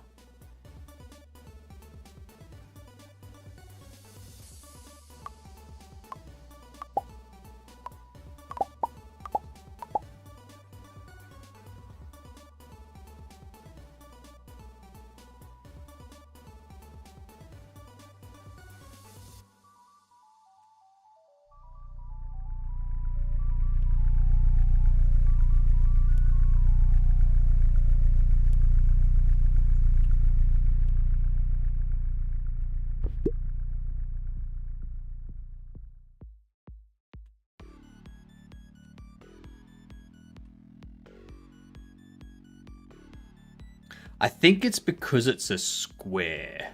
Speaker 1: I think it's because it's a square.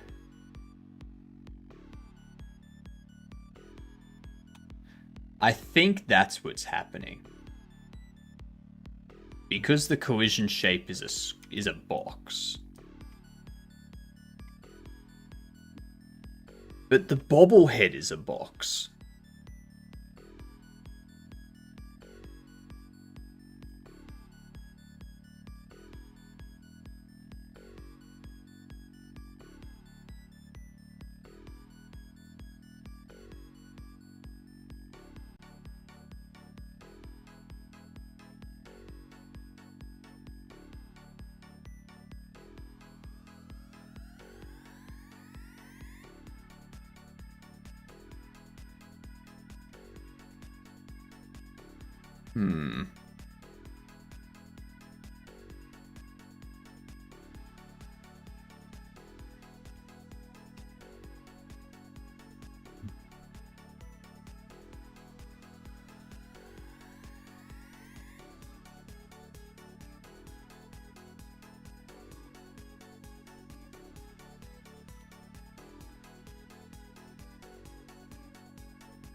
Speaker 1: I think that's what's happening. Because the collision shape is a box. But the bobblehead is a box.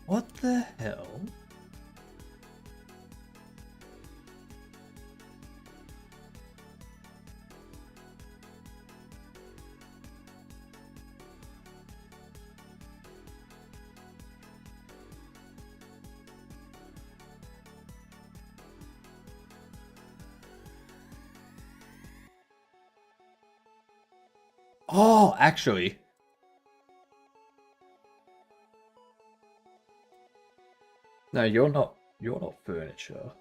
Speaker 1: What the hell? Oh, actually. No, you're not furniture.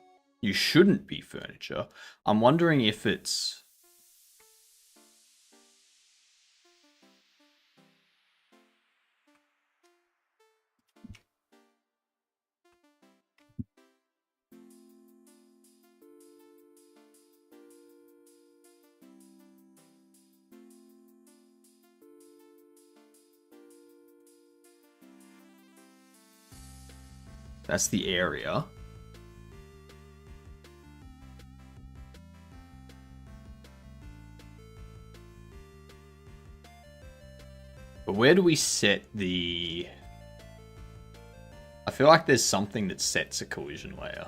Speaker 1: You shouldn't be furniture. I'm wondering if it's that's the area. But where do we set the... I feel like there's something that sets a collision layer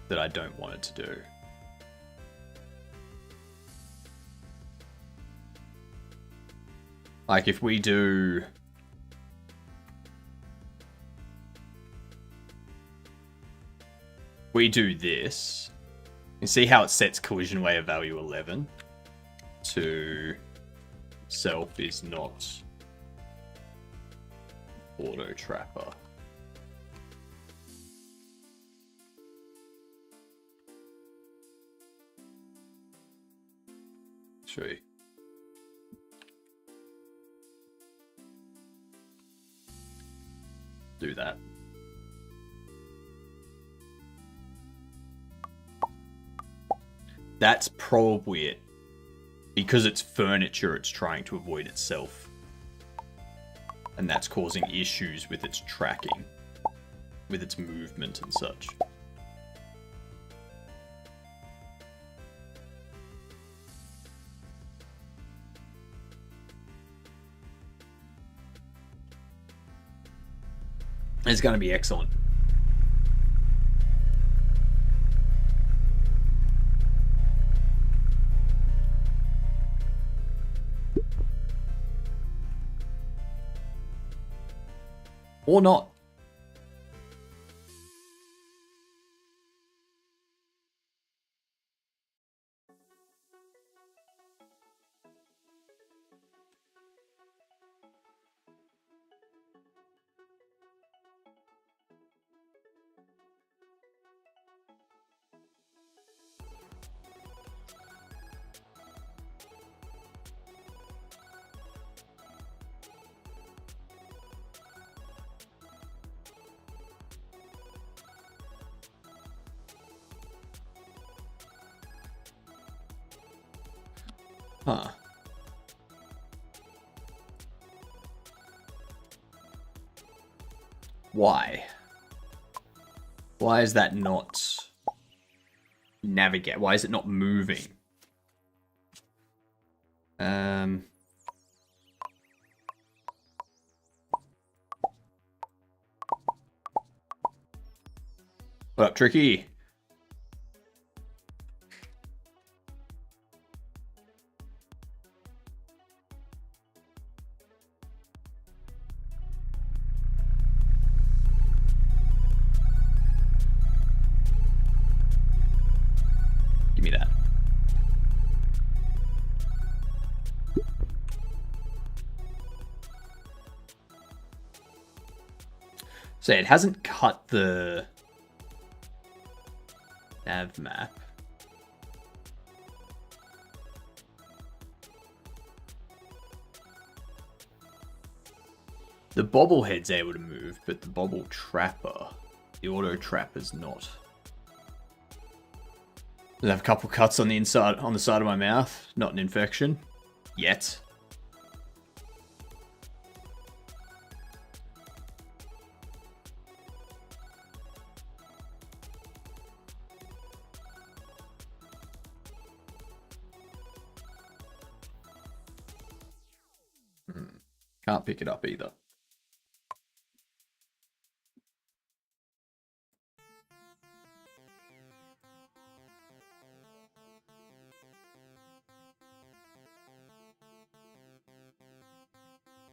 Speaker 1: that I don't want it to do. Like if we do... We do this. You see how it sets collision layer value 11 to self is not auto trapper. True. Do that. That's probably it. Because it's furniture, it's trying to avoid itself. And that's causing issues with its tracking. With its movement and such. It's going to be excellent. Or not. Huh. Why? Why is that not navigate? Why is it not moving? What up, Tricky? Give me that. So it hasn't cut the nav map. The bobblehead's able to move, but the bobble trapper, the auto trapper's not. Does it have a couple cuts on the inside, on the side of my mouth? Not an infection yet. Can't pick it up either.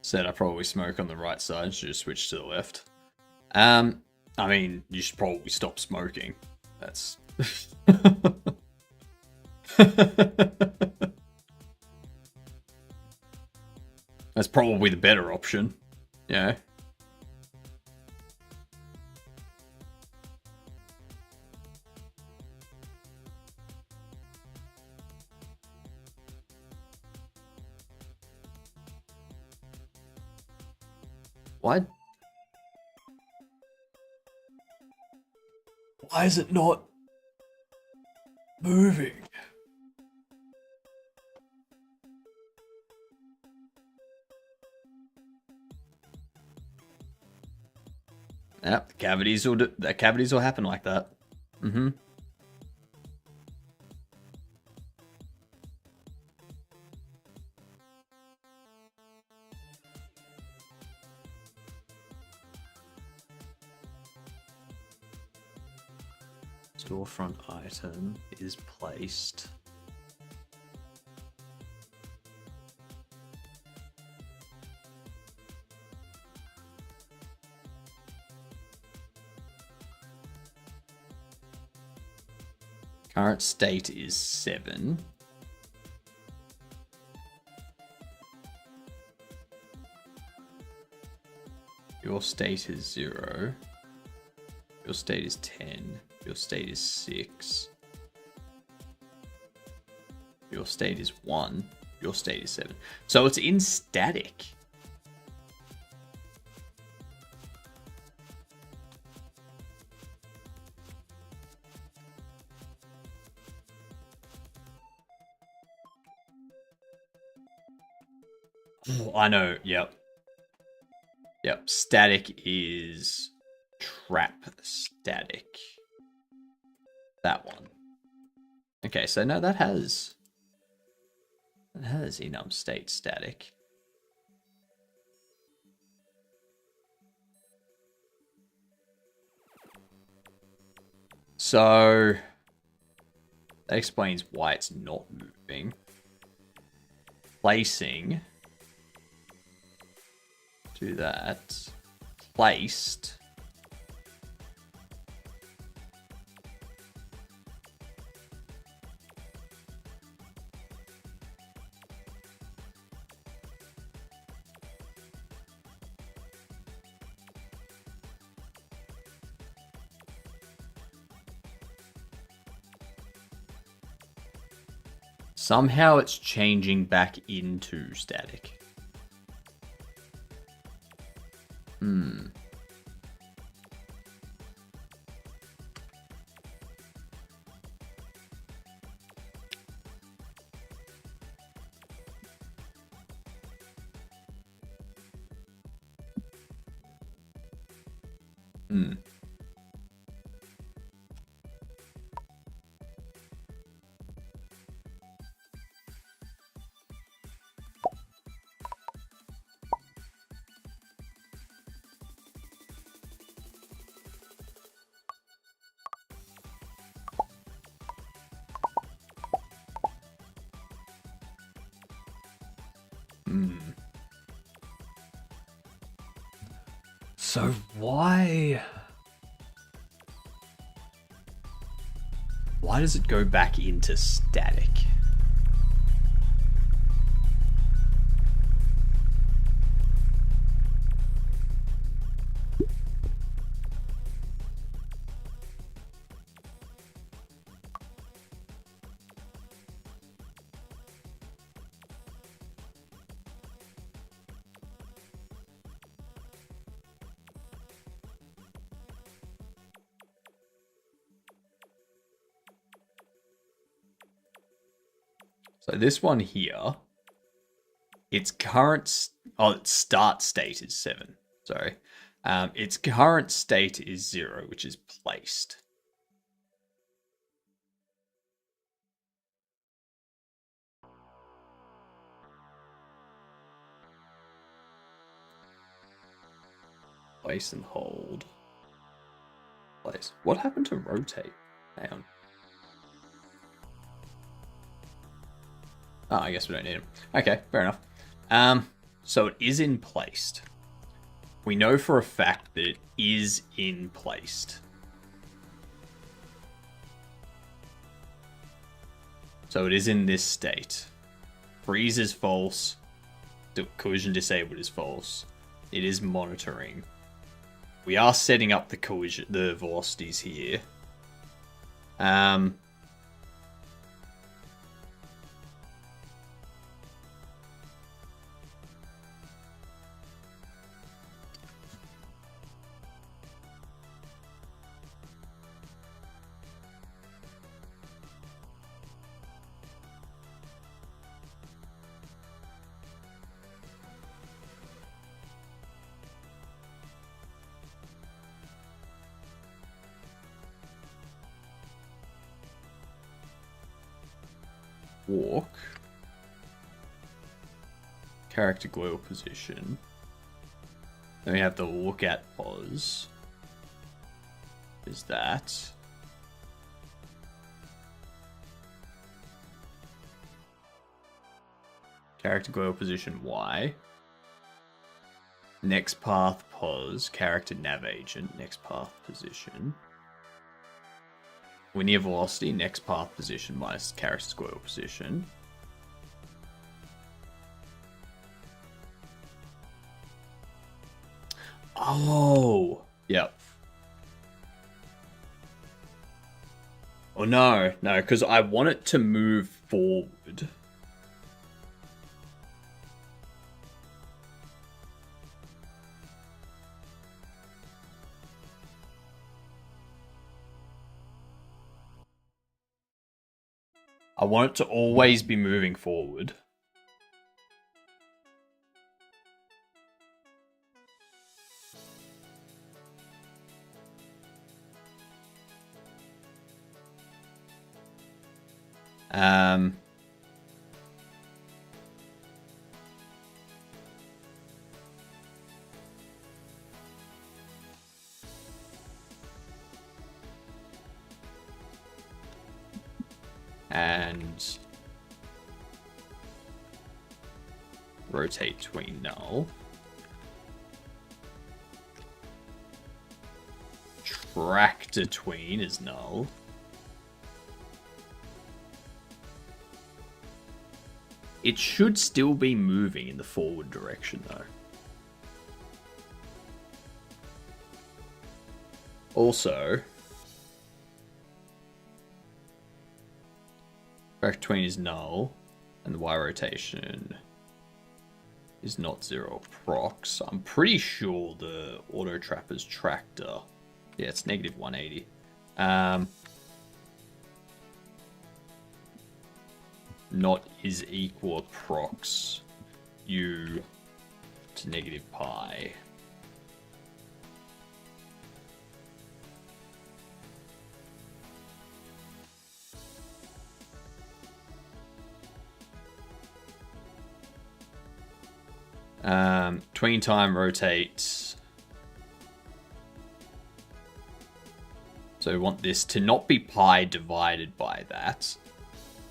Speaker 1: Said I probably smoke on the right side, should just switch to the left. I mean, you should probably stop smoking. That's... That's probably the better option. Yeah. Why? Why is it not moving? Yep, the cavities will happen like that. Mm-hmm. storefront item is placed. Current state is 7. Your state is 0. Your state is 10. Your state is 6. Your state is 1. Your state is 7. So it's in static. Oh, I know, yep. Yep, static is trap static. That one. Okay, so no, that has enum state static. So that explains why it's not moving. Placing. Do that. Placed. Somehow it's changing back into static. So why does it go back into static? So this one here, its its start state is 7. Sorry. Its current state is 0, which is placed. Place and hold. Place. What happened to rotate? Hang on. Oh, I guess we don't need it. Okay, fair enough. So it is in placed. We know for a fact that it is in placed. So it is in this state. Freeze is false. Collision disabled is false. It is monitoring. We are setting up the velocities here. Walk. Character global position. Then we have the look at pose. Is that. Character go position Y. Next path pos. Character nav agent. Next path position. Linear velocity. Next path position minus character square position. Oh, yep. Oh no, because I want it to move forward. I want it to always be moving forward. And rotate tween null. Tractor tween is null. It should still be moving in the forward direction though. Also, track tween is null, and the Y rotation is not 0 procs. I'm pretty sure the auto trapper's tractor. Yeah, it's negative 180. Not is equal procs u to negative pi. Tween time rotates. So we want this to not be pi divided by that,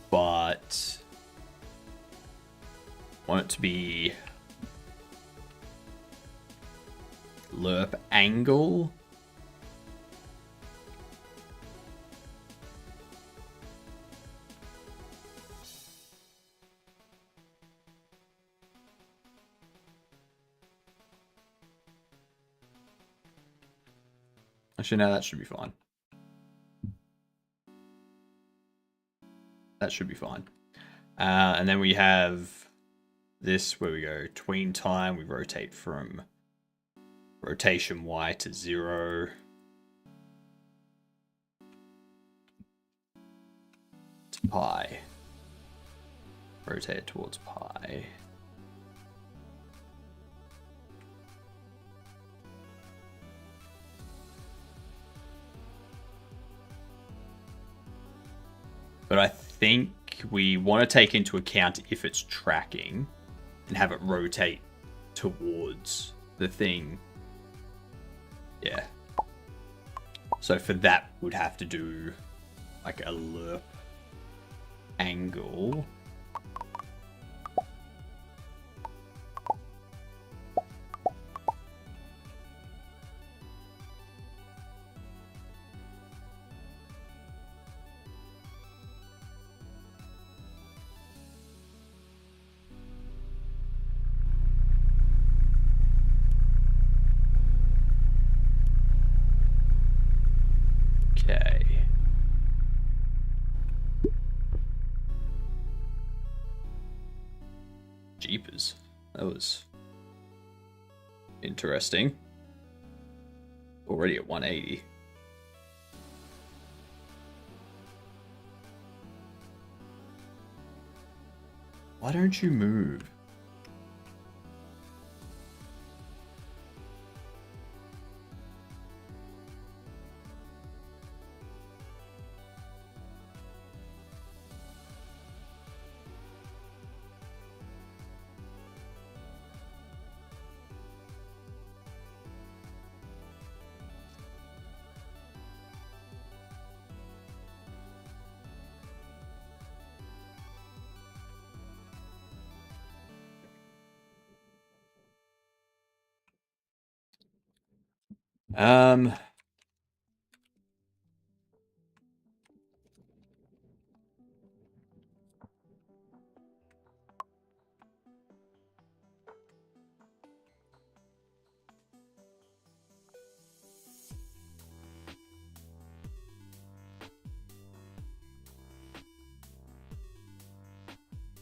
Speaker 1: but want it to be lerp angle. Actually, no, that should be fine. That should be fine. And then we have this where we go tween time. We rotate from rotation Y to 0. To pi. Rotate it towards pi. But I think we want to take into account if it's tracking and have it rotate towards the thing. Yeah. So for that, we'd have to do like a lerp angle. Okay. Jeepers. That was interesting. Already at 180. Why don't you move? Um.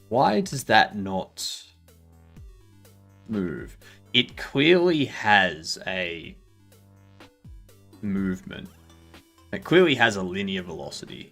Speaker 1: Why does that not move? It clearly has a movement. It clearly has a linear velocity.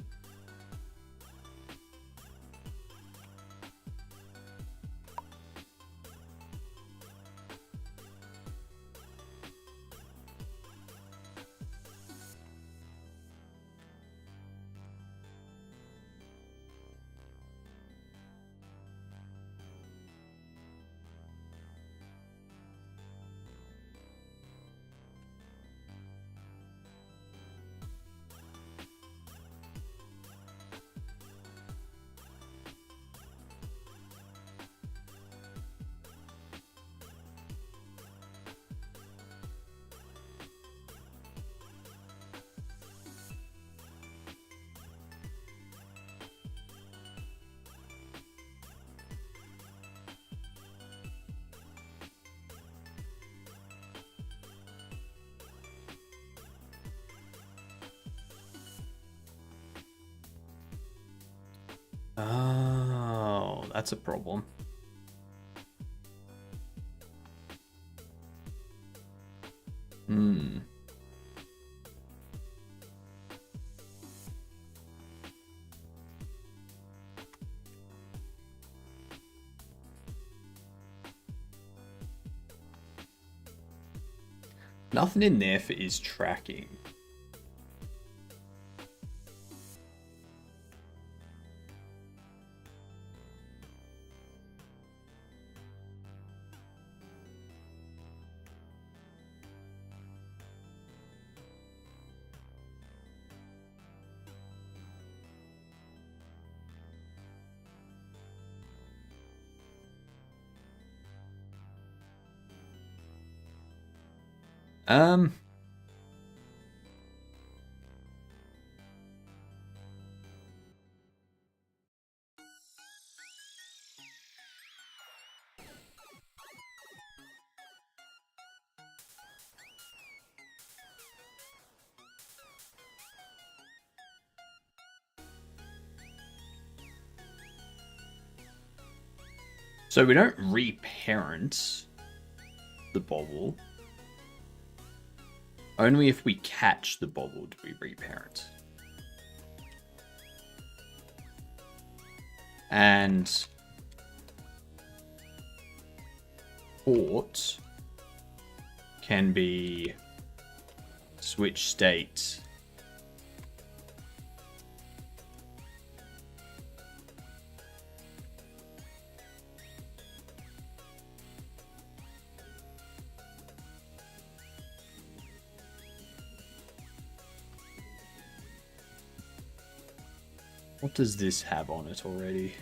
Speaker 1: Oh, that's a problem. Hmm. Nothing in there for is tracking. Um. So we don't reparent the bobble. Only if we catch the bobble do we reparent. And port can be switch state. What does this have on it already?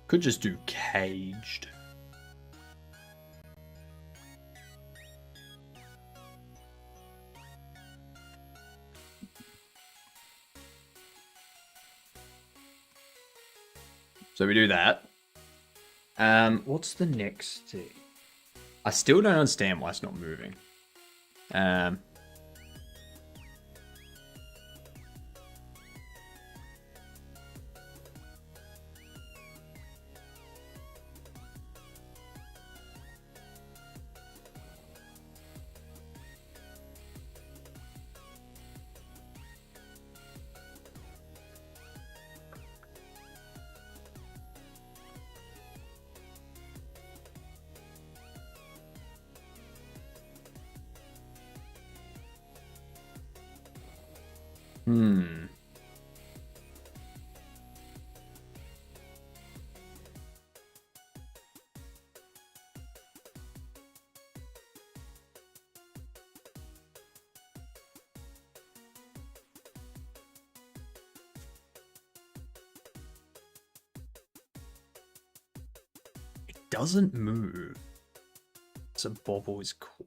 Speaker 1: Could just do caged. So we do that. What's the next thing? I still don't understand why it's not moving. Hmm. doesn't move. So bobble is caught.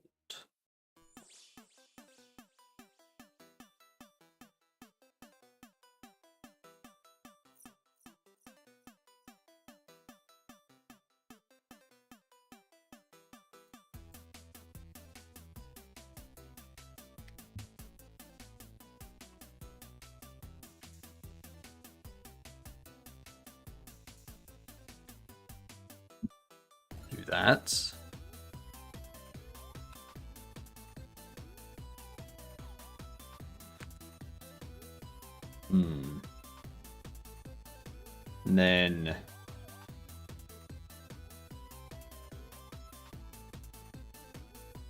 Speaker 1: Do that. And then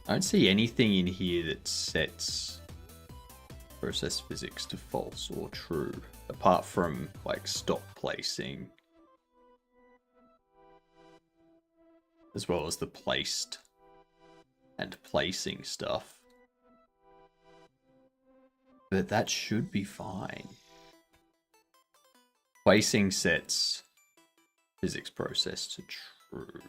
Speaker 1: I don't see anything in here that sets process physics to false or true, apart from like stop placing, as well as the placed and placing stuff. But that should be fine. Placing sets physics process to true.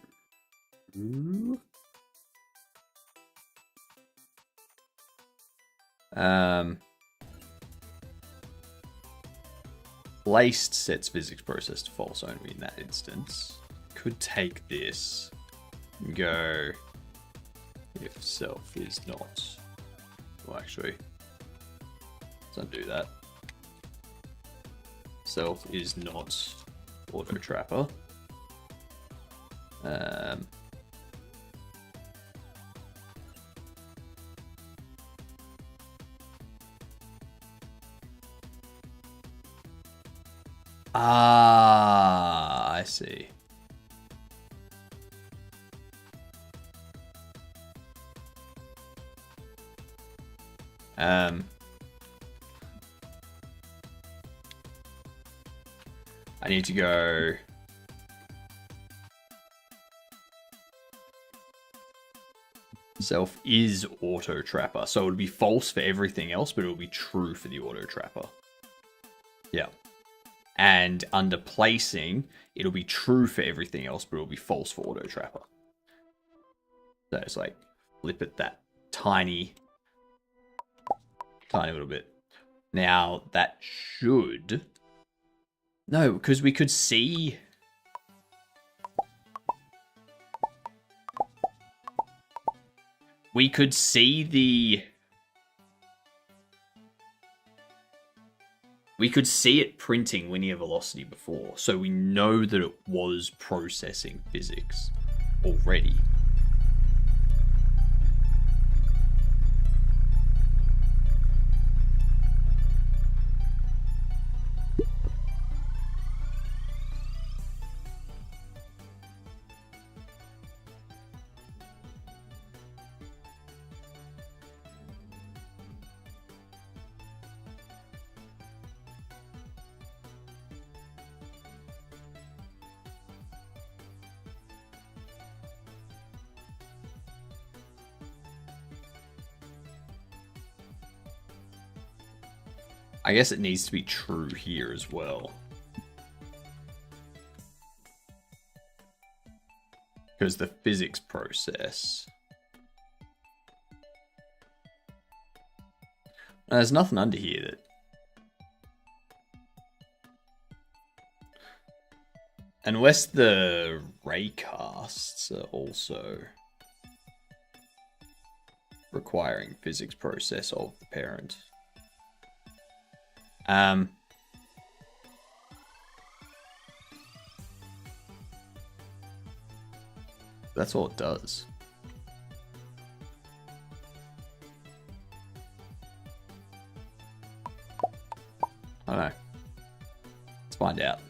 Speaker 1: Placed sets physics process to false only in that instance. Could take this and go if self is not. Well, actually, let's undo that. Self is not auto trapper. I see. I need to go self is auto trapper, so it would be false for everything else, but it would be true for the auto trapper. Yeah. And under placing, it'll be true for everything else, but it'll be false for auto trapper. So it's like flip it that tiny little bit. Now that should, no, because we could see the we could see it printing linear velocity before, so we know that it was processing physics already. I guess it needs to be true here as well. Because the physics process. There's nothing under here that... Unless the raycasts are also requiring physics process of the parent. That's all it does. I don't know. Let's find out.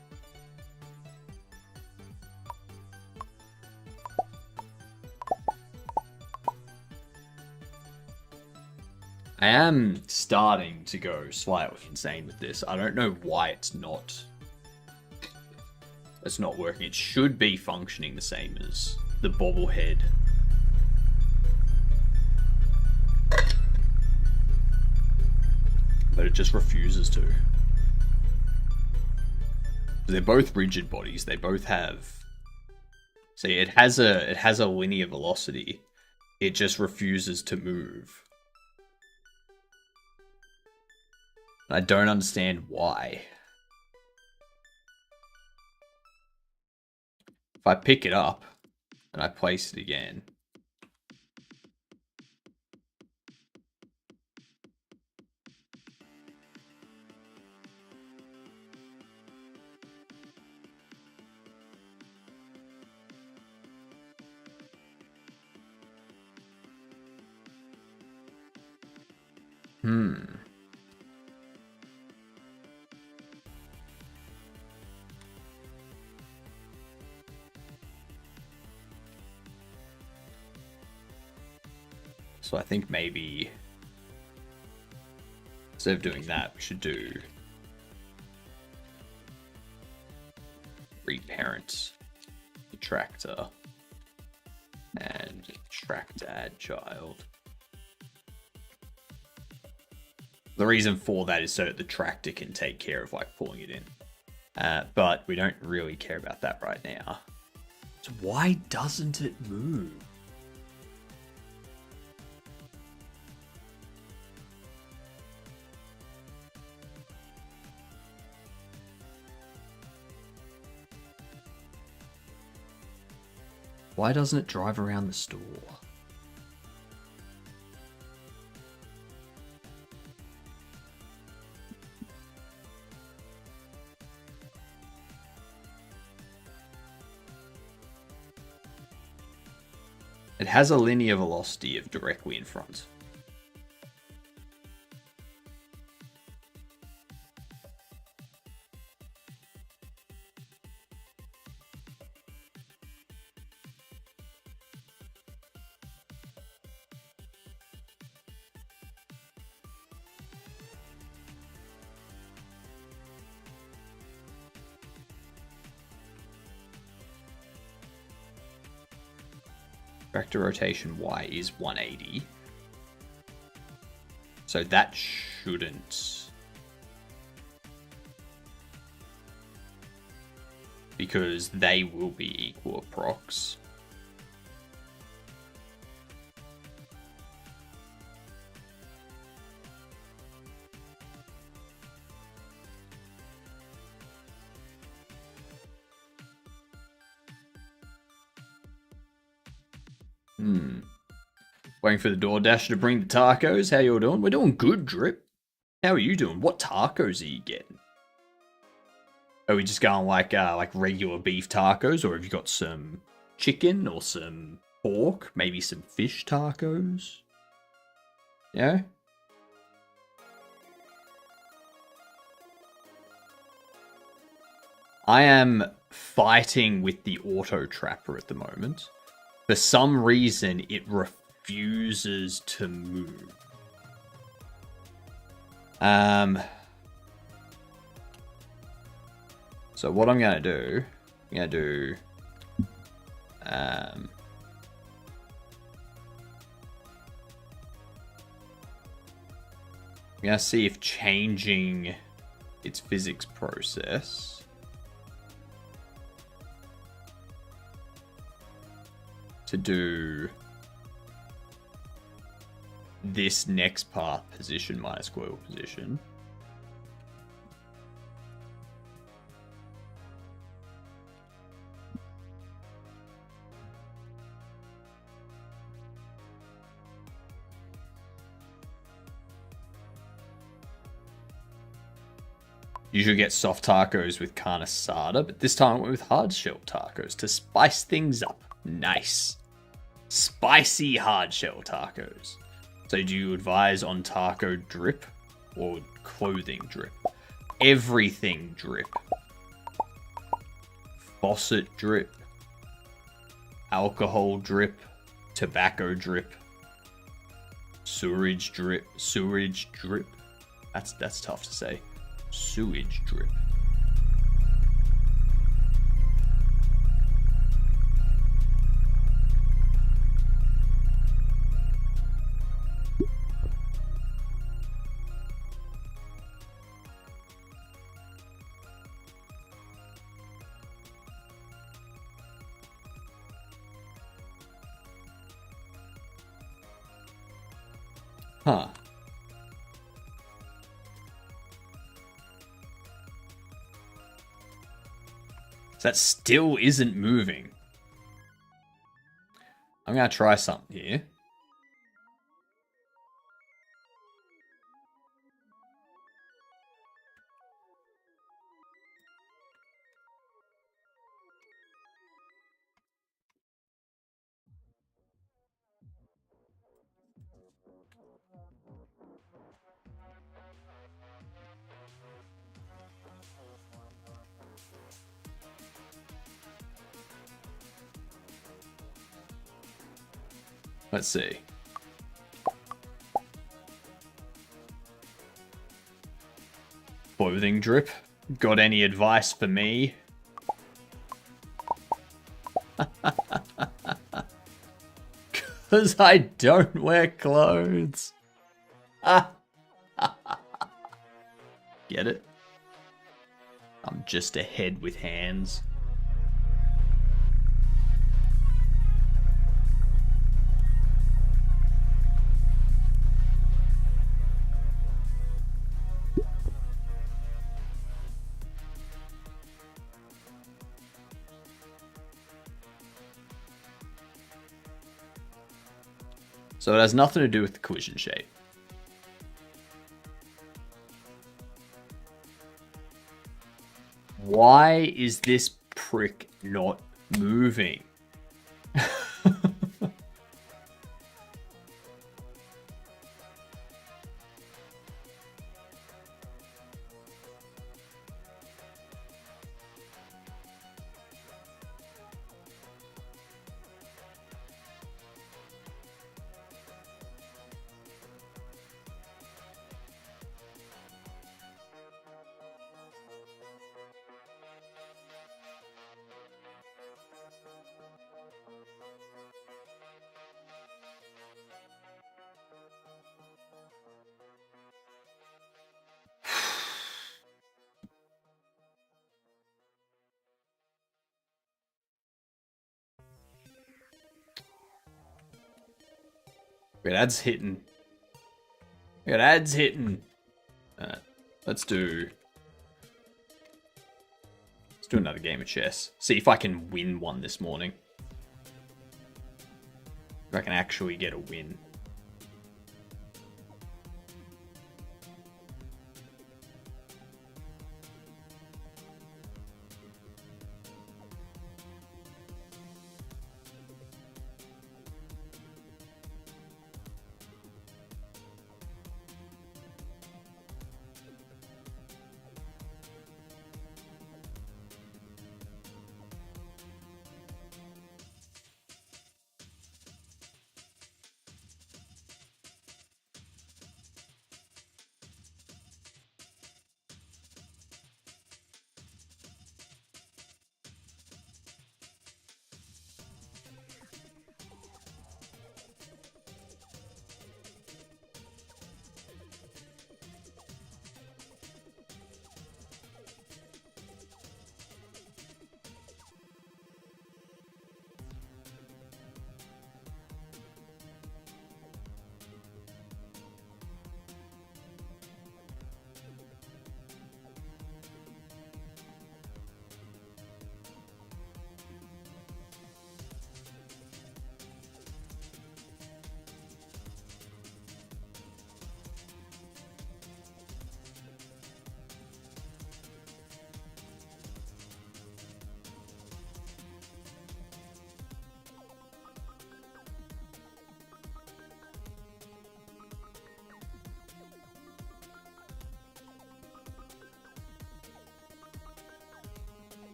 Speaker 1: I am starting to go slightly insane with this. I don't know why it's not working. It should be functioning the same as the bobblehead. But it just refuses to. They're both rigid bodies. They both have See, it has a linear velocity. It just refuses to move. I don't understand why. If I pick it up and I place it again. So I think maybe instead of doing that, we should do reparent the tractor and tractor add child. The reason for that is so that the tractor can take care of like pulling it in. But we don't really care about that right now. So why doesn't it move? Why doesn't it drive around the store? It has a linear velocity of directly in front. Tractor rotation Y is 180. So that shouldn't. Because they will be equal approx. Waiting for the DoorDash to bring the tacos. How you all doing? We're doing good, Drip. How are you doing? What tacos are you getting? Are we just going like regular beef tacos, or have you got some chicken or some pork? Maybe some fish tacos? Yeah? I am fighting with the auto trapper at the moment. For some reason, it refuses to move. So what I'm gonna do, I'm gonna see if changing its physics process to do this next path position minus coil position. Usually get soft tacos with carne asada, but this time I went with hard shell tacos to spice things up. Nice. Spicy hard shell tacos. So do you advise on taco drip or clothing drip? Everything drip. Faucet drip. Alcohol drip. Tobacco drip. Sewerage drip. Sewerage drip. That's tough to say. Sewage drip. Huh. So that still isn't moving. I'm going to try something here. Let's see. Clothing drip. Got any advice for me? Because I don't wear clothes. Get it? I'm just a head with hands. So it has nothing to do with the collision shape. Why is this prick not moving? Wait, ads hitting. We got ads hitting. Let's do another game of chess. See if I can win one this morning. If I can actually get a win.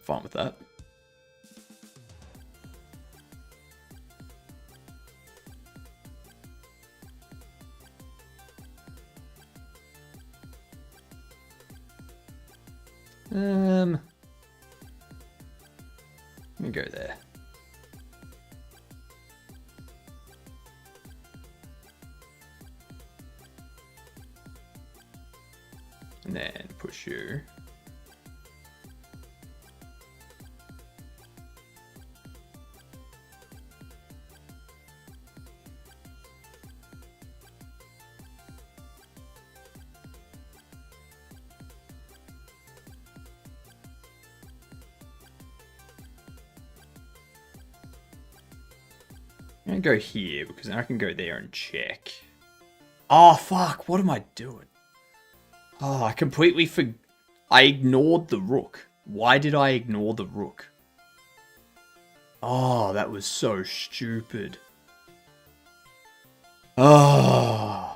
Speaker 1: Fine with that. Let me go there. And then push you. I'm gonna go here because then I can go there and check. Oh fuck, what am I doing? Oh, I completely I ignored the rook. Why did I ignore the rook? Oh, that was so stupid. Oh.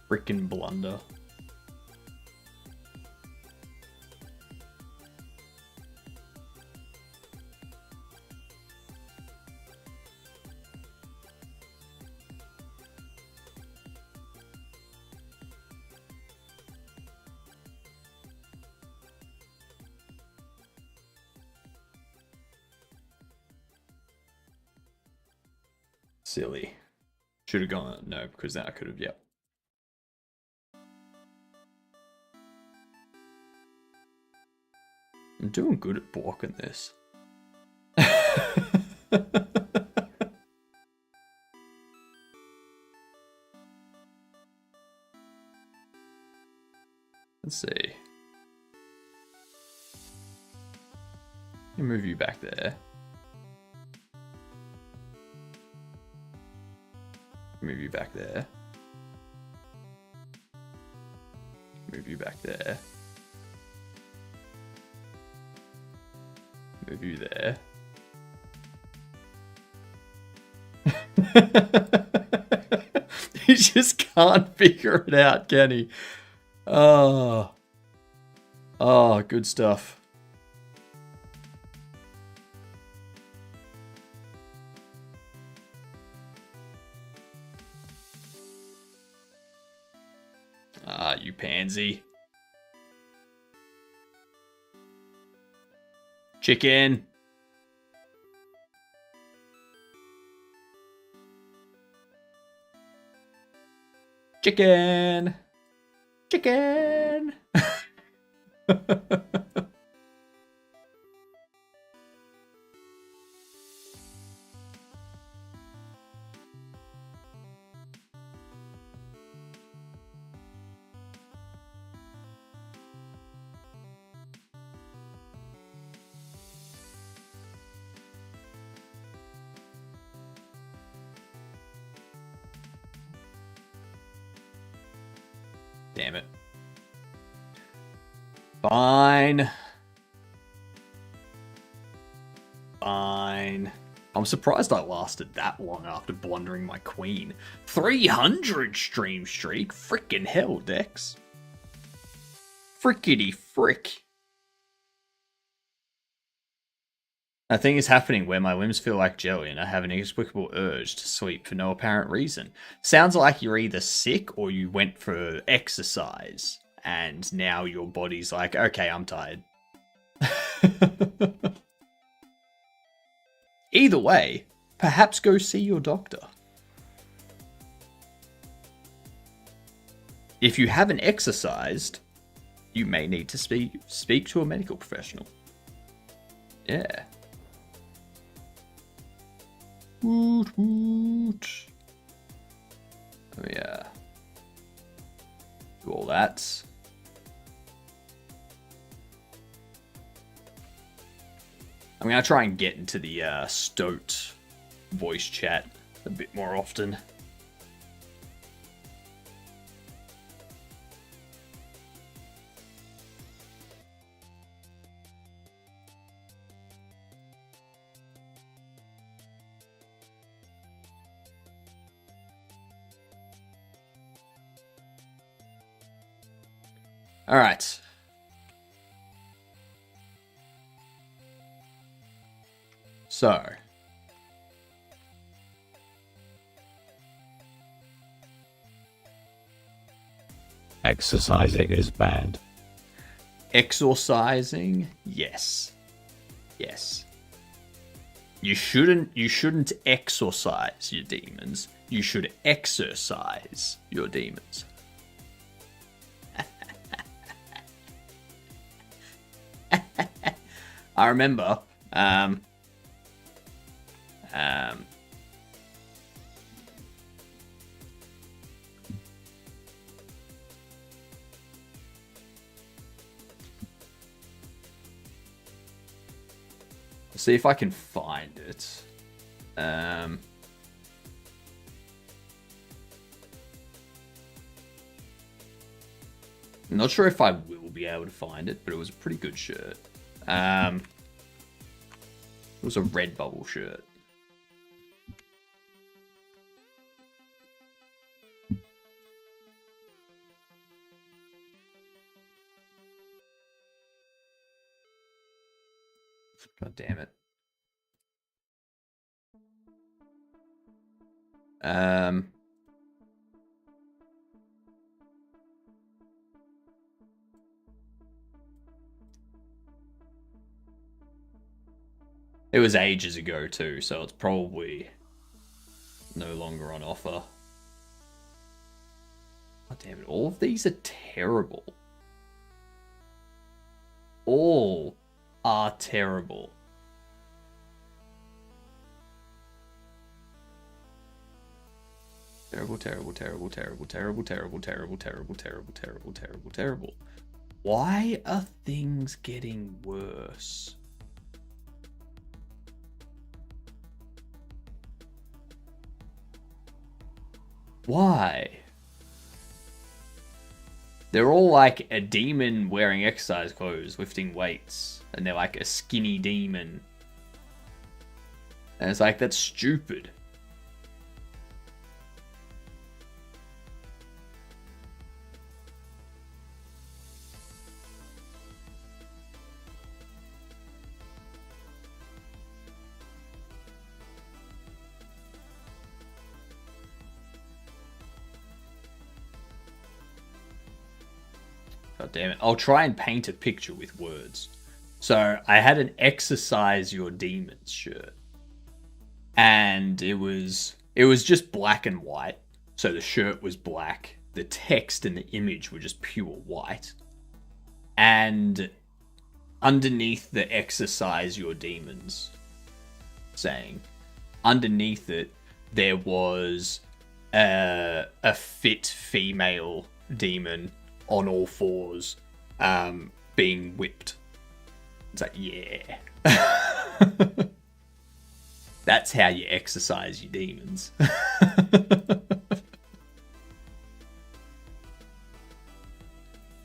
Speaker 1: Freaking blunder. Silly. Should have gone, no, because then I could have, yep. I'm doing good at blocking this. Let's see. Let me move you back there. Move you back there. Move you back there. Move you there. He just can't figure it out, can he? Oh. Oh, good stuff. Ah, you pansy. Chicken. Chicken. Chicken. Damn it. Fine. Fine. I'm surprised I lasted that long after blundering my queen. 300 stream streak? Frickin' hell, Dex. Frickety frick. A thing is happening where my limbs feel like jelly and I have an inexplicable urge to sleep for no apparent reason. Sounds like you're either sick or you went for exercise and now your body's like, okay, I'm tired. Either way, perhaps go see your doctor. If you haven't exercised, you may need to speak to a medical professional. Yeah. Woot woot. Oh yeah. Do all that. I'm gonna try and get into the Stoat voice chat a bit more often. All right. So.
Speaker 6: Exercising is bad.
Speaker 1: Exorcising? Yes. Yes. You shouldn't exorcise your demons. You should exercise your demons. I remember see if I can find it. I'm not sure if I will be able to find it, but it was a pretty good shirt. It was a red bubble shirt. God damn it. It was ages ago too, so it's probably no longer on offer. God damn it, all of these are terrible. All are terrible. Terrible, terrible, terrible, terrible, terrible, terrible, terrible, terrible, terrible, terrible, terrible, terrible. Why are things getting worse? Why? They're all like a demon wearing exercise clothes, lifting weights, and they're like a skinny demon. And it's like, that's stupid. God damn it. I'll try and paint a picture with words. So I had an exercise your demons shirt. And it was just black and white. So the shirt was black. The text and the image were just pure white. And underneath the exercise your demons saying, underneath it, there was a fit female demon on all fours, being whipped. It's like, yeah. That's how you exercise your demons.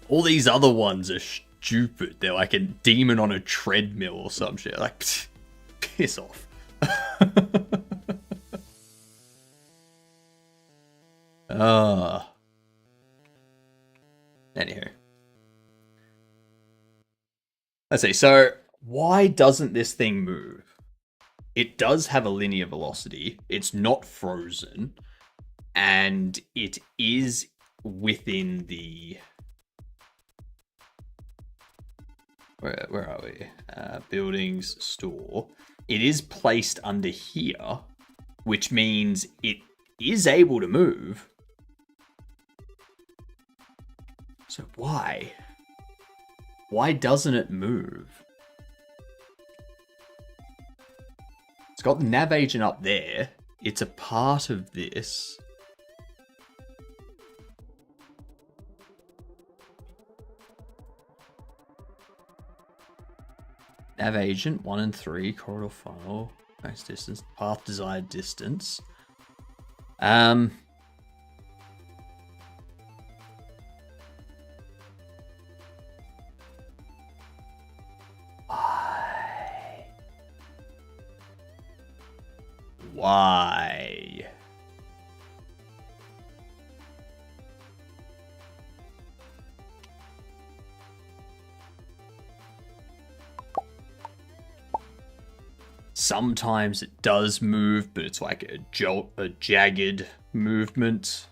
Speaker 1: All these other ones are stupid. They're like a demon on a treadmill or some shit. Like, piss off. Anywho. Let's see. So, why doesn't this thing move? It does have a linear velocity. It's not frozen. And it is within the... Where are we? Buildings, store. It is placed under here, which means it is able to move. So why? Why doesn't it move? It's got the nav agent up there. It's a part of this. Nav agent 1 and 3, corridor file, max distance, path desired distance. Why? Sometimes it does move, but it's like a jagged movement.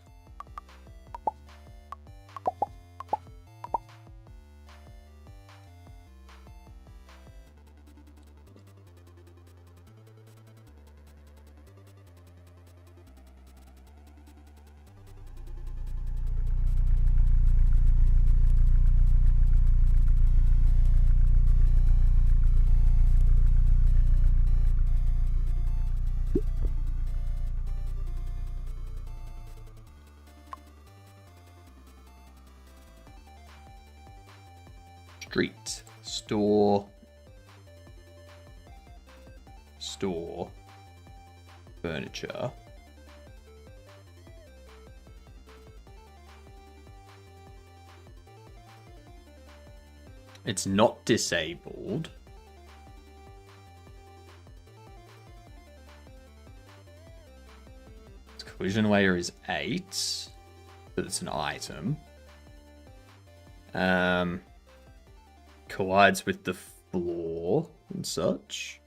Speaker 1: Street, store, furniture. It's not disabled. Its collision layer is 8, but it's an item. Collides with the floor and such.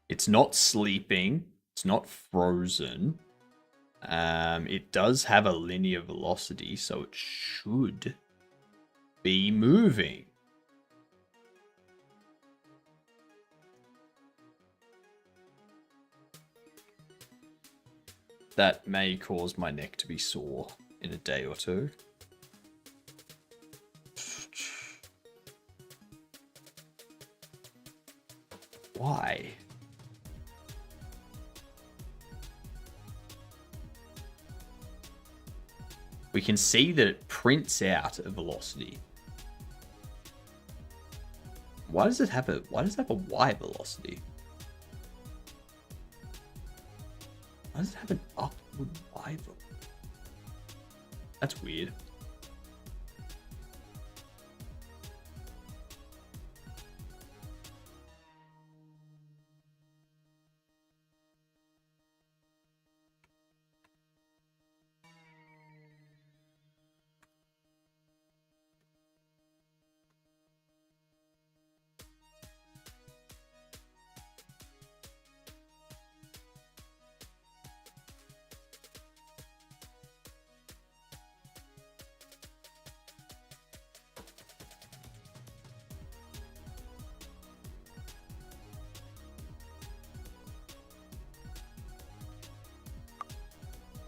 Speaker 1: It's not sleeping. It's not frozen. It does have a linear velocity, so it should be moving. That may cause my neck to be sore in a day or two. Why? We can see that it prints out a velocity. Why does it have a Y velocity? Why does it have an upward Y velocity? That's weird.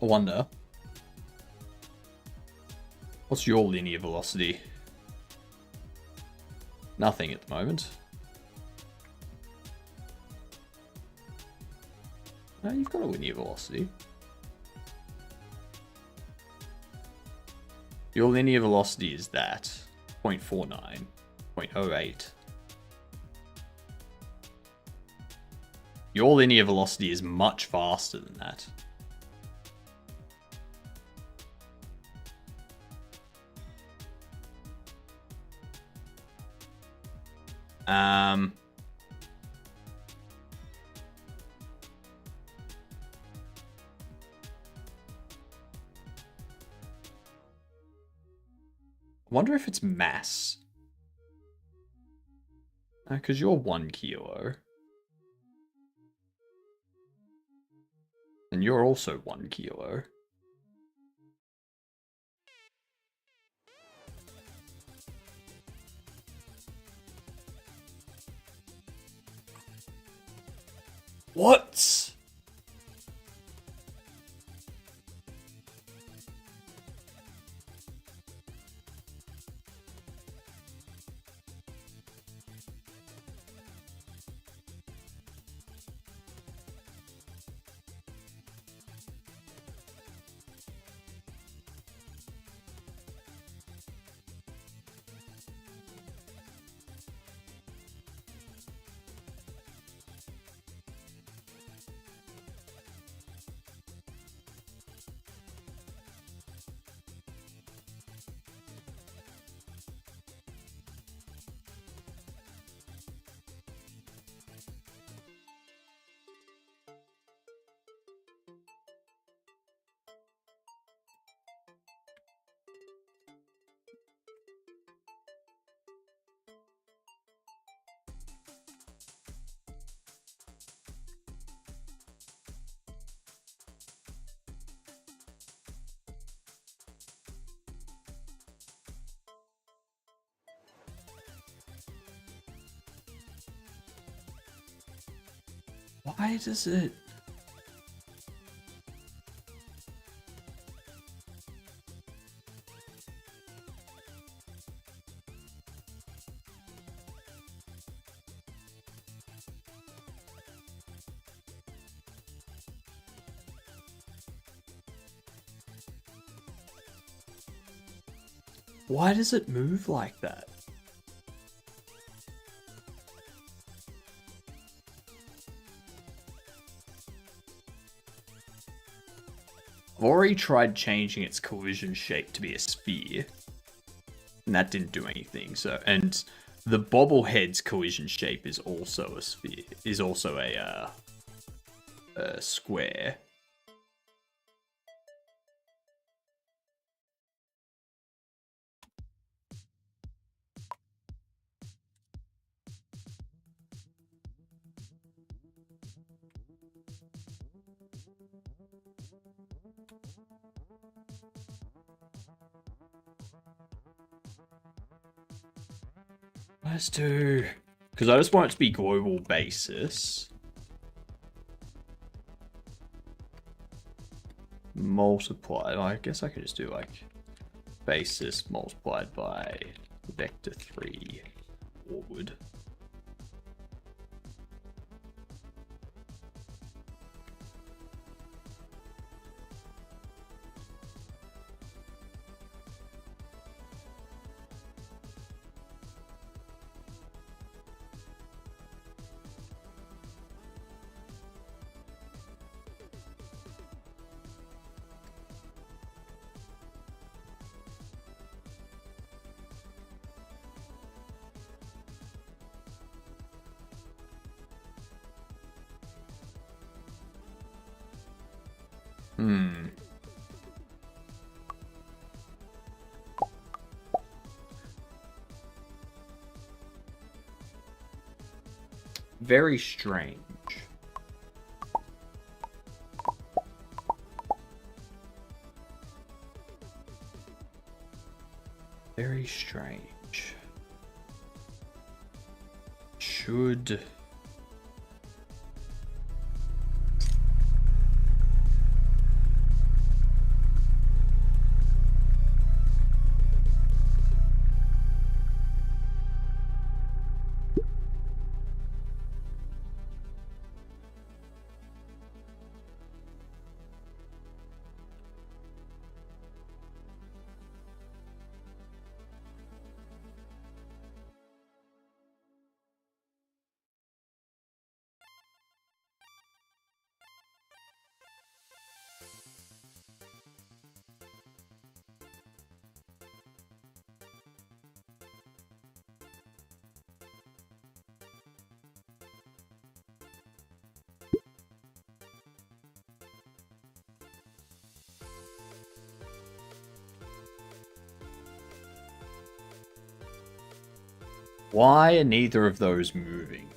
Speaker 1: I wonder. What's your linear velocity? Nothing at the moment. No, you've got a linear velocity. Your linear velocity is that. 0.49. 0.08. Your linear velocity is much faster than that. I wonder if it's mass. Because you're 1 kilo. And you're also 1 kilo. What? Why does it... Why does it move like that? I've already tried changing its collision shape to be a sphere, and that didn't do anything. So, and the bobblehead's collision shape is also a sphere, is also a square. Let's do... Because I just want it to be global basis. Multiplied. I guess I could just do like basis multiplied by vector 3 forward. Very strange. Very strange. Should... Why are neither of those moving?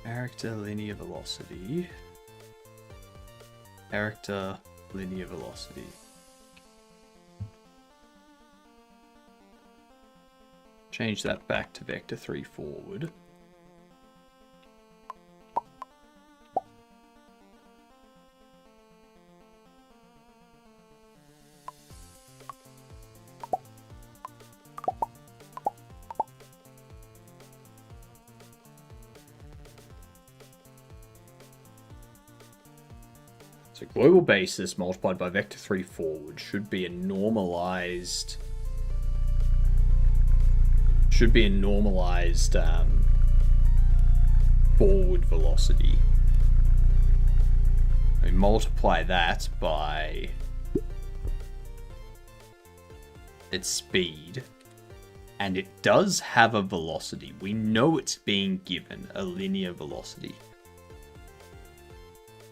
Speaker 1: Character linear velocity. Character linear velocity. Change that back to vector 3 forward. So global basis multiplied by vector 3 forward should be a normalized forward velocity. We multiply that by its speed. And it does have a velocity. We know it's being given a linear velocity.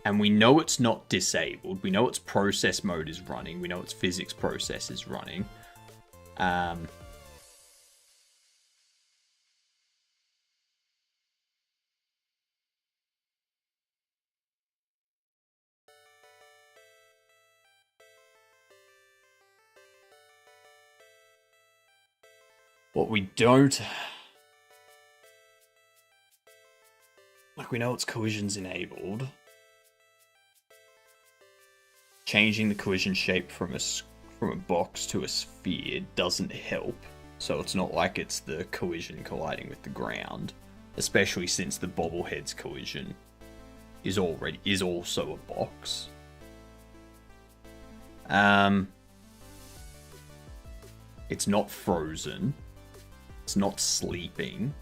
Speaker 1: And we know it's not disabled. We know its process mode is running. We know its physics process is running. What we don't... Like, we know its collision's enabled. Changing the collision shape from a box to a sphere doesn't help. So it's not like it's the collision colliding with the ground. Especially since the bobblehead's collision is also a box. It's not frozen. It's not sleeping.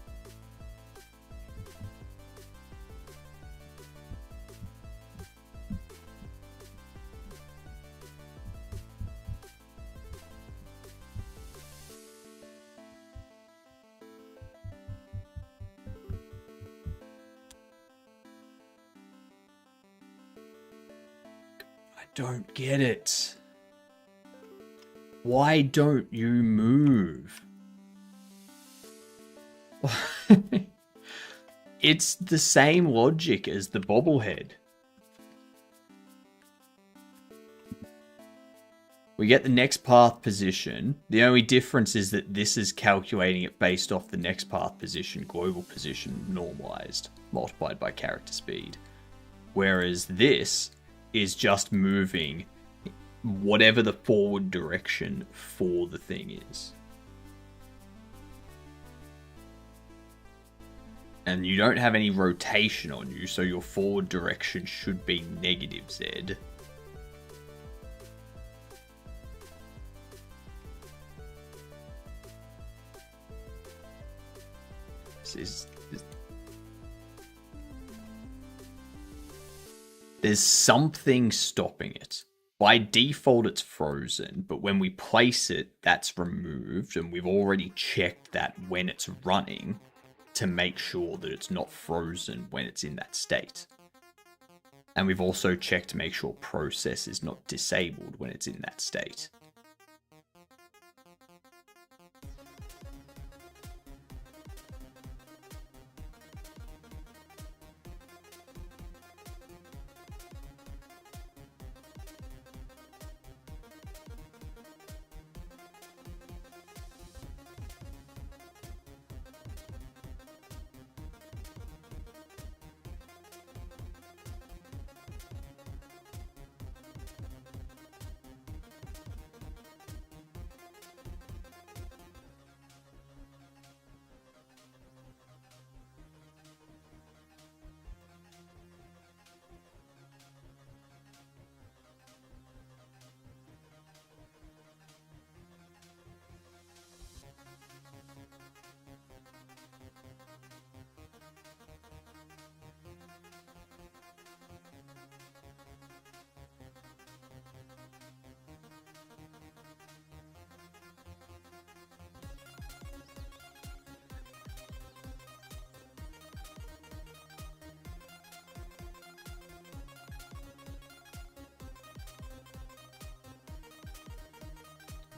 Speaker 1: I don't get it. Why don't you move? It's the same logic as the bobblehead. We get the next path position. The only difference is that this is calculating it based off the next path position, global position, normalized, multiplied by character speed. Whereas this is just moving whatever the forward direction for the thing is. And you don't have any rotation on you, so your forward direction should be negative Z. There's something stopping it. By default, it's frozen, but when we place it, that's removed, and we've already checked that when it's running to make sure that it's not frozen when it's in that state. And we've also checked to make sure process is not disabled when it's in that state.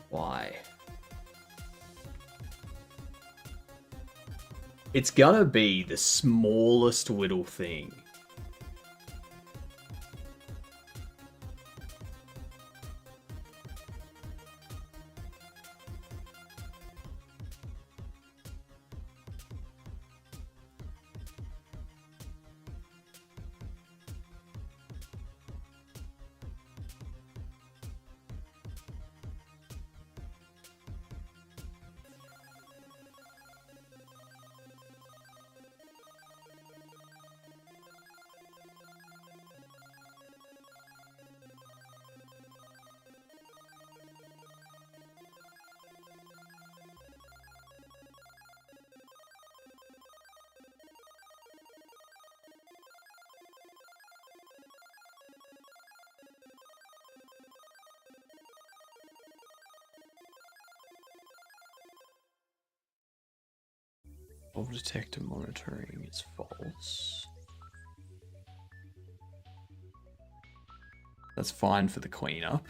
Speaker 1: Why? It's gonna be the smallest little thing. Bobble detector monitoring is false. That's fine for the cleanup.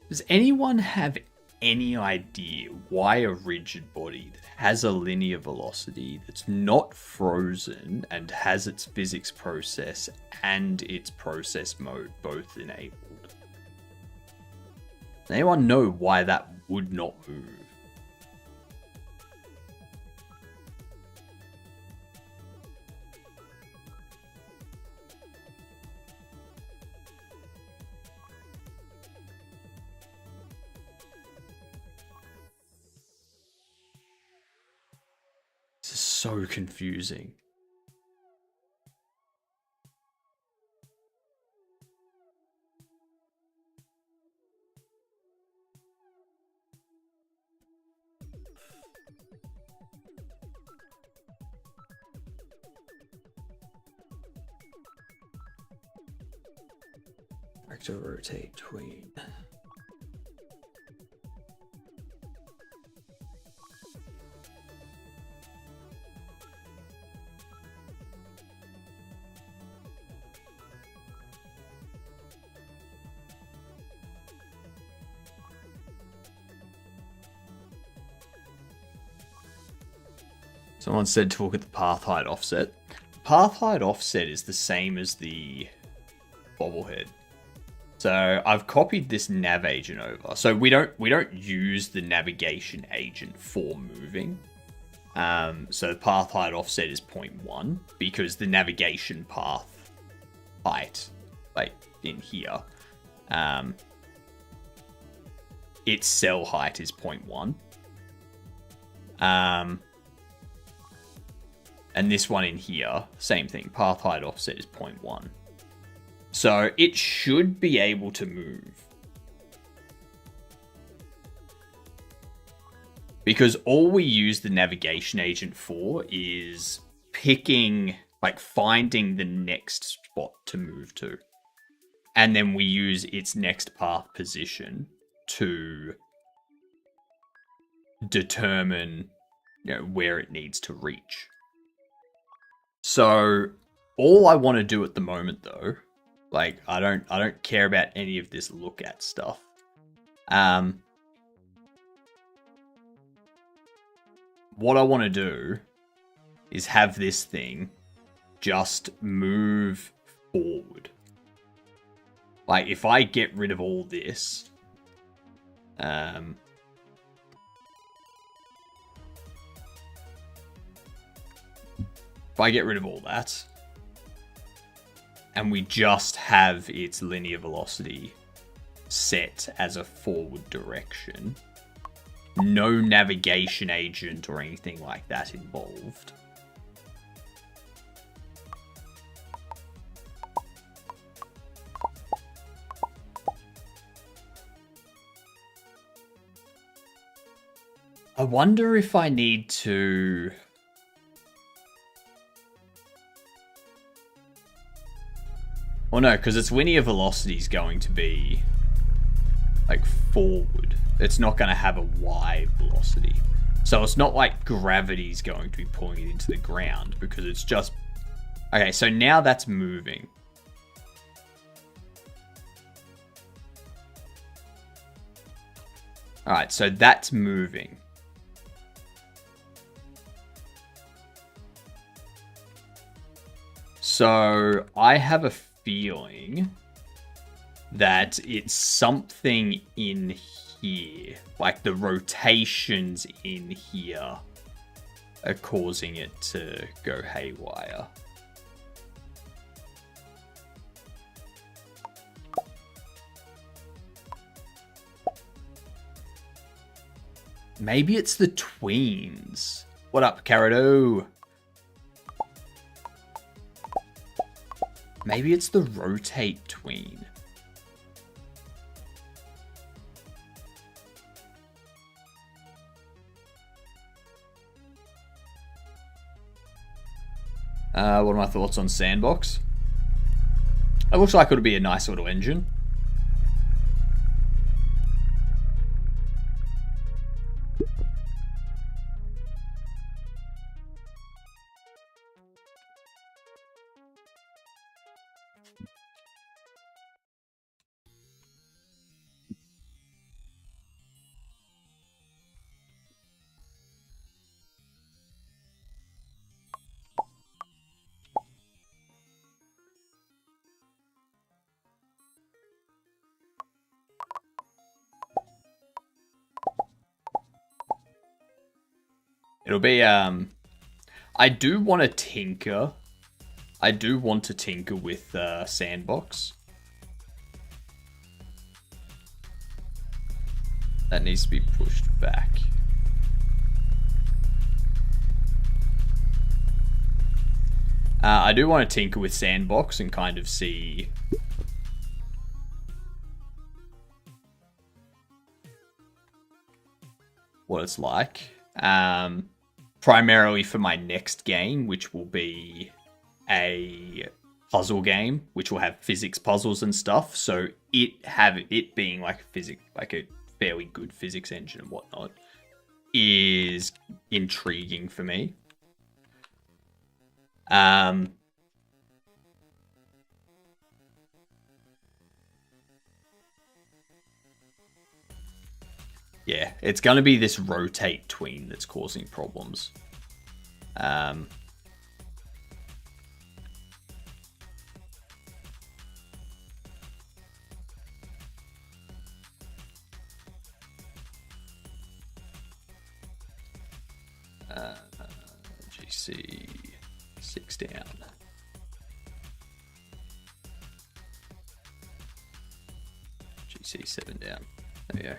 Speaker 1: Does anyone have any idea why a rigid body that has a linear velocity that's not frozen and has its physics process and its process mode both enabled? Does anyone know why that would not move? This is so confusing. Vector rotate tween. Someone said to look at the path height offset. Path height offset is the same as the bobblehead. So I've copied this nav agent over. So we don't use the navigation agent for moving. So the path height offset is 0.1 because the navigation path height, like in here, its cell height is 0.1. And this one in here, same thing, path height offset is 0.1. So it should be able to move. Because all we use the navigation agent for is picking, like finding the next spot to move to. And then we use its next path position to determine, where it needs to reach. So all I want to do at the moment though, like I don't care about any of this look at stuff. What I want to do is have this thing just move forward. Like if I get rid of all this, if I get rid of all that, and we just have its linear velocity set as a forward direction, no navigation agent or anything like that involved. I wonder if I need to... Well, no, because its linear velocity is going to be, like, forward. It's not going to have a y velocity. So it's not like gravity's going to be pulling it into the ground, because it's just... Okay, so now that's moving. Alright, so that's moving. So I have a feeling that it's something in here, like the rotations in here are causing it to go haywire. Maybe it's the tweens. What up, Carado? Maybe it's the rotate tween. What are my thoughts on Sandbox? It looks like it would be a nice little engine. It'll be, I do want to tinker. I do want to tinker with Sandbox. That needs to be pushed back. I do want to tinker with Sandbox and kind of see what it's like. Primarily for my next game, which will be a puzzle game, which will have physics puzzles and stuff. So it being like a fairly good physics engine and whatnot is intriguing for me. Yeah, it's going to be this rotate tween that's causing problems. GC 6 down. GC 7 down. There we go.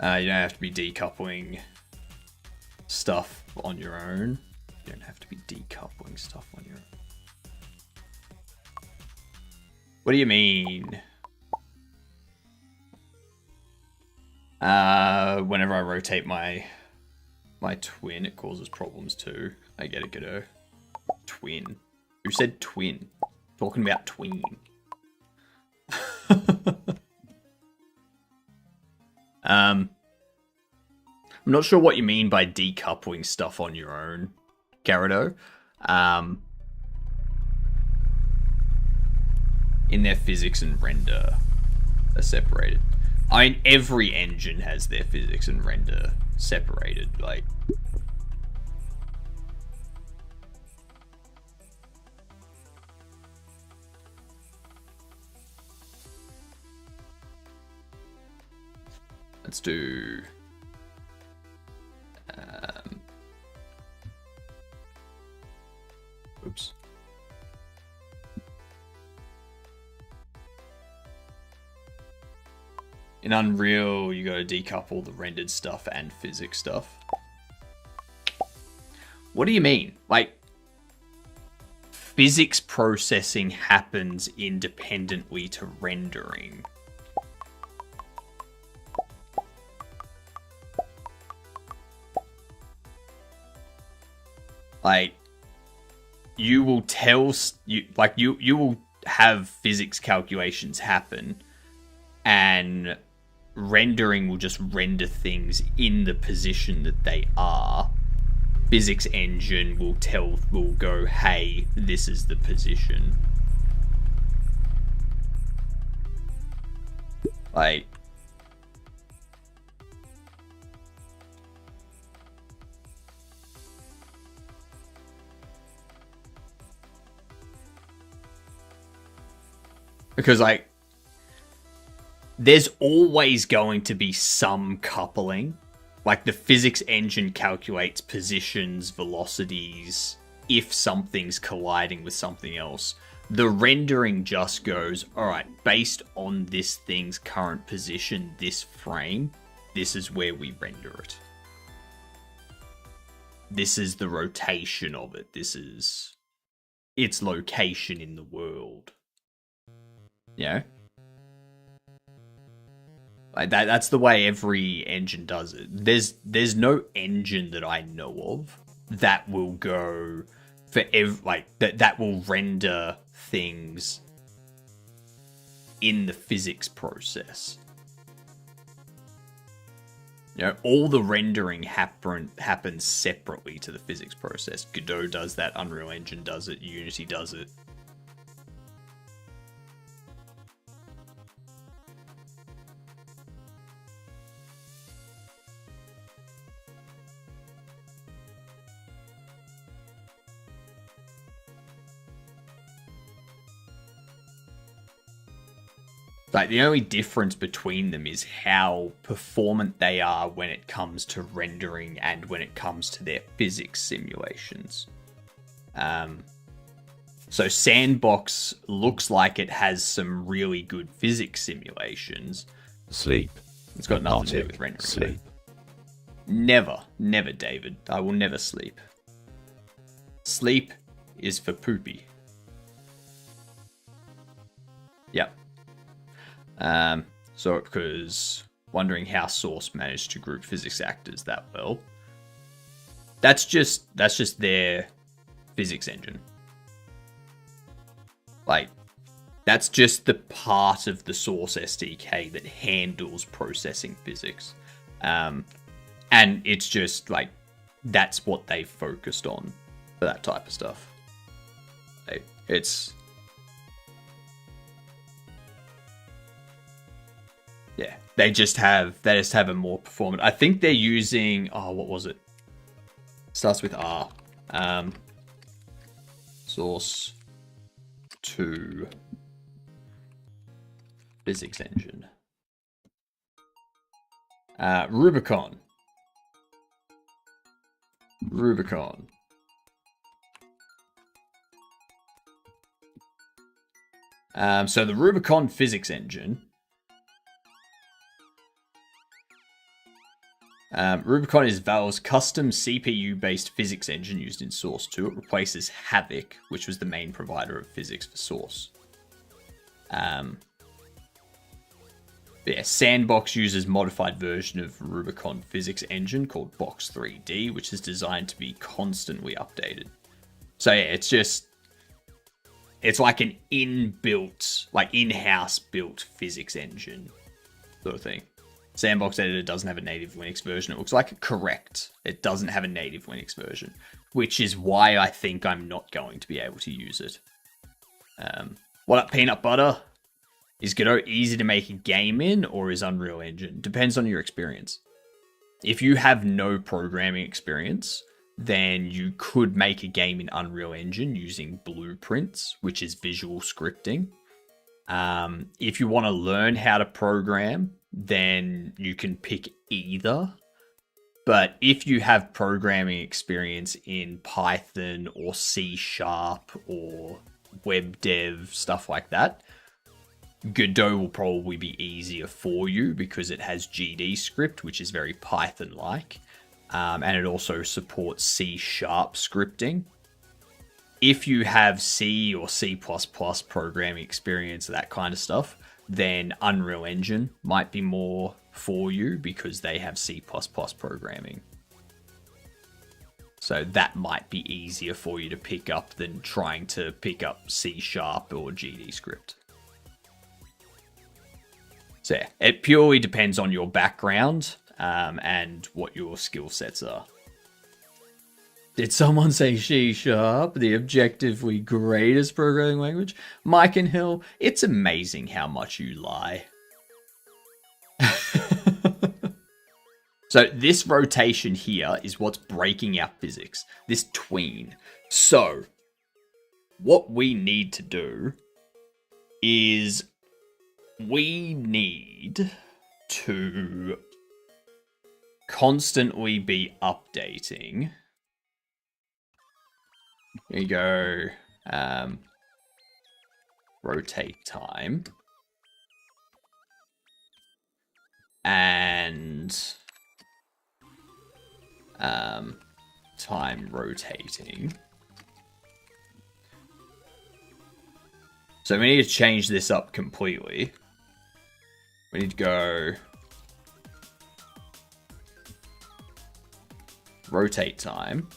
Speaker 1: You don't have to be decoupling stuff on your own. You don't have to be decoupling stuff on your own. What do you mean? Whenever I rotate my twin, it causes problems too. I get it, Godot. Twin. Who said twin? Talking about tween. I'm not sure what you mean by decoupling stuff on your own, Garrido. In their physics and render are separated. I mean, every engine has their physics and render separated. Like, let's do oops. In Unreal, you gotta decouple the rendered stuff and physics stuff. What do you mean? Like, physics processing happens independently to rendering. Like, you will tell you will have physics calculations happen, and rendering will just render things in the position that they are. Physics engine will go, hey, this is the position. Like, because, like, there's always going to be some coupling. Like, the physics engine calculates positions, velocities, if something's colliding with something else. The rendering just goes, alright, based on this thing's current position, this frame, this is where we render it. This is the rotation of it. This is its location in the world. You know? Like that's the way every engine does it. There's no engine that I know of that will go for that will render things in the physics process. You know, all the rendering happens separately to the physics process. Godot does that, Unreal Engine does it, Unity does it. Like, the only difference between them is how performant they are when it comes to rendering and when it comes to their physics simulations. So Sandbox looks like it has some really good physics simulations.
Speaker 4: Sleep.
Speaker 1: It's got nothing to do with rendering. Sleep. Never, David. I will never sleep. Sleep is for poopy. Yep. So because wondering how Source managed to group physics actors that well. That's just their physics engine. Like, that's just the part of the Source SDK that handles processing physics. And it's just like, that's what they focused on for that type of stuff. Yeah, they just have a more performant. I think they're using, what was it? Starts with R. Source 2 physics engine. Rubicon. So the Rubicon physics engine. Rubicon is Valve's custom CPU-based physics engine used in Source 2. It replaces Havoc, which was the main provider of physics for Source. Sandbox uses modified version of Rubicon physics engine called Box 3D, which is designed to be constantly updated. So yeah, it's like an inbuilt, like in-house built physics engine sort of thing. Sandbox Editor doesn't have a native Linux version. It looks like correct. It doesn't have a native Linux version, which is why I think I'm not going to be able to use it. What up, Peanut Butter? Is Godot easy to make a game in, or is Unreal Engine? Depends on your experience. If you have no programming experience, then you could make a game in Unreal Engine using Blueprints, which is visual scripting. If you want to learn how to program, then you can pick either. But if you have programming experience in Python or C# or web dev, stuff like that, Godot will probably be easier for you because it has GD script, which is very Python-like. And it also supports C# scripting. If you have C or C++ programming experience, that kind of stuff, then Unreal Engine might be more for you because they have C++ programming. So that might be easier for you to pick up than trying to pick up C# or GD script. So yeah, it purely depends on your background and what your skill sets are. Did someone say C#, the objectively greatest programming language? Mike and Hill, it's amazing how much you lie. So this rotation here is what's breaking our physics. This tween. So what we need to do is we need to constantly be updating. Here you go. Rotate time. And time rotating. So we need to change this up completely. We need to go rotate time.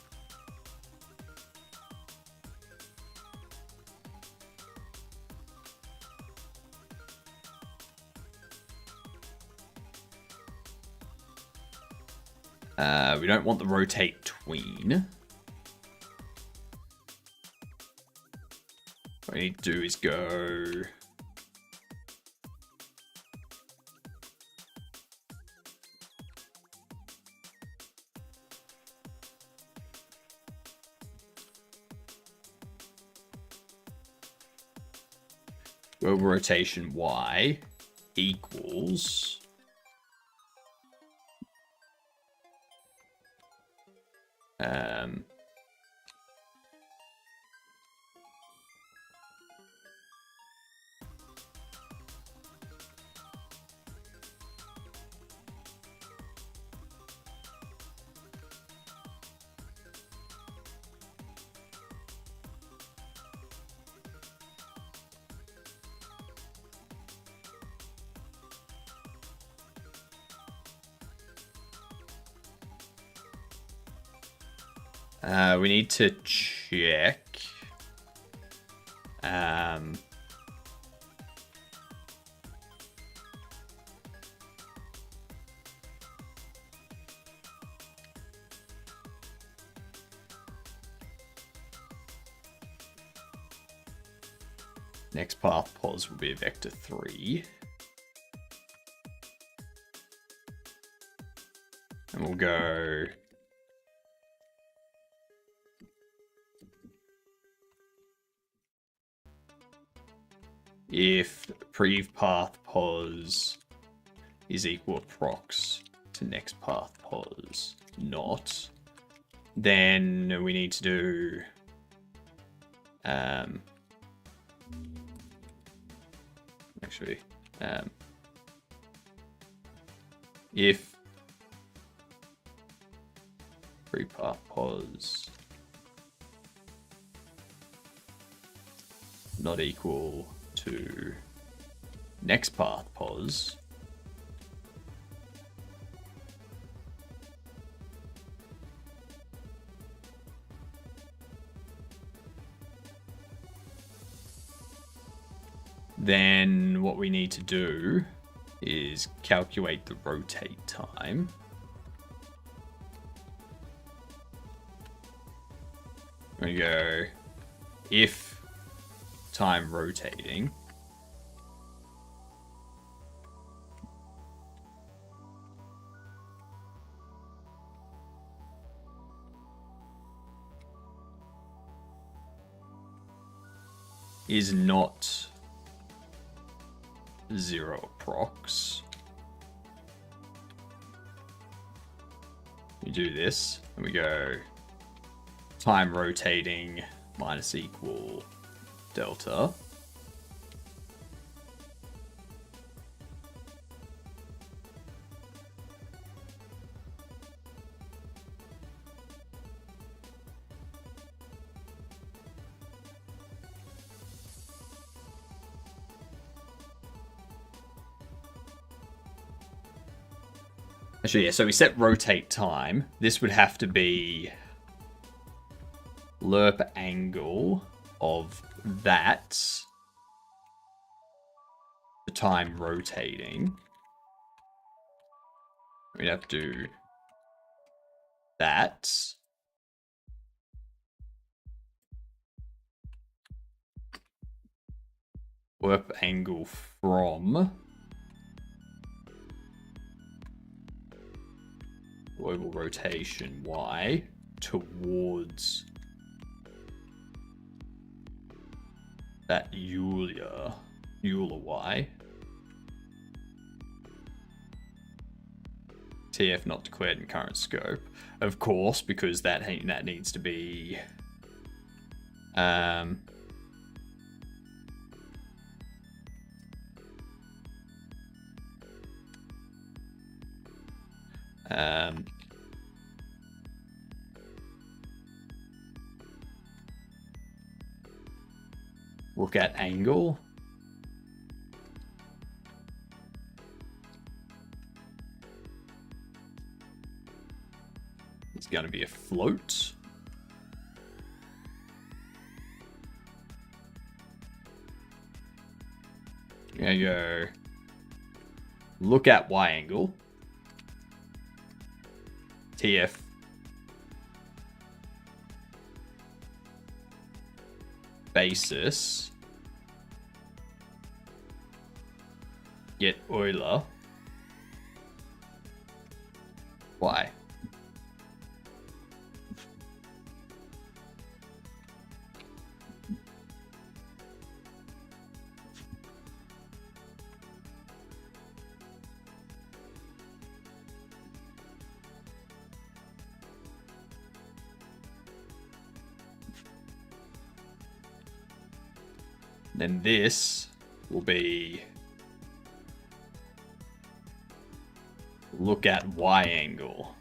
Speaker 1: We don't want the rotate tween. What we need to do is go global rotation Y. equals we need to check next path pos will be a vector 3. And we'll go if prev path pos is equal approx to next path pos not, then we need to do if prepath pos not equal to next path pos, then what we need to do is calculate the rotate time. We go if time rotating is not 0 approx. We do this and we go time rotating minus equal delta. Actually, yeah, so we set rotate time. This would have to be lerp angle of that, the time rotating. We'd have to do that. Lerp angle from global rotation y towards that Euler y. TF not declared in current scope, of course, because that needs to be look at angle. It's going to be a float. There you go. Look at y angle. TF basis. Get Euler y. Then this will be look at Y angle.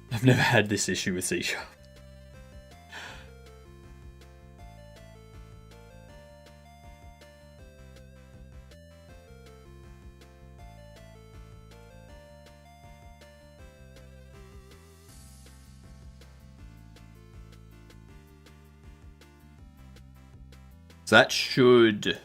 Speaker 1: I've never had this issue with C#. So that should...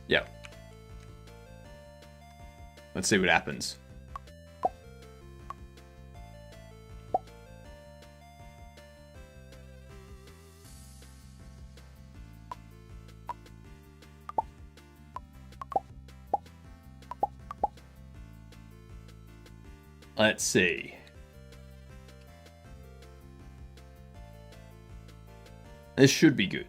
Speaker 1: Yeah. Let's see what happens. Let's see. This should be good.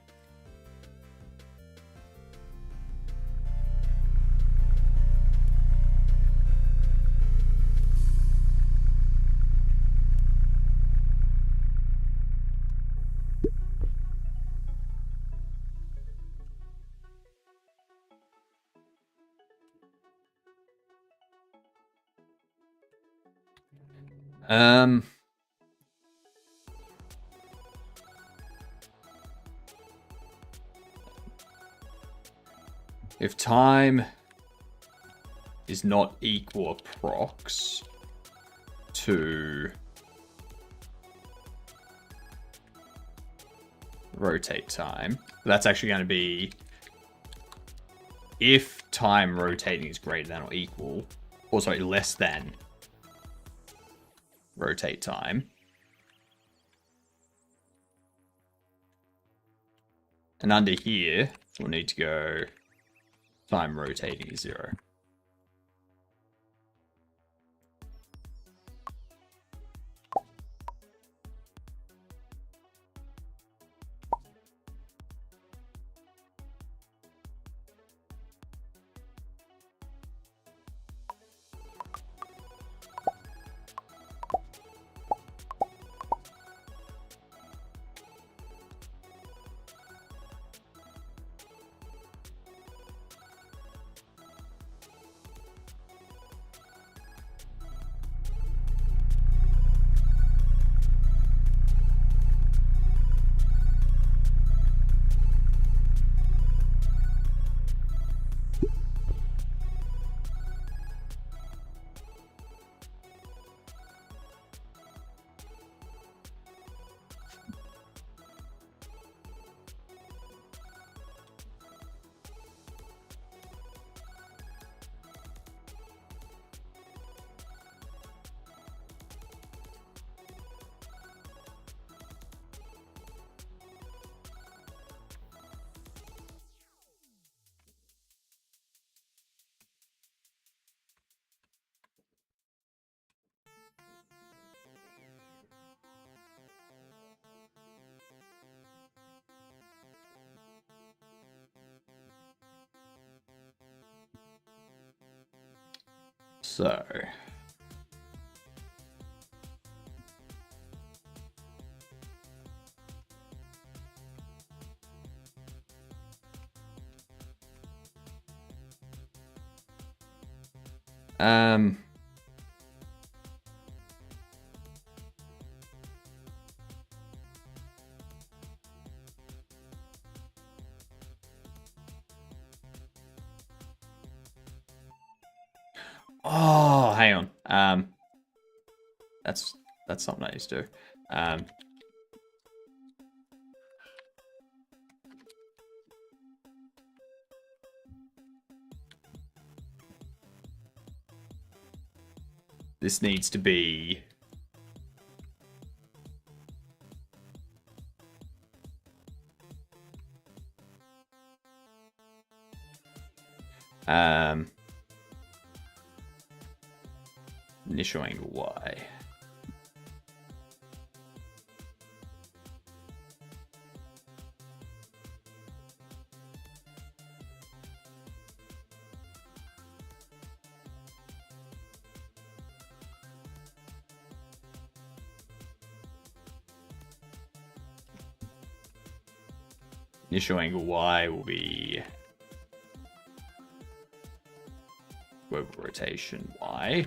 Speaker 1: If time is not equal approx to rotate time, that's actually going to be if time rotating is greater than or equal, or sorry, less than rotate time. And under here, we'll need to go time rotating is 0. So. Oh, hang on. That's something I used to do. This needs to be initial angle Y. Initial angle Y will be global rotation Y.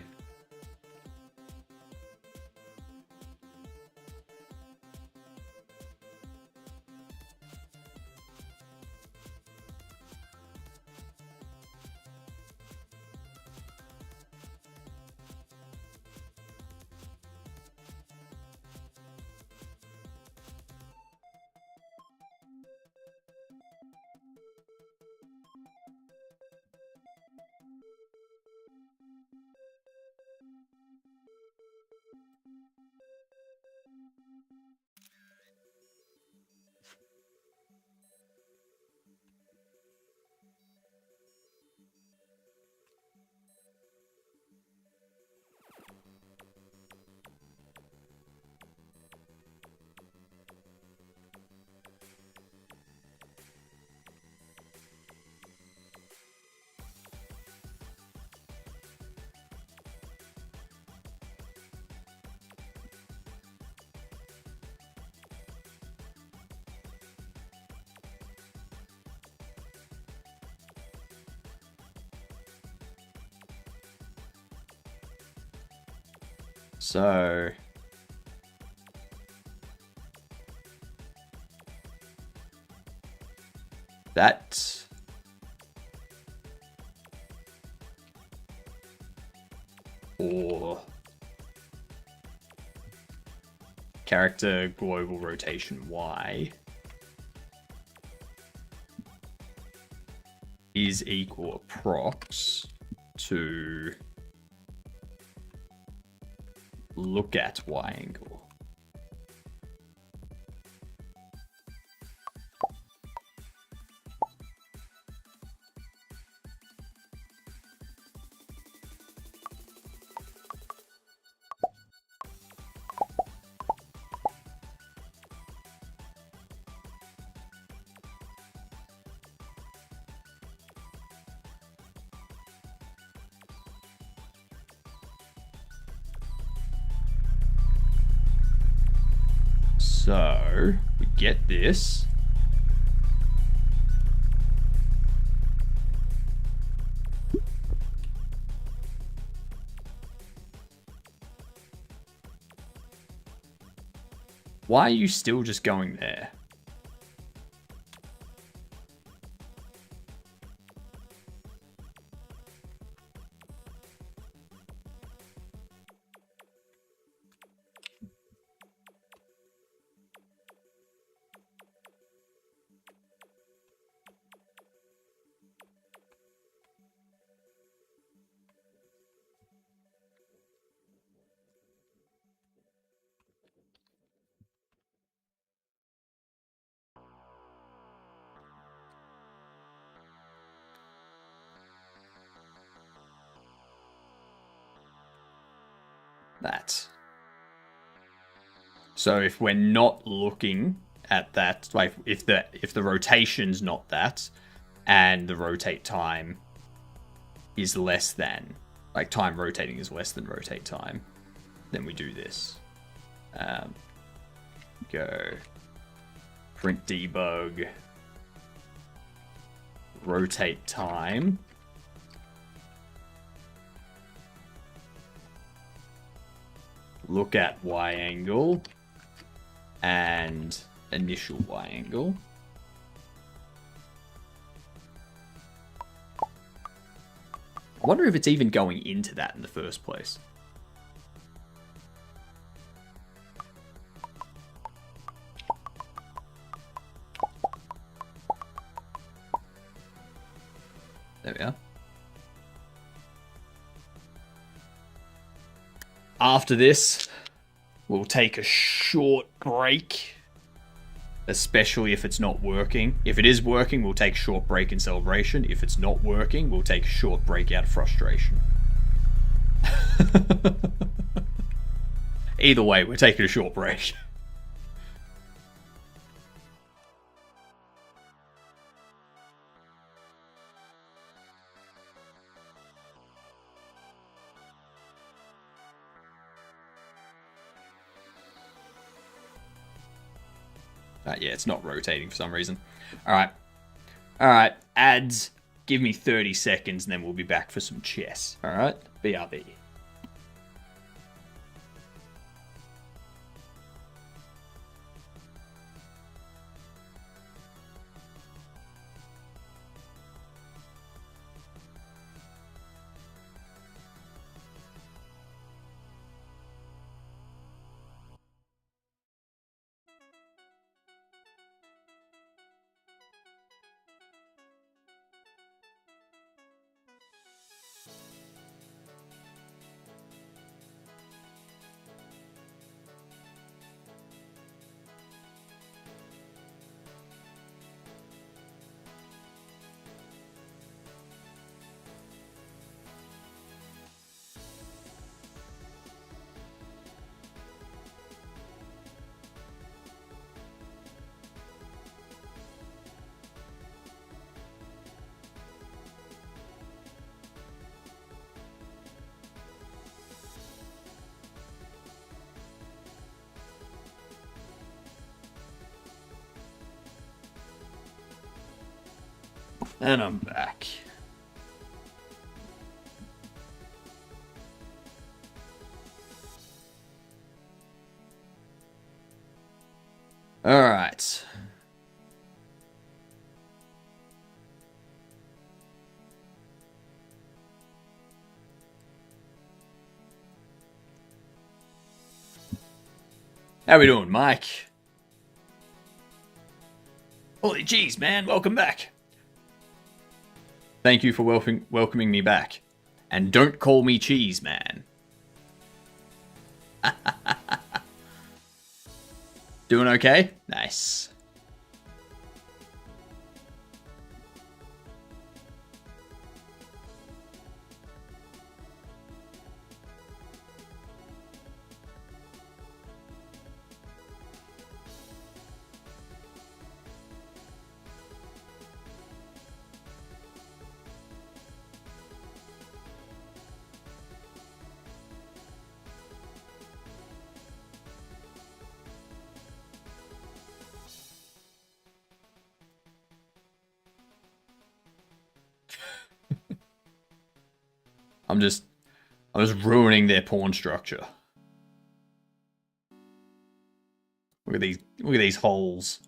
Speaker 1: So that or character global rotation Y is equal approx to look at Y angle. So we get this. Why are you still just going there? That. So if we're not looking at that, like if the rotation's not that, and the rotate time is less than, like time rotating is less than rotate time, then we do this. Go print debug rotate time. Look at Y angle and initial Y angle. I wonder if it's even going into that in the first place. There we are. After this, we'll take a short break, especially if it's not working. If it is working, we'll take a short break in celebration. If it's not working, we'll take a short break out of frustration. Either way, we're taking a short break. Yeah, it's not rotating for some reason. Alright. Alright, ads. Give me 30 seconds and then we'll be back for some chess. Alright? BRB. And I'm back. All right. How we doing, Mike? Holy jeez, man. Welcome back. Thank you for welcoming me back. And don't call me Cheese Man. Doing okay? Nice. I'm just ruining their pawn structure. Look at these holes.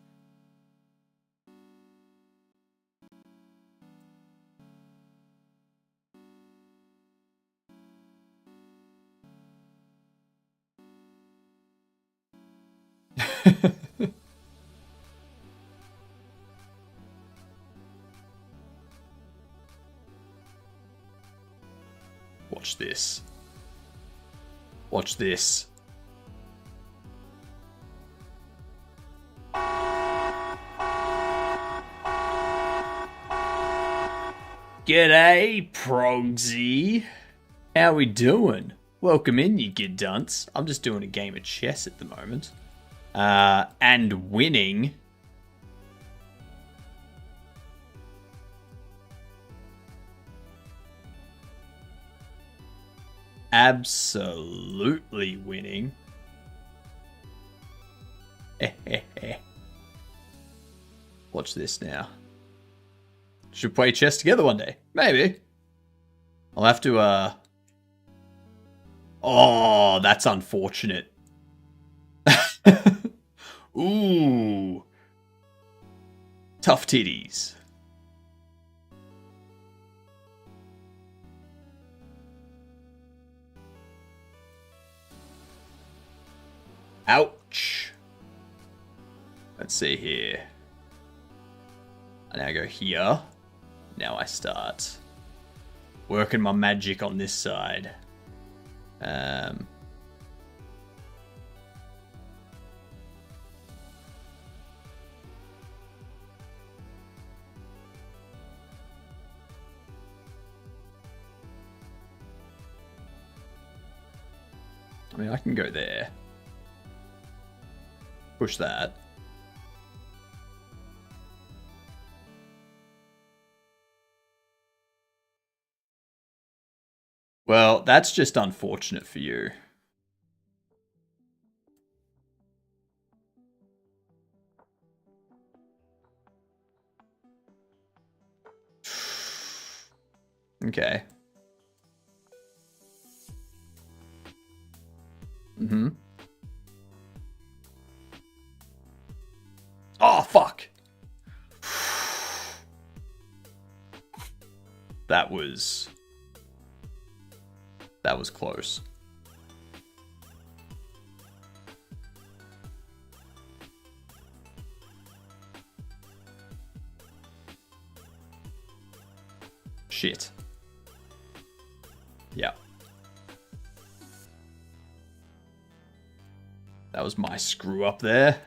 Speaker 1: Watch this. Watch this. G'day, Progsy. How we doing? Welcome in, you good dunce. I'm just doing a game of chess at the moment. And winning. absolutely winning. Watch this now. Should play chess together one day. Maybe. I'll have to, Oh, that's unfortunate. Ooh. Tough titties. Ouch. Let's see here. I now go here. Now I start working my magic on this side. I mean, I can go there. Push that. Well, that's just unfortunate for you. Okay. Mm-hmm. Oh, fuck. That was close. Shit. Yeah. That was my screw up there.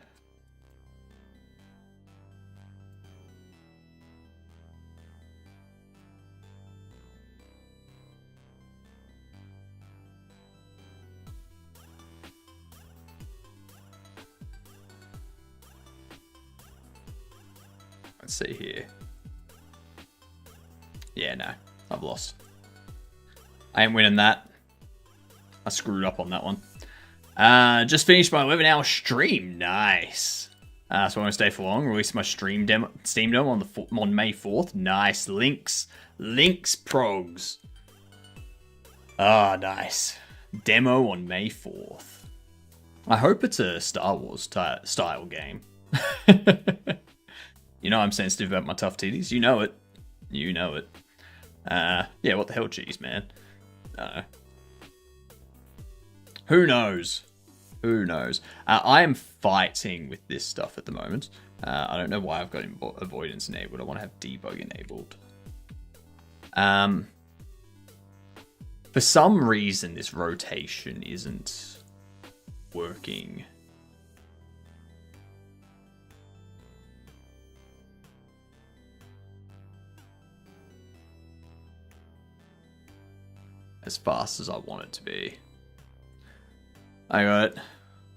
Speaker 1: Let's see here. Yeah, no. I've lost. I ain't winning that. I screwed up on that one. Just finished my 11-hour stream. Nice. So I won't stay for long. Released my Steam demo on May 4th. Nice. Links progs. Ah, nice. Demo on May 4th. I hope it's a Star Wars style game. You know I'm sensitive about my tough titties. You know it. You know it. Yeah, what the hell, jeez, man. Who knows? Who knows? I am fighting with this stuff at the moment. I don't know why I've got avoidance enabled. I want to have debug enabled. For some reason, this rotation isn't working. As fast as I want it to be. I got it.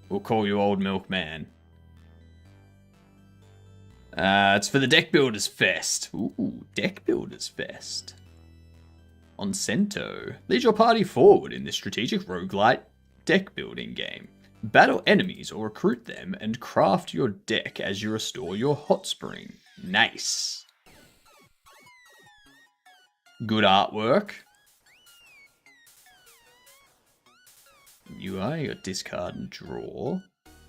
Speaker 1: We'll call you Old Milkman. It's for the Deck Builders Fest. Ooh, Deck Builders Fest. On Cento. Lead your party forward in this strategic roguelite deck building game. Battle enemies or recruit them and craft your deck as you restore your hot spring. Nice. Good artwork. You got discard and draw.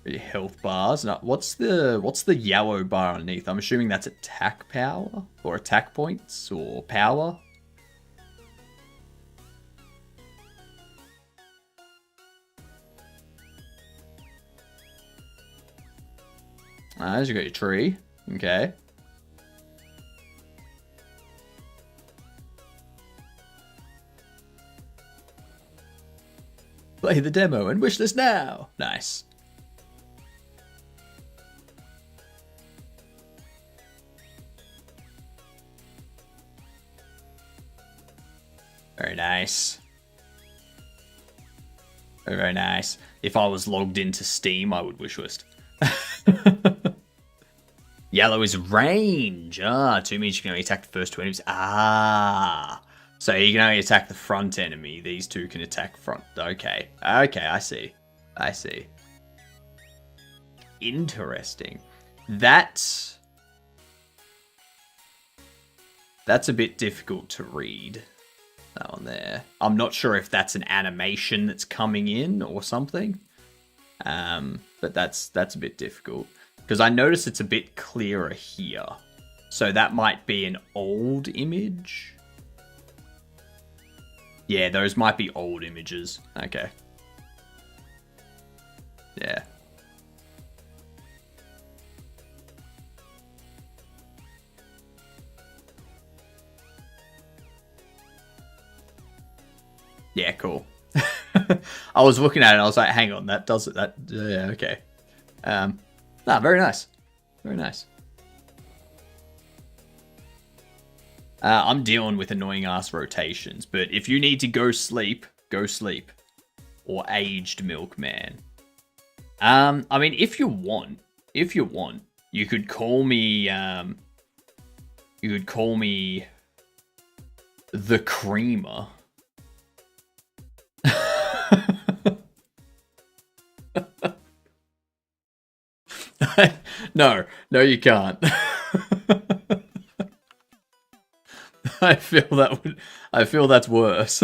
Speaker 1: Your health bars. Now, what's the yellow bar underneath? I'm assuming that's attack power or attack points or power. As you got your tree. Okay. Play the demo and wishlist now. Nice. Very nice. Very, very nice. If I was logged into Steam, I would wishlist. Yellow is range. 2 means you can only attack the first 2 enemies. So you can only attack the front enemy. These two can attack front. Okay. Okay, I see. I see. Interesting. That's a bit difficult to read. That one there. I'm not sure if that's an animation that's coming in or something. But that's a bit difficult. Because I notice it's a bit clearer here. So that might be an old image. Yeah, those might be old images. Okay. Yeah. Yeah, cool. I was looking at it and I was like, hang on, that does it. That, yeah, okay. Very nice. Very nice. I'm dealing with annoying ass rotations, but if you need to go sleep, go sleep. Or aged milkman. I mean, if you want, you could call me, the creamer. No, you can't. I feel that's worse.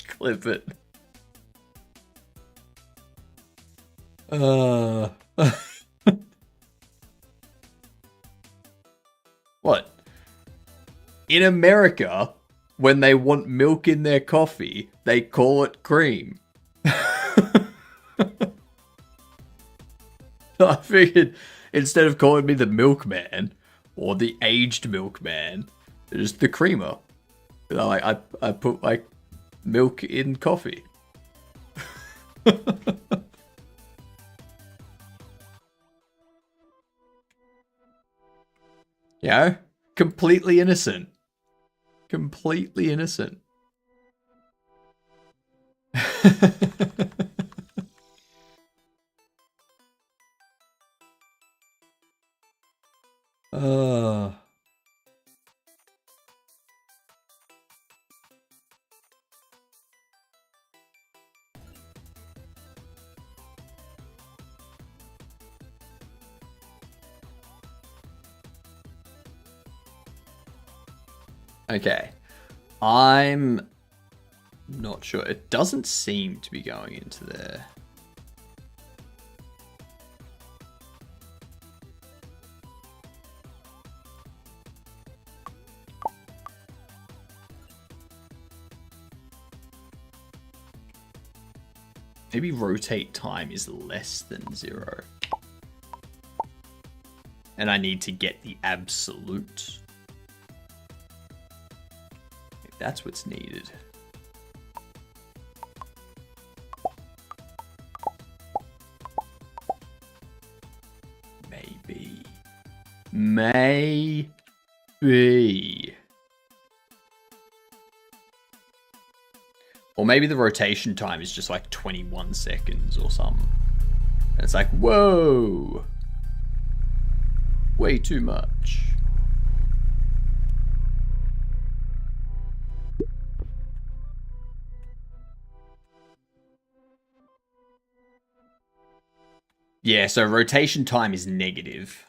Speaker 1: Clip it. What? In America, when they want milk in their coffee, they call it cream. I figured instead of calling me the milkman or the aged milkman, just the creamer. You know, like I put like milk in coffee. You know, completely innocent. Completely innocent. Okay. I'm not sure. It doesn't seem to be going into there. Maybe rotate time is less than 0. And I need to get the absolute. That's what's needed. Maybe. Or maybe the rotation time is just like 21 seconds or something. And it's like, whoa. Way too much. Yeah, so rotation time is negative.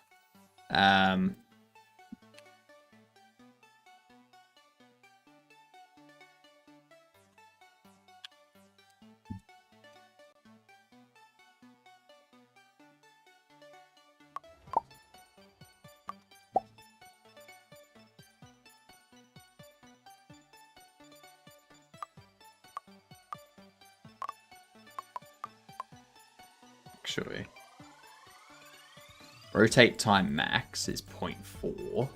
Speaker 1: Actually. Rotate time max is 0.4.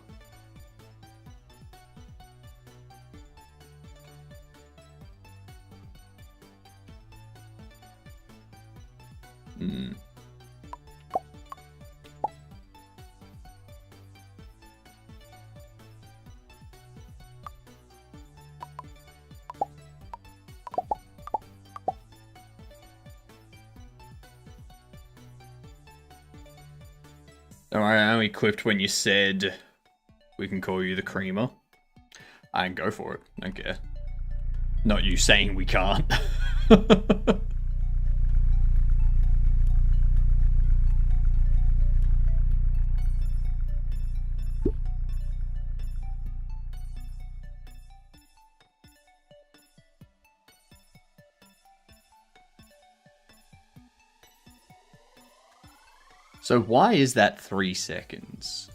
Speaker 1: Don't worry, I only clipped when you said we can call you the creamer. I can go for it. Don't care. Not you saying we can't. So why is that 3 seconds?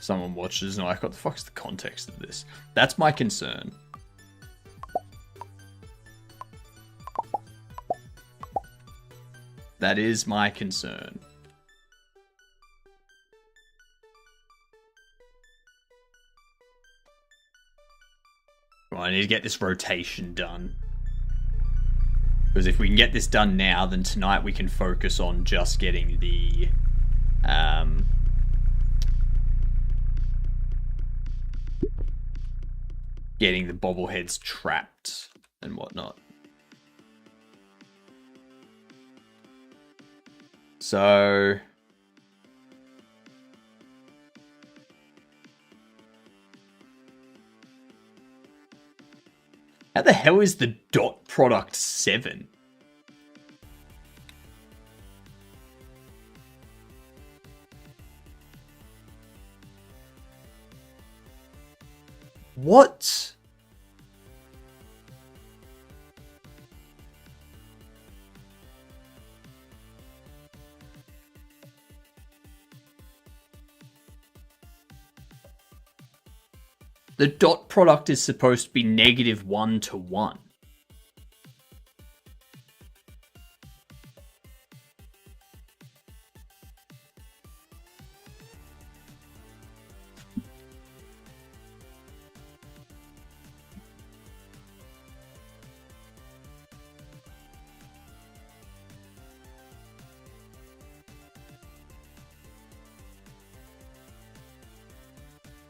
Speaker 1: Someone watches and like, what the fuck's the context of this? That's my concern. That is my concern. Well, I need to get this rotation done. Because if we can get this done now, then tonight we can focus on just getting the... getting the bobbleheads trapped and whatnot. So... how the hell is the dot product 7? What? The dot product is supposed to be -1 to 1.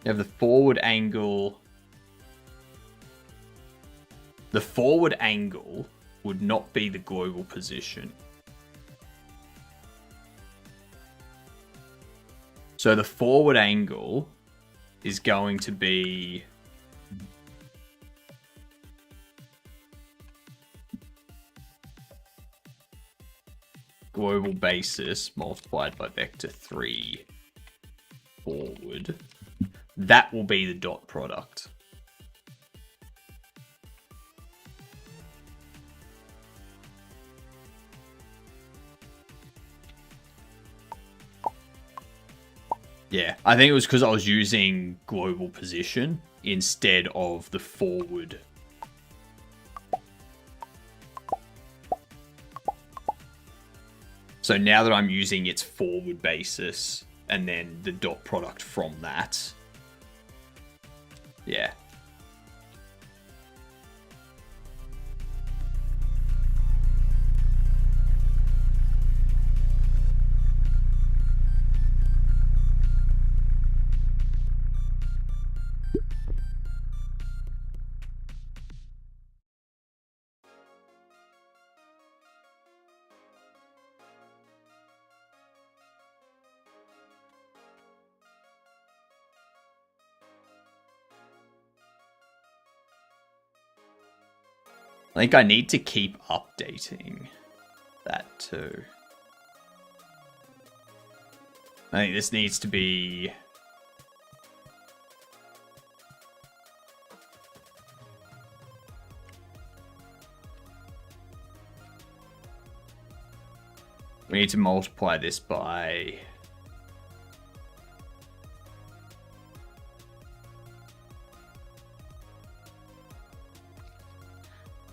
Speaker 1: You have the forward angle. The forward angle would not be the global position. So the forward angle is going to be... global basis multiplied by vector 3 forward. That will be the dot product. Yeah, I think it was because I was using global position instead of the forward. So now that I'm using its forward basis and then the dot product from that, yeah. I think I need to keep updating that too. I think this needs to be... we need to multiply this by...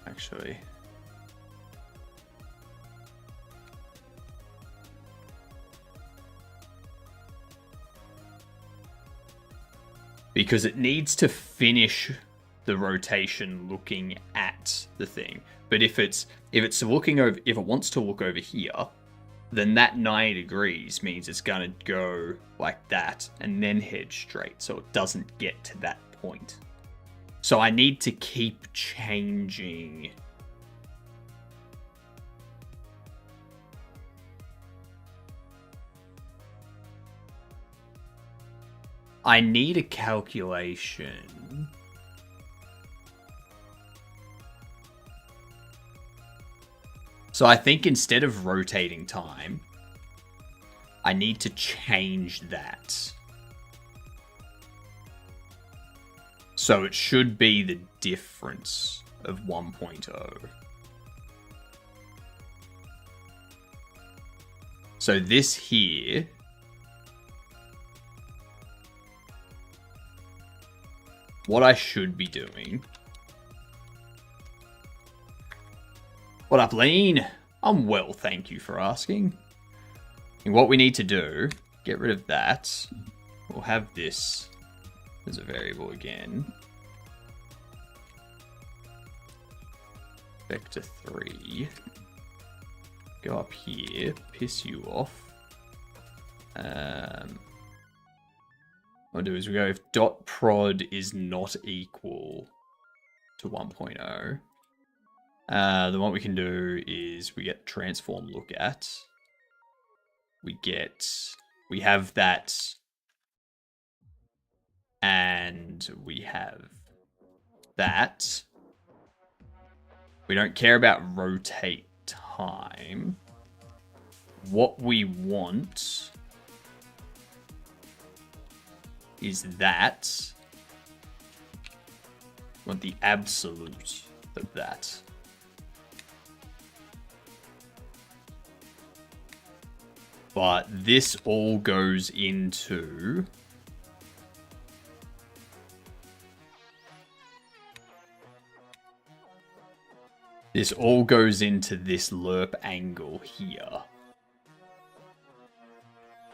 Speaker 1: actually... because it needs to finish the rotation looking at the thing. But if it wants to look over here, then that 90 degrees means it's going to go like that and then head straight, so it doesn't get to that point. So I need to keep changing. I need a calculation. So I think instead of rotating time, I need to change that. So it should be the difference of 1.0. So this here what I should be doing. What up, Lean? I'm well, thank you for asking. And what we need to do, get rid of that. We'll have this as a variable again. Vector 3. Go up here, piss you off. What we'll do is we go if dot prod is not equal to 1.0. Then what we can do is we get transform look at. We have that, and we have that. We don't care about rotate time. What we want is that. We want the absolute of that. But this all goes into this lerp angle here,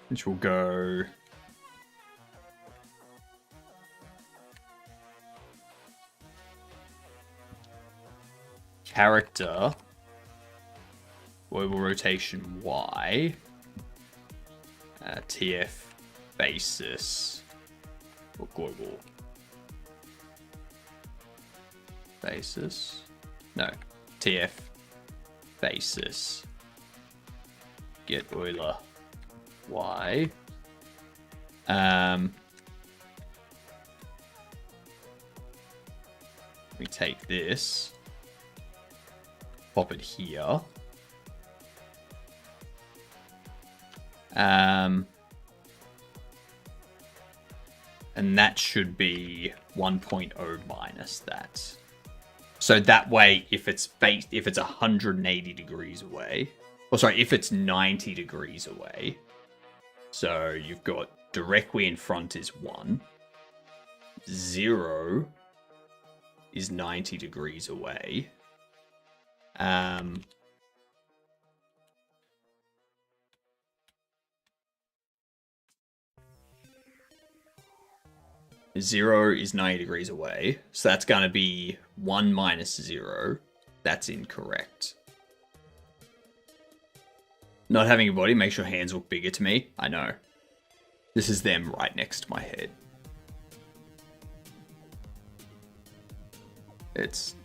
Speaker 1: which will go character global rotation Y. TF basis or global basis. No, TF basis. Get Euler Y. We take this, pop it here. And that should be 1.0 minus that. So that way, if it's 180 degrees away, or sorry, if it's 90 degrees away, so you've got directly in front is 1, 0 is 90 degrees away. 0 is 90 degrees away. So that's going to be 1 minus 0. That's incorrect. Not having a body makes your hands look bigger to me. I know. This is them right next to my head. It's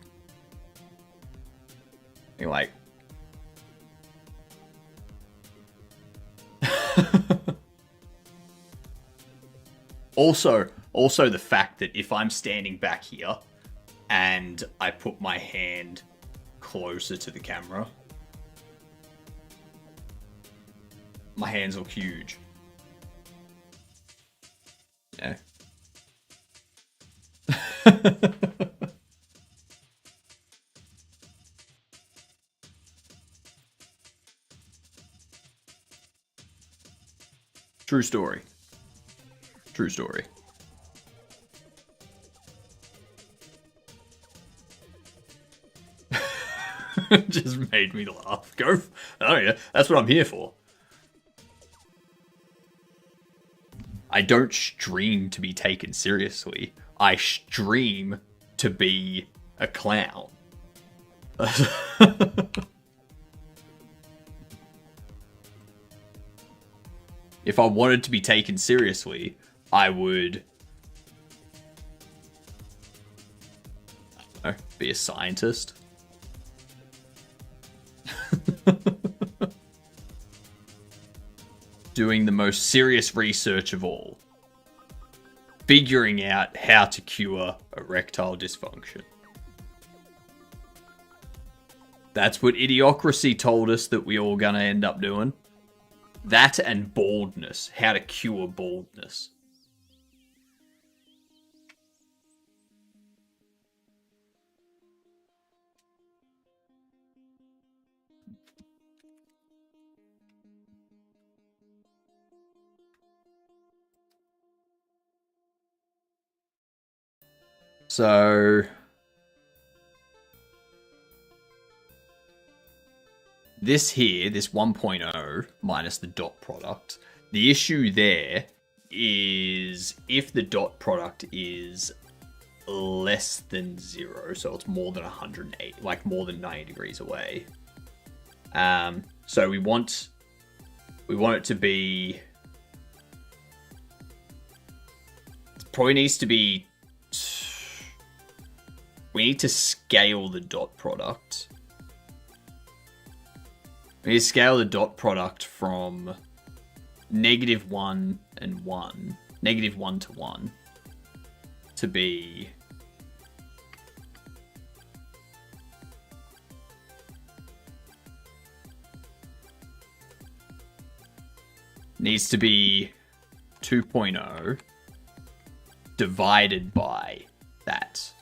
Speaker 1: like also the fact that if I'm standing back here and I put my hand closer to the camera, my hands look huge. Yeah. True story. True story. Just made me laugh. Oh yeah, that's what I'm here for. I don't stream to be taken seriously. I stream to be a clown. If I wanted to be taken seriously, I would be a scientist. Doing the most serious research of all. Figuring out how to cure erectile dysfunction. That's what Idiocracy told us that we all gonna end up doing. That and baldness. How to cure baldness. So this here, this 1.0 minus the dot product, the issue there is if the dot product is less than 0, so it's more than 108, like more than 90 degrees away. So we want it to be, it probably needs to be, we need to scale the dot product. We need to scale the dot product from -1 and 1, -1 to 1, to be needs to be 2.0 divided by that.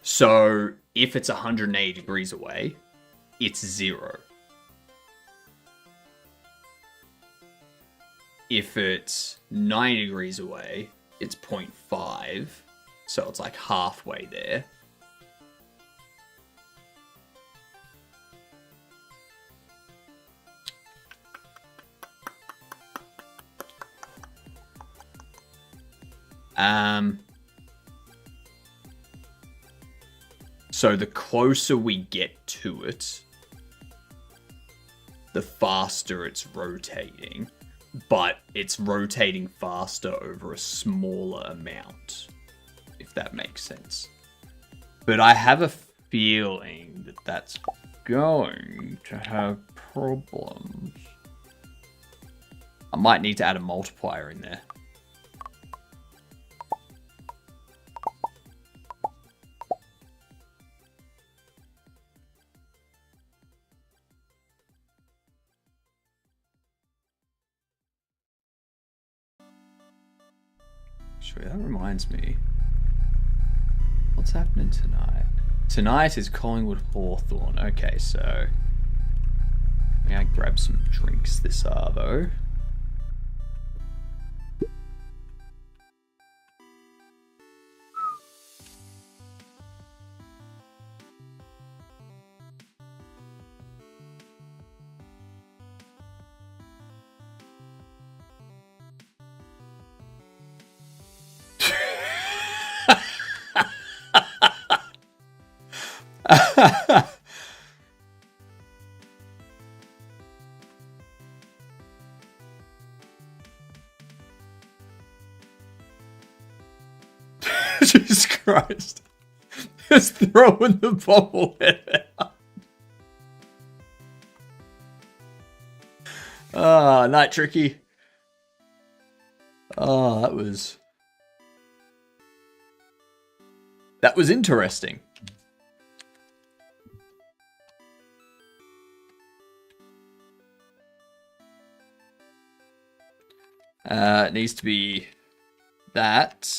Speaker 1: So if it's 180 degrees away, it's 0. If it's 90 degrees away, it's 0.5. So it's like halfway there. So the closer we get to it, the faster it's rotating. But it's rotating faster over a smaller amount, if that makes sense. But I have a feeling that that's going to have problems. I might need to add a multiplier in there. That reminds me. What's happening tonight? Tonight is Collingwood Hawthorn. Okay, so I'm gonna grab some drinks this arvo. Jesus Christ. Just throwing the bobblehead out. Ah, Night Tricky. Oh, that was interesting. It needs to be that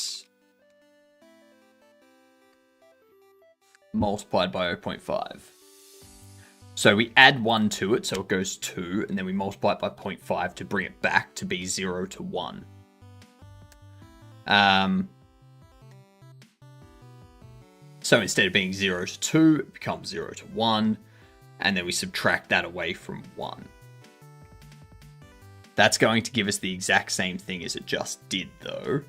Speaker 1: multiplied by 0.5. So we add 1 to it, so it goes 2, and then we multiply it by 0.5 to bring it back to be 0 to 1. So instead of being 0 to 2, it becomes 0 to 1, and then we subtract that away from 1. That's going to give us the exact same thing as it just did, though.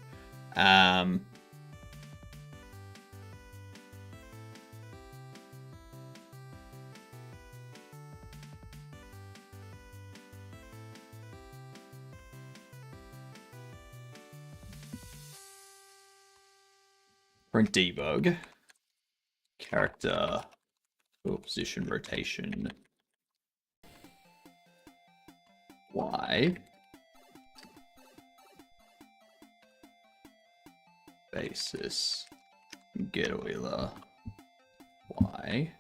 Speaker 1: Print debug. Character position rotation Y. Basis get Euler Y.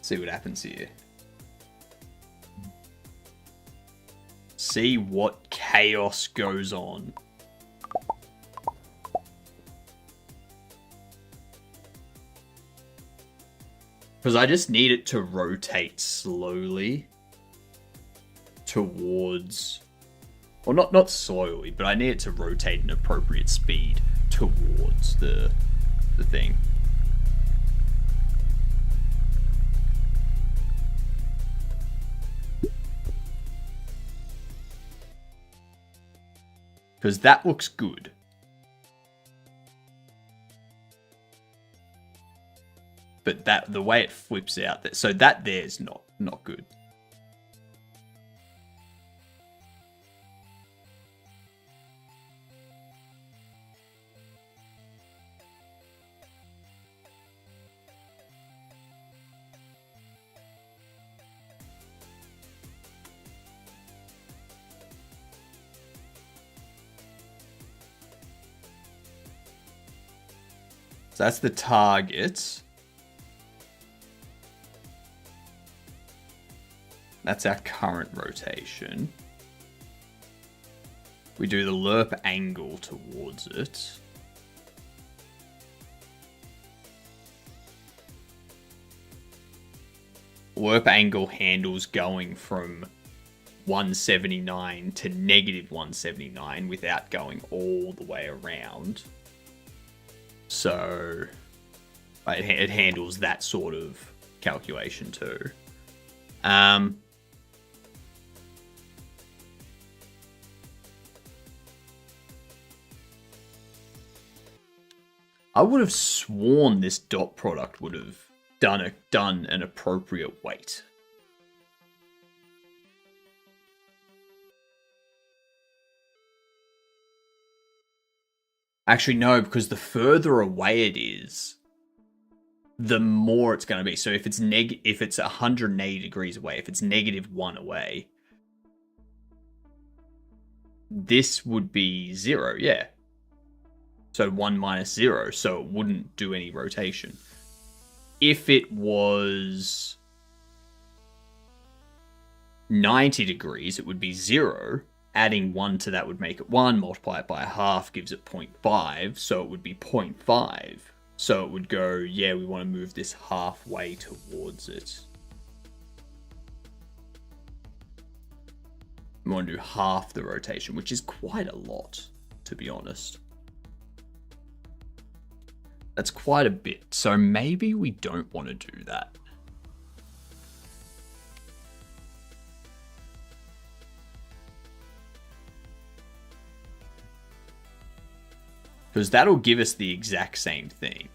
Speaker 1: See what happens here. See what chaos goes on. Because I just need it to rotate slowly towards... Well, not slowly, but I need it to rotate an appropriate speed towards the thing. Because that looks good. But the way it flips out, so that there's not good. So that's the target. That's our current rotation. We do the lerp angle towards it. Lerp angle handles going from 179 to negative 179 without going all the way around. So it handles that sort of calculation too. I would have sworn this dot product would have done an appropriate weight. Actually, no, because the further away it is, the more it's going to be. So if it's 180 degrees away, if it's -1 away, this would be 0, yeah. So 1 minus 0, so it wouldn't do any rotation. If it was 90 degrees, it would be 0. Adding 1 to that would make it 1. Multiply it by half gives it 0.5, so it would be 0.5. So it would go, yeah, we want to move this halfway towards it. We want to do half the rotation, which is quite a lot, to be honest. That's quite a bit, so maybe we don't want to do that. Because that'll give us the exact same thing.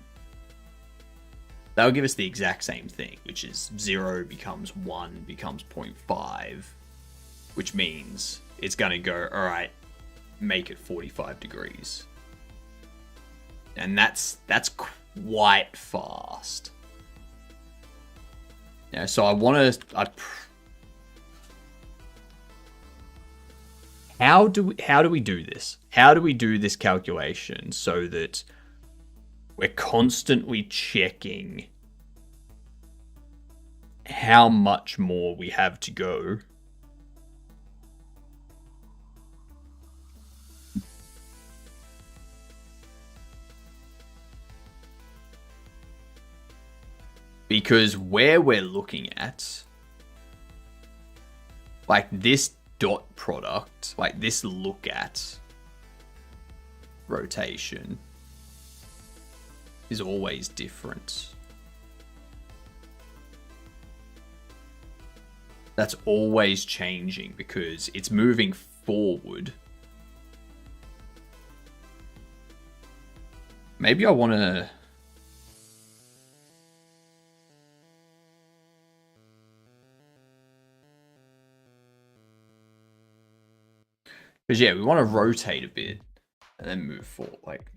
Speaker 1: That'll give us the exact same thing, which is 0 becomes 1 becomes 0.5, which means it's going to go, all right, make it 45 degrees. And that's quite fast. Yeah, so I want to... How do we do this? How do we do this calculation so that we're constantly checking how much more we have to go? Because where we're looking at, like this dot product, like this look at rotation is always different. That's always changing because it's moving forward. Maybe I want to... Because, yeah, we want to rotate a bit and then move forward. Like...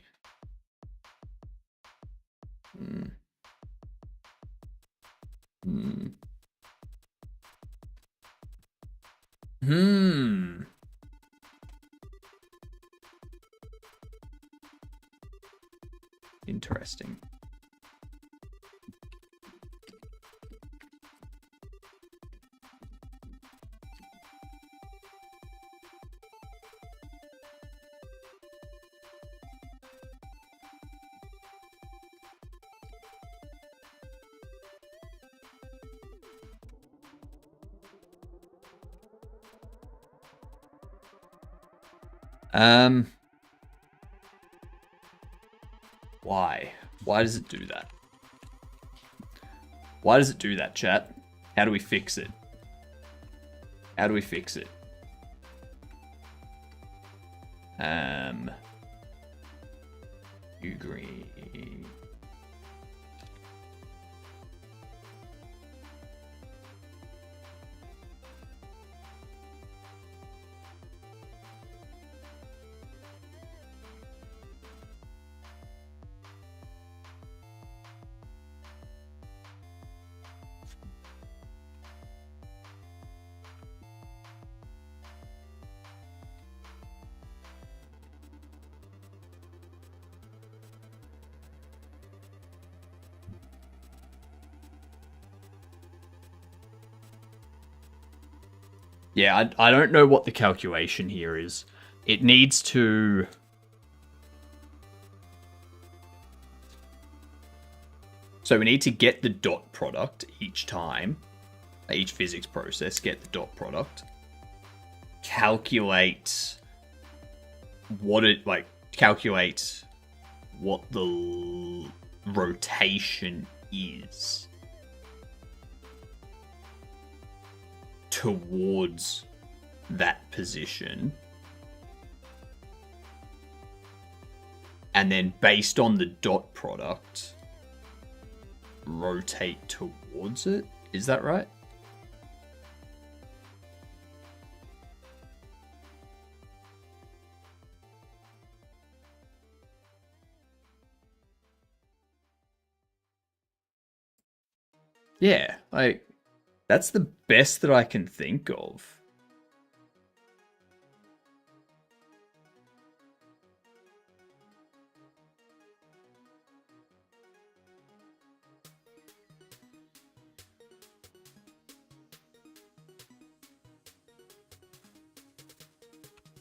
Speaker 1: Interesting. Why? Why does it do that? Why does it do that, chat? How do we fix it? How do we fix it? You green. Yeah, I don't know what the calculation here is. It needs to... So we need to get the dot product each time. Each physics process, get the dot product. Calculate what it... Like, calculate what the rotation is towards that position, and then based on the dot product rotate towards it. Is that right? Yeah, like that's the best that I can think of.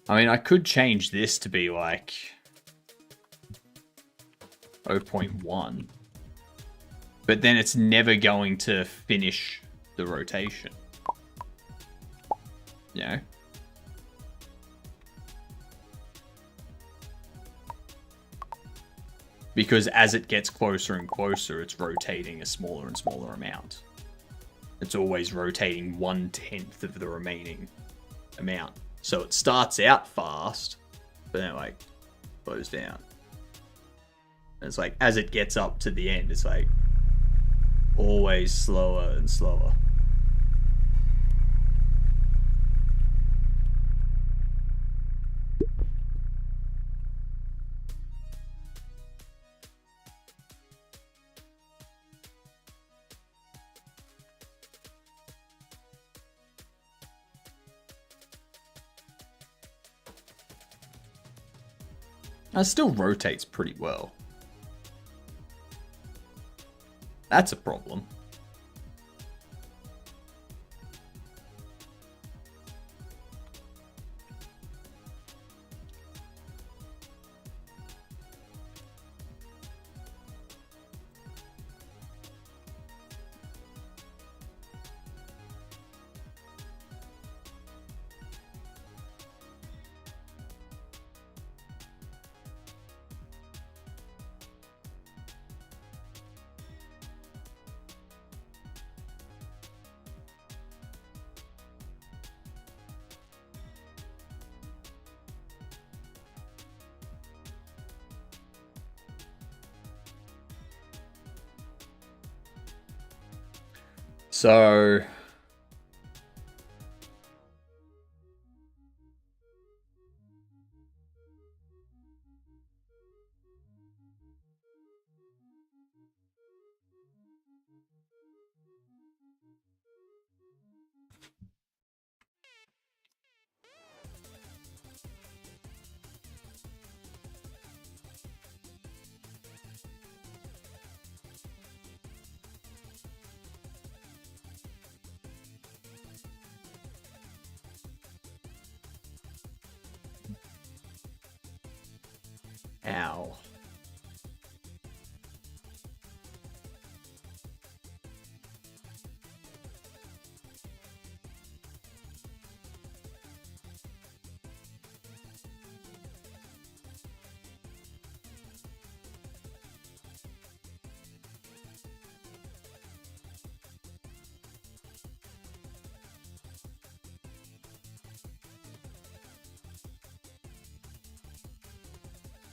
Speaker 1: I mean, I could change this to be like 0.1, but then it's never going to finish the rotation. You know? Because as it gets closer and closer, it's rotating a smaller and smaller amount. It's always rotating 1/10 of the remaining amount. So it starts out fast, but then it like slows down. And it's like as it gets up to the end, it's like always slower and slower. It still rotates pretty well. That's a problem. So ow.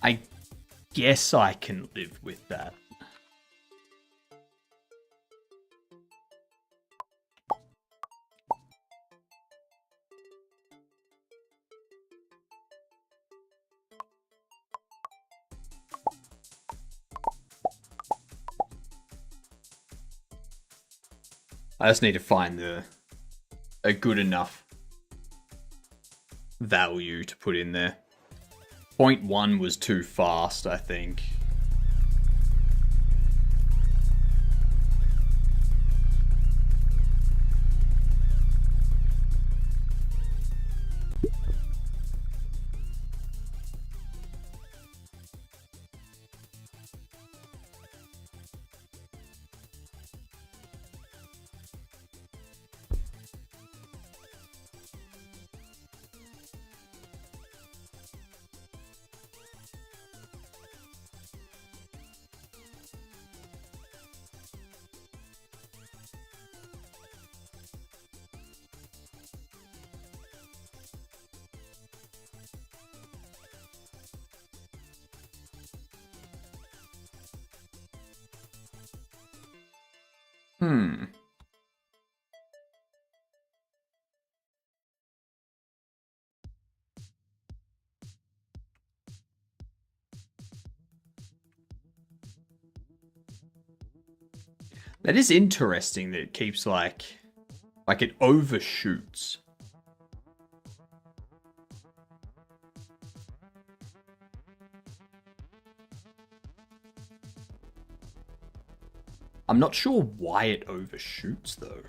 Speaker 1: I guess I can live with that. I just need to find a good enough value to put in there. 0.1 was too fast, I think. That is interesting that it keeps like it overshoots. I'm not sure why it overshoots though.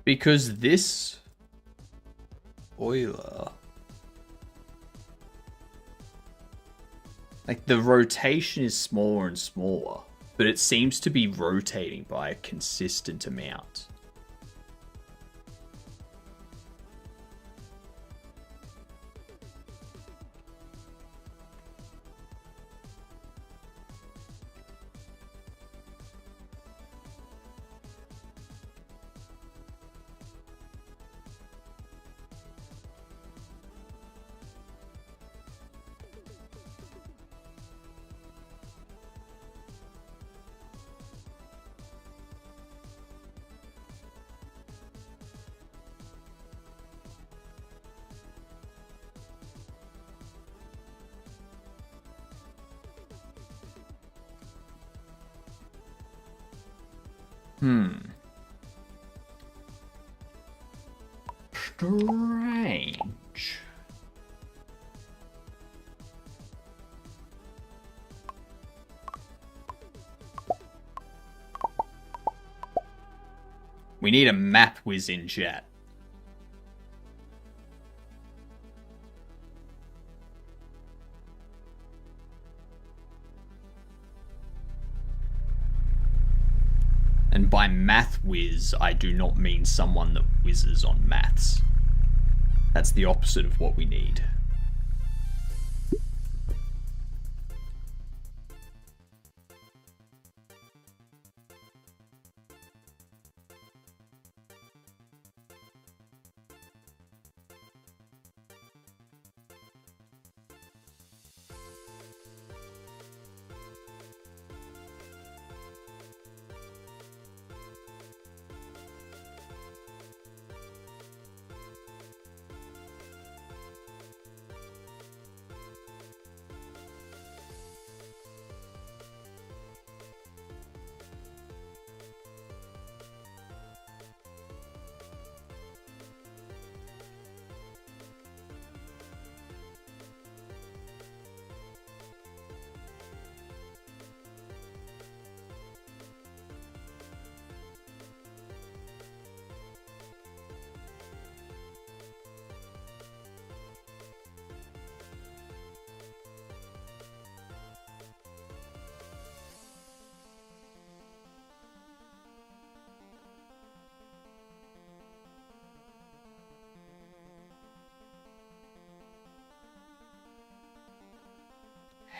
Speaker 1: Because this Euler, like the rotation is smaller and smaller, but it seems to be rotating by a consistent amount. Strange. We need a map whiz in chat. And by math whiz, I do not mean someone that whizzes on maths. That's the opposite of what we need.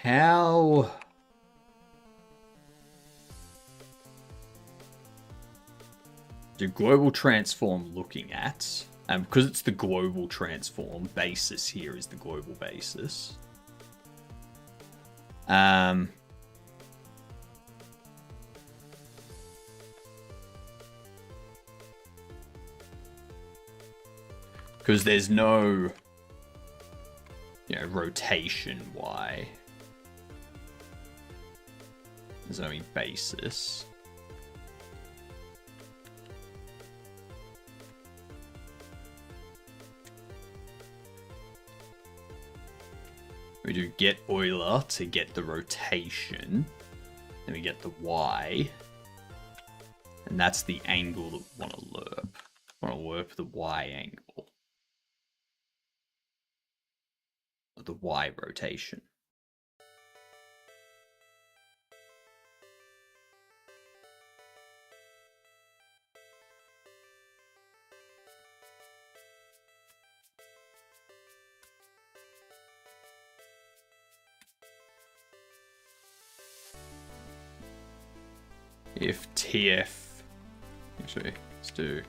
Speaker 1: How... the global transform looking at, and because it's the global transform basis here is the global basis. Because there's no, rotation Y. There's only basis. We do get Euler to get the rotation. Then we get the Y. And that's the angle that we want to lerp. We want to lerp the Y angle. The Y rotation. If TF, actually, let's do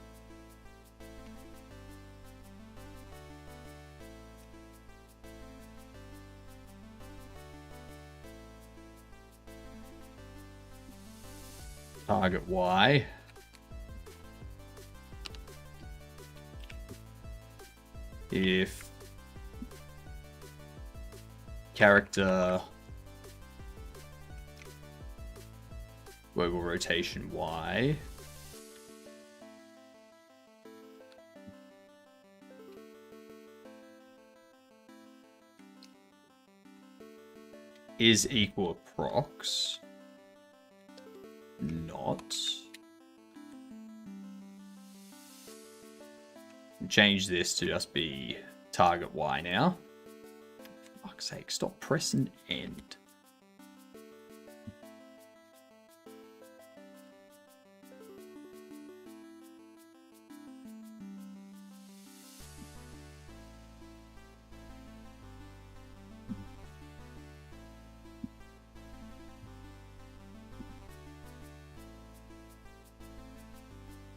Speaker 1: target Y. If character global rotation Y is equal approx not. Change this to just be target Y now. For fuck's sake, stop pressing end.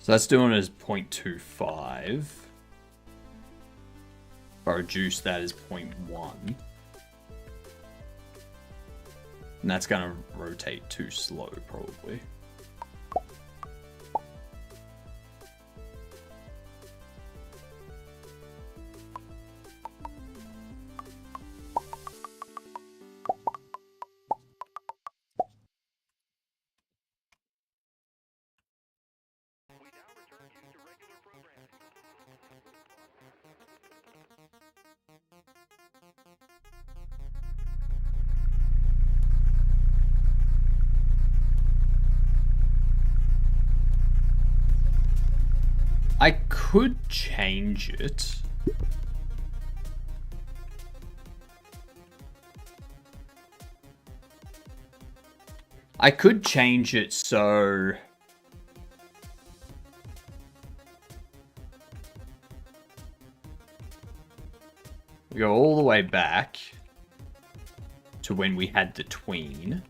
Speaker 1: So that's doing it as 0.25. If I reduce that as 0.1. And that's going to rotate too slow, probably. I could change it. I could change it so we go all the way back to when we had the tween.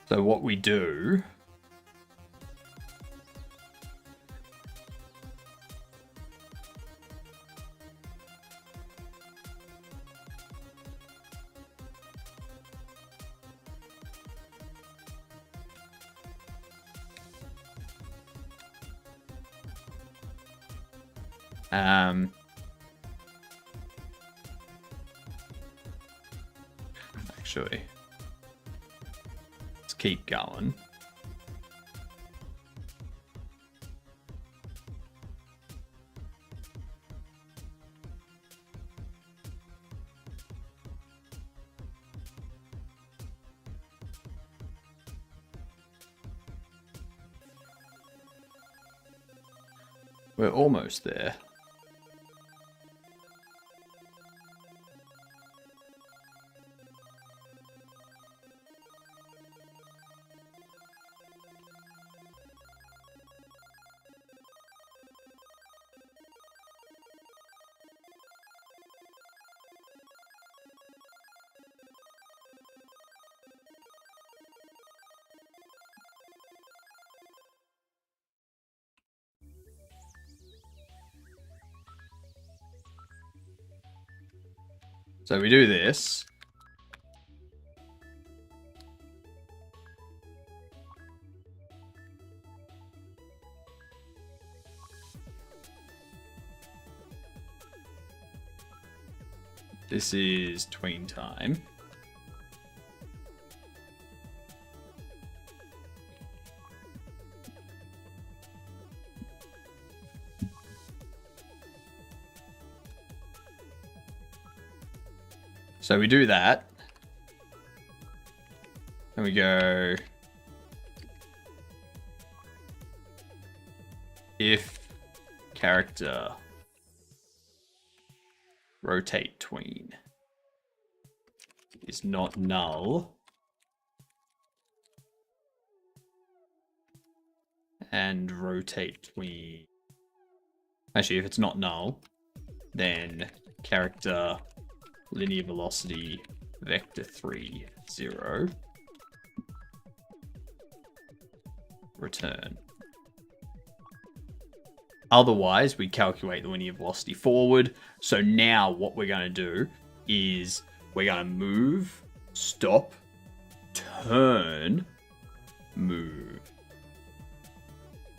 Speaker 1: So what we do actually, let's keep going. We're almost there. So we do this. This is tween time. So we do that. And we go, if character rotate tween is not null, and rotate tween, actually if it's not null, then character linear velocity vector 3 0 return. Otherwise, we calculate the linear velocity forward. So now what we're going to do is we're going to move, stop, turn, move.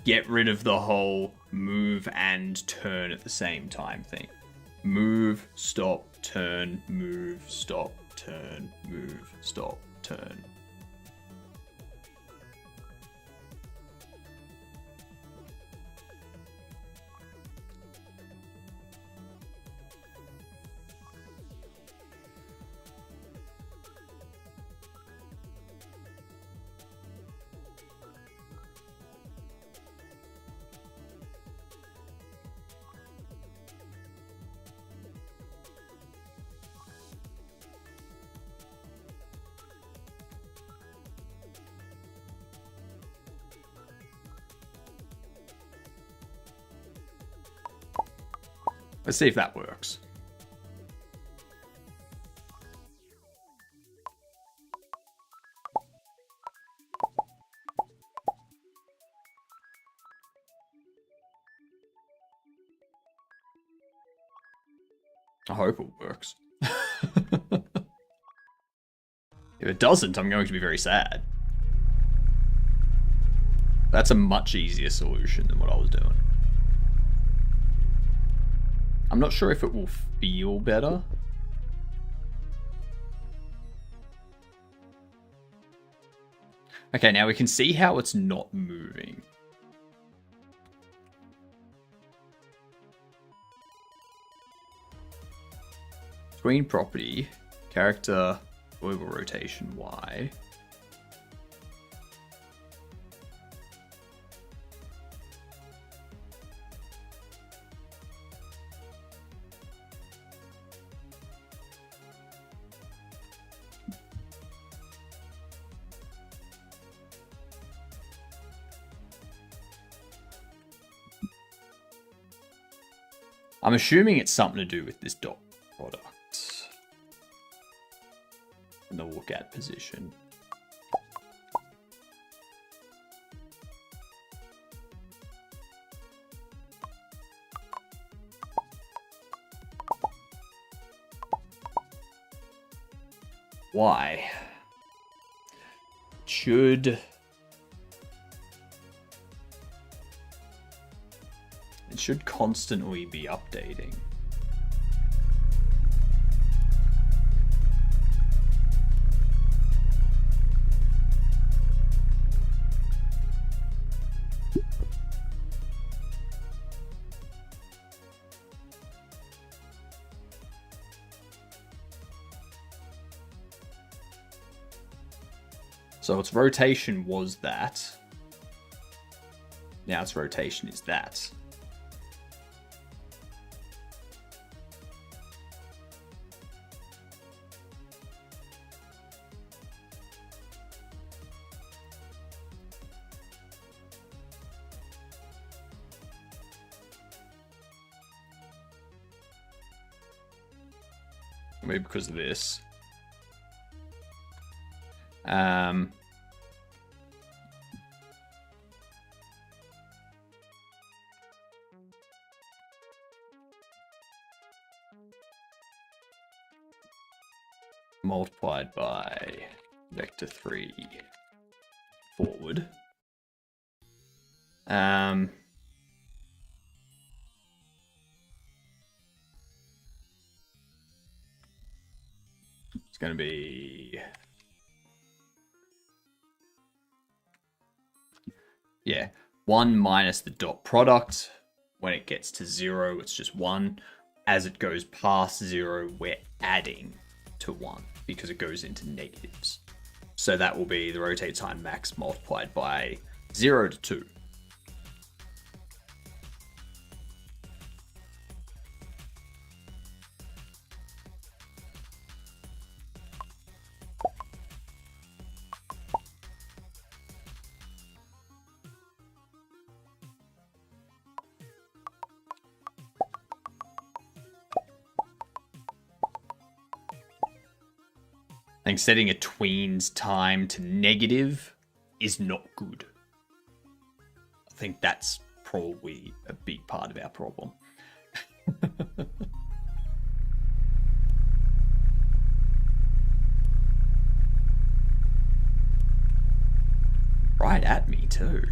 Speaker 1: Get rid of the whole move and turn at the same time thing. Move, stop, turn, move, stop, turn, move, stop, turn. Let's see if that works. I hope it works. If it doesn't, I'm going to be very sad. That's a much easier solution than what I was doing. I'm not sure if it will feel better. Okay, now we can see how it's not moving. Tween property, character, global rotation Y. I'm assuming it's something to do with this dot product and the look at position. Why? It should constantly be updating. So its rotation was that. Now its rotation is that. Maybe because of this. Multiplied by vector 3 forward. It's going to be... Yeah, 1 minus the dot product. When it gets to 0, it's just 1. As it goes past 0, we're adding to 1 because it goes into negatives. So that will be the rotate time max multiplied by 0 to 2. I think setting a tween's time to negative is not good. I think that's probably a big part of our problem. Right at me too.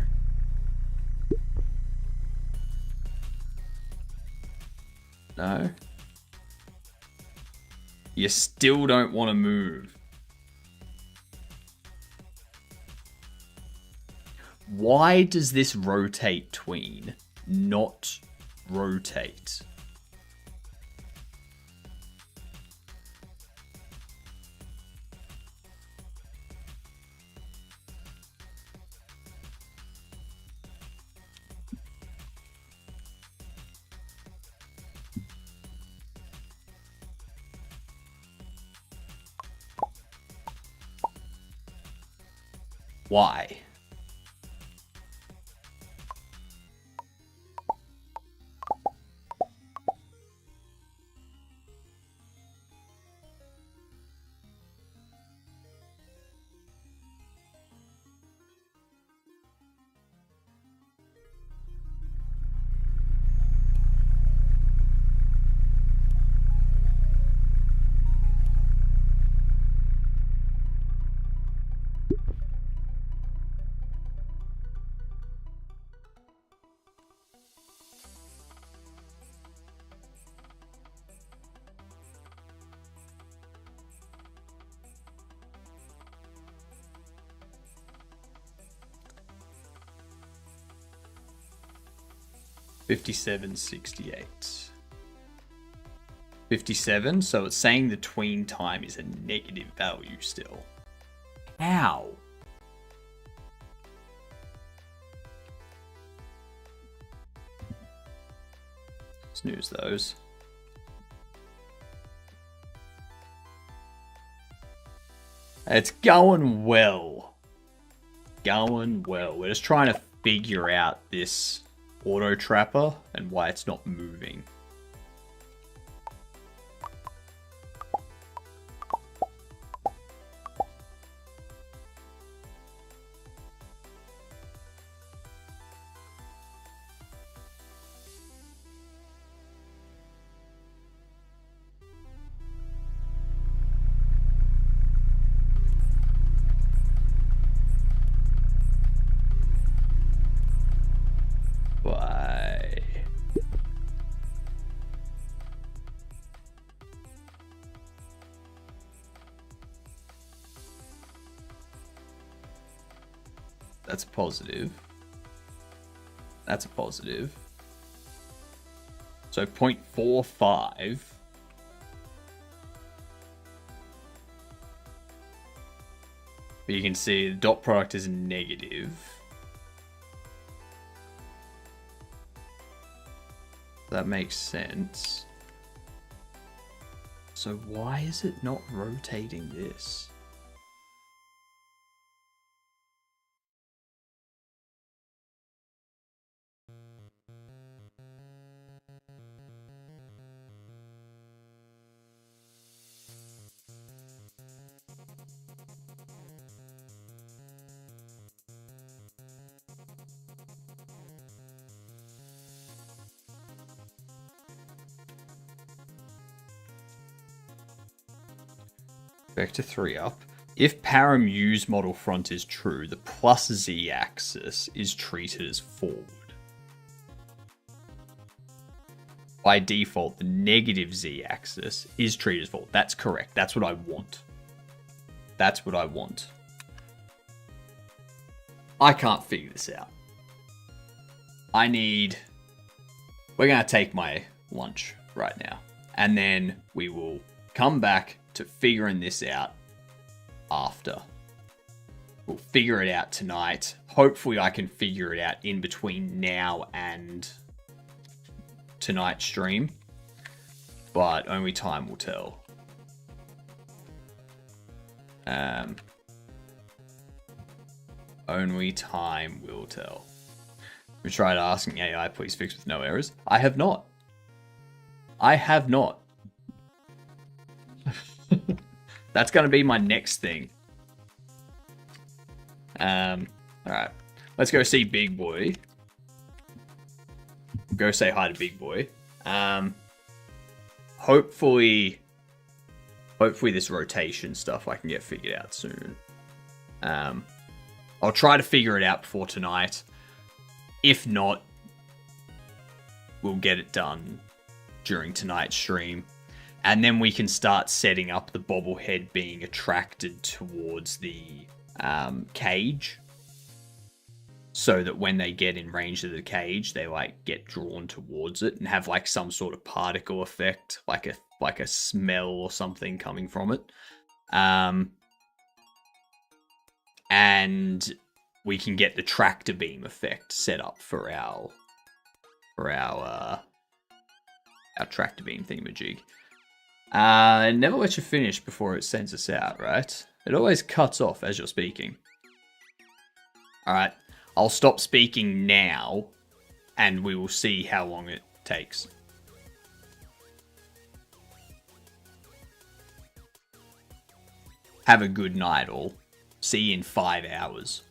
Speaker 1: No. You still don't want to move. Why does this rotate tween not rotate? Why? $57.68. 57, so it's saying the tween time is a negative value still. How? Snooze those. It's going well. Going well. We're just trying to figure out this auto trapper and why it's not moving. Why? That's a positive. That's a positive. So 0.45. But you can see the dot product is negative. That makes sense. So why is it not rotating this? Vector 3 up. If param use model front is true, the plus z-axis is treated as forward. By default, the negative z-axis is treated as forward. That's correct. That's what I want. That's what I want. I can't figure this out. We're going to take my lunch right now. And then we will come back to figuring this out after. We'll figure it out tonight. Hopefully I can figure it out in between now and tonight's stream. But only time will tell. Only time will tell. We tried asking AI, please fix with no errors. I have not. I have not. That's going to be my next thing. Alright. Let's go see Big Boy. Go say hi to Big Boy. Hopefully this rotation stuff I can get figured out soon. I'll try to figure it out before tonight. If not, we'll get it done during tonight's stream. And then we can start setting up the bobblehead being attracted towards the cage. So that when they get in range of the cage, they like get drawn towards it and have like some sort of particle effect, like a smell or something coming from it. And we can get the tractor beam effect set up for our tractor beam thingamajig. It never lets you finish before it sends us out, right? It always cuts off as you're speaking. Alright, I'll stop speaking now, and we will see how long it takes. Have a good night, all. See you in 5 hours.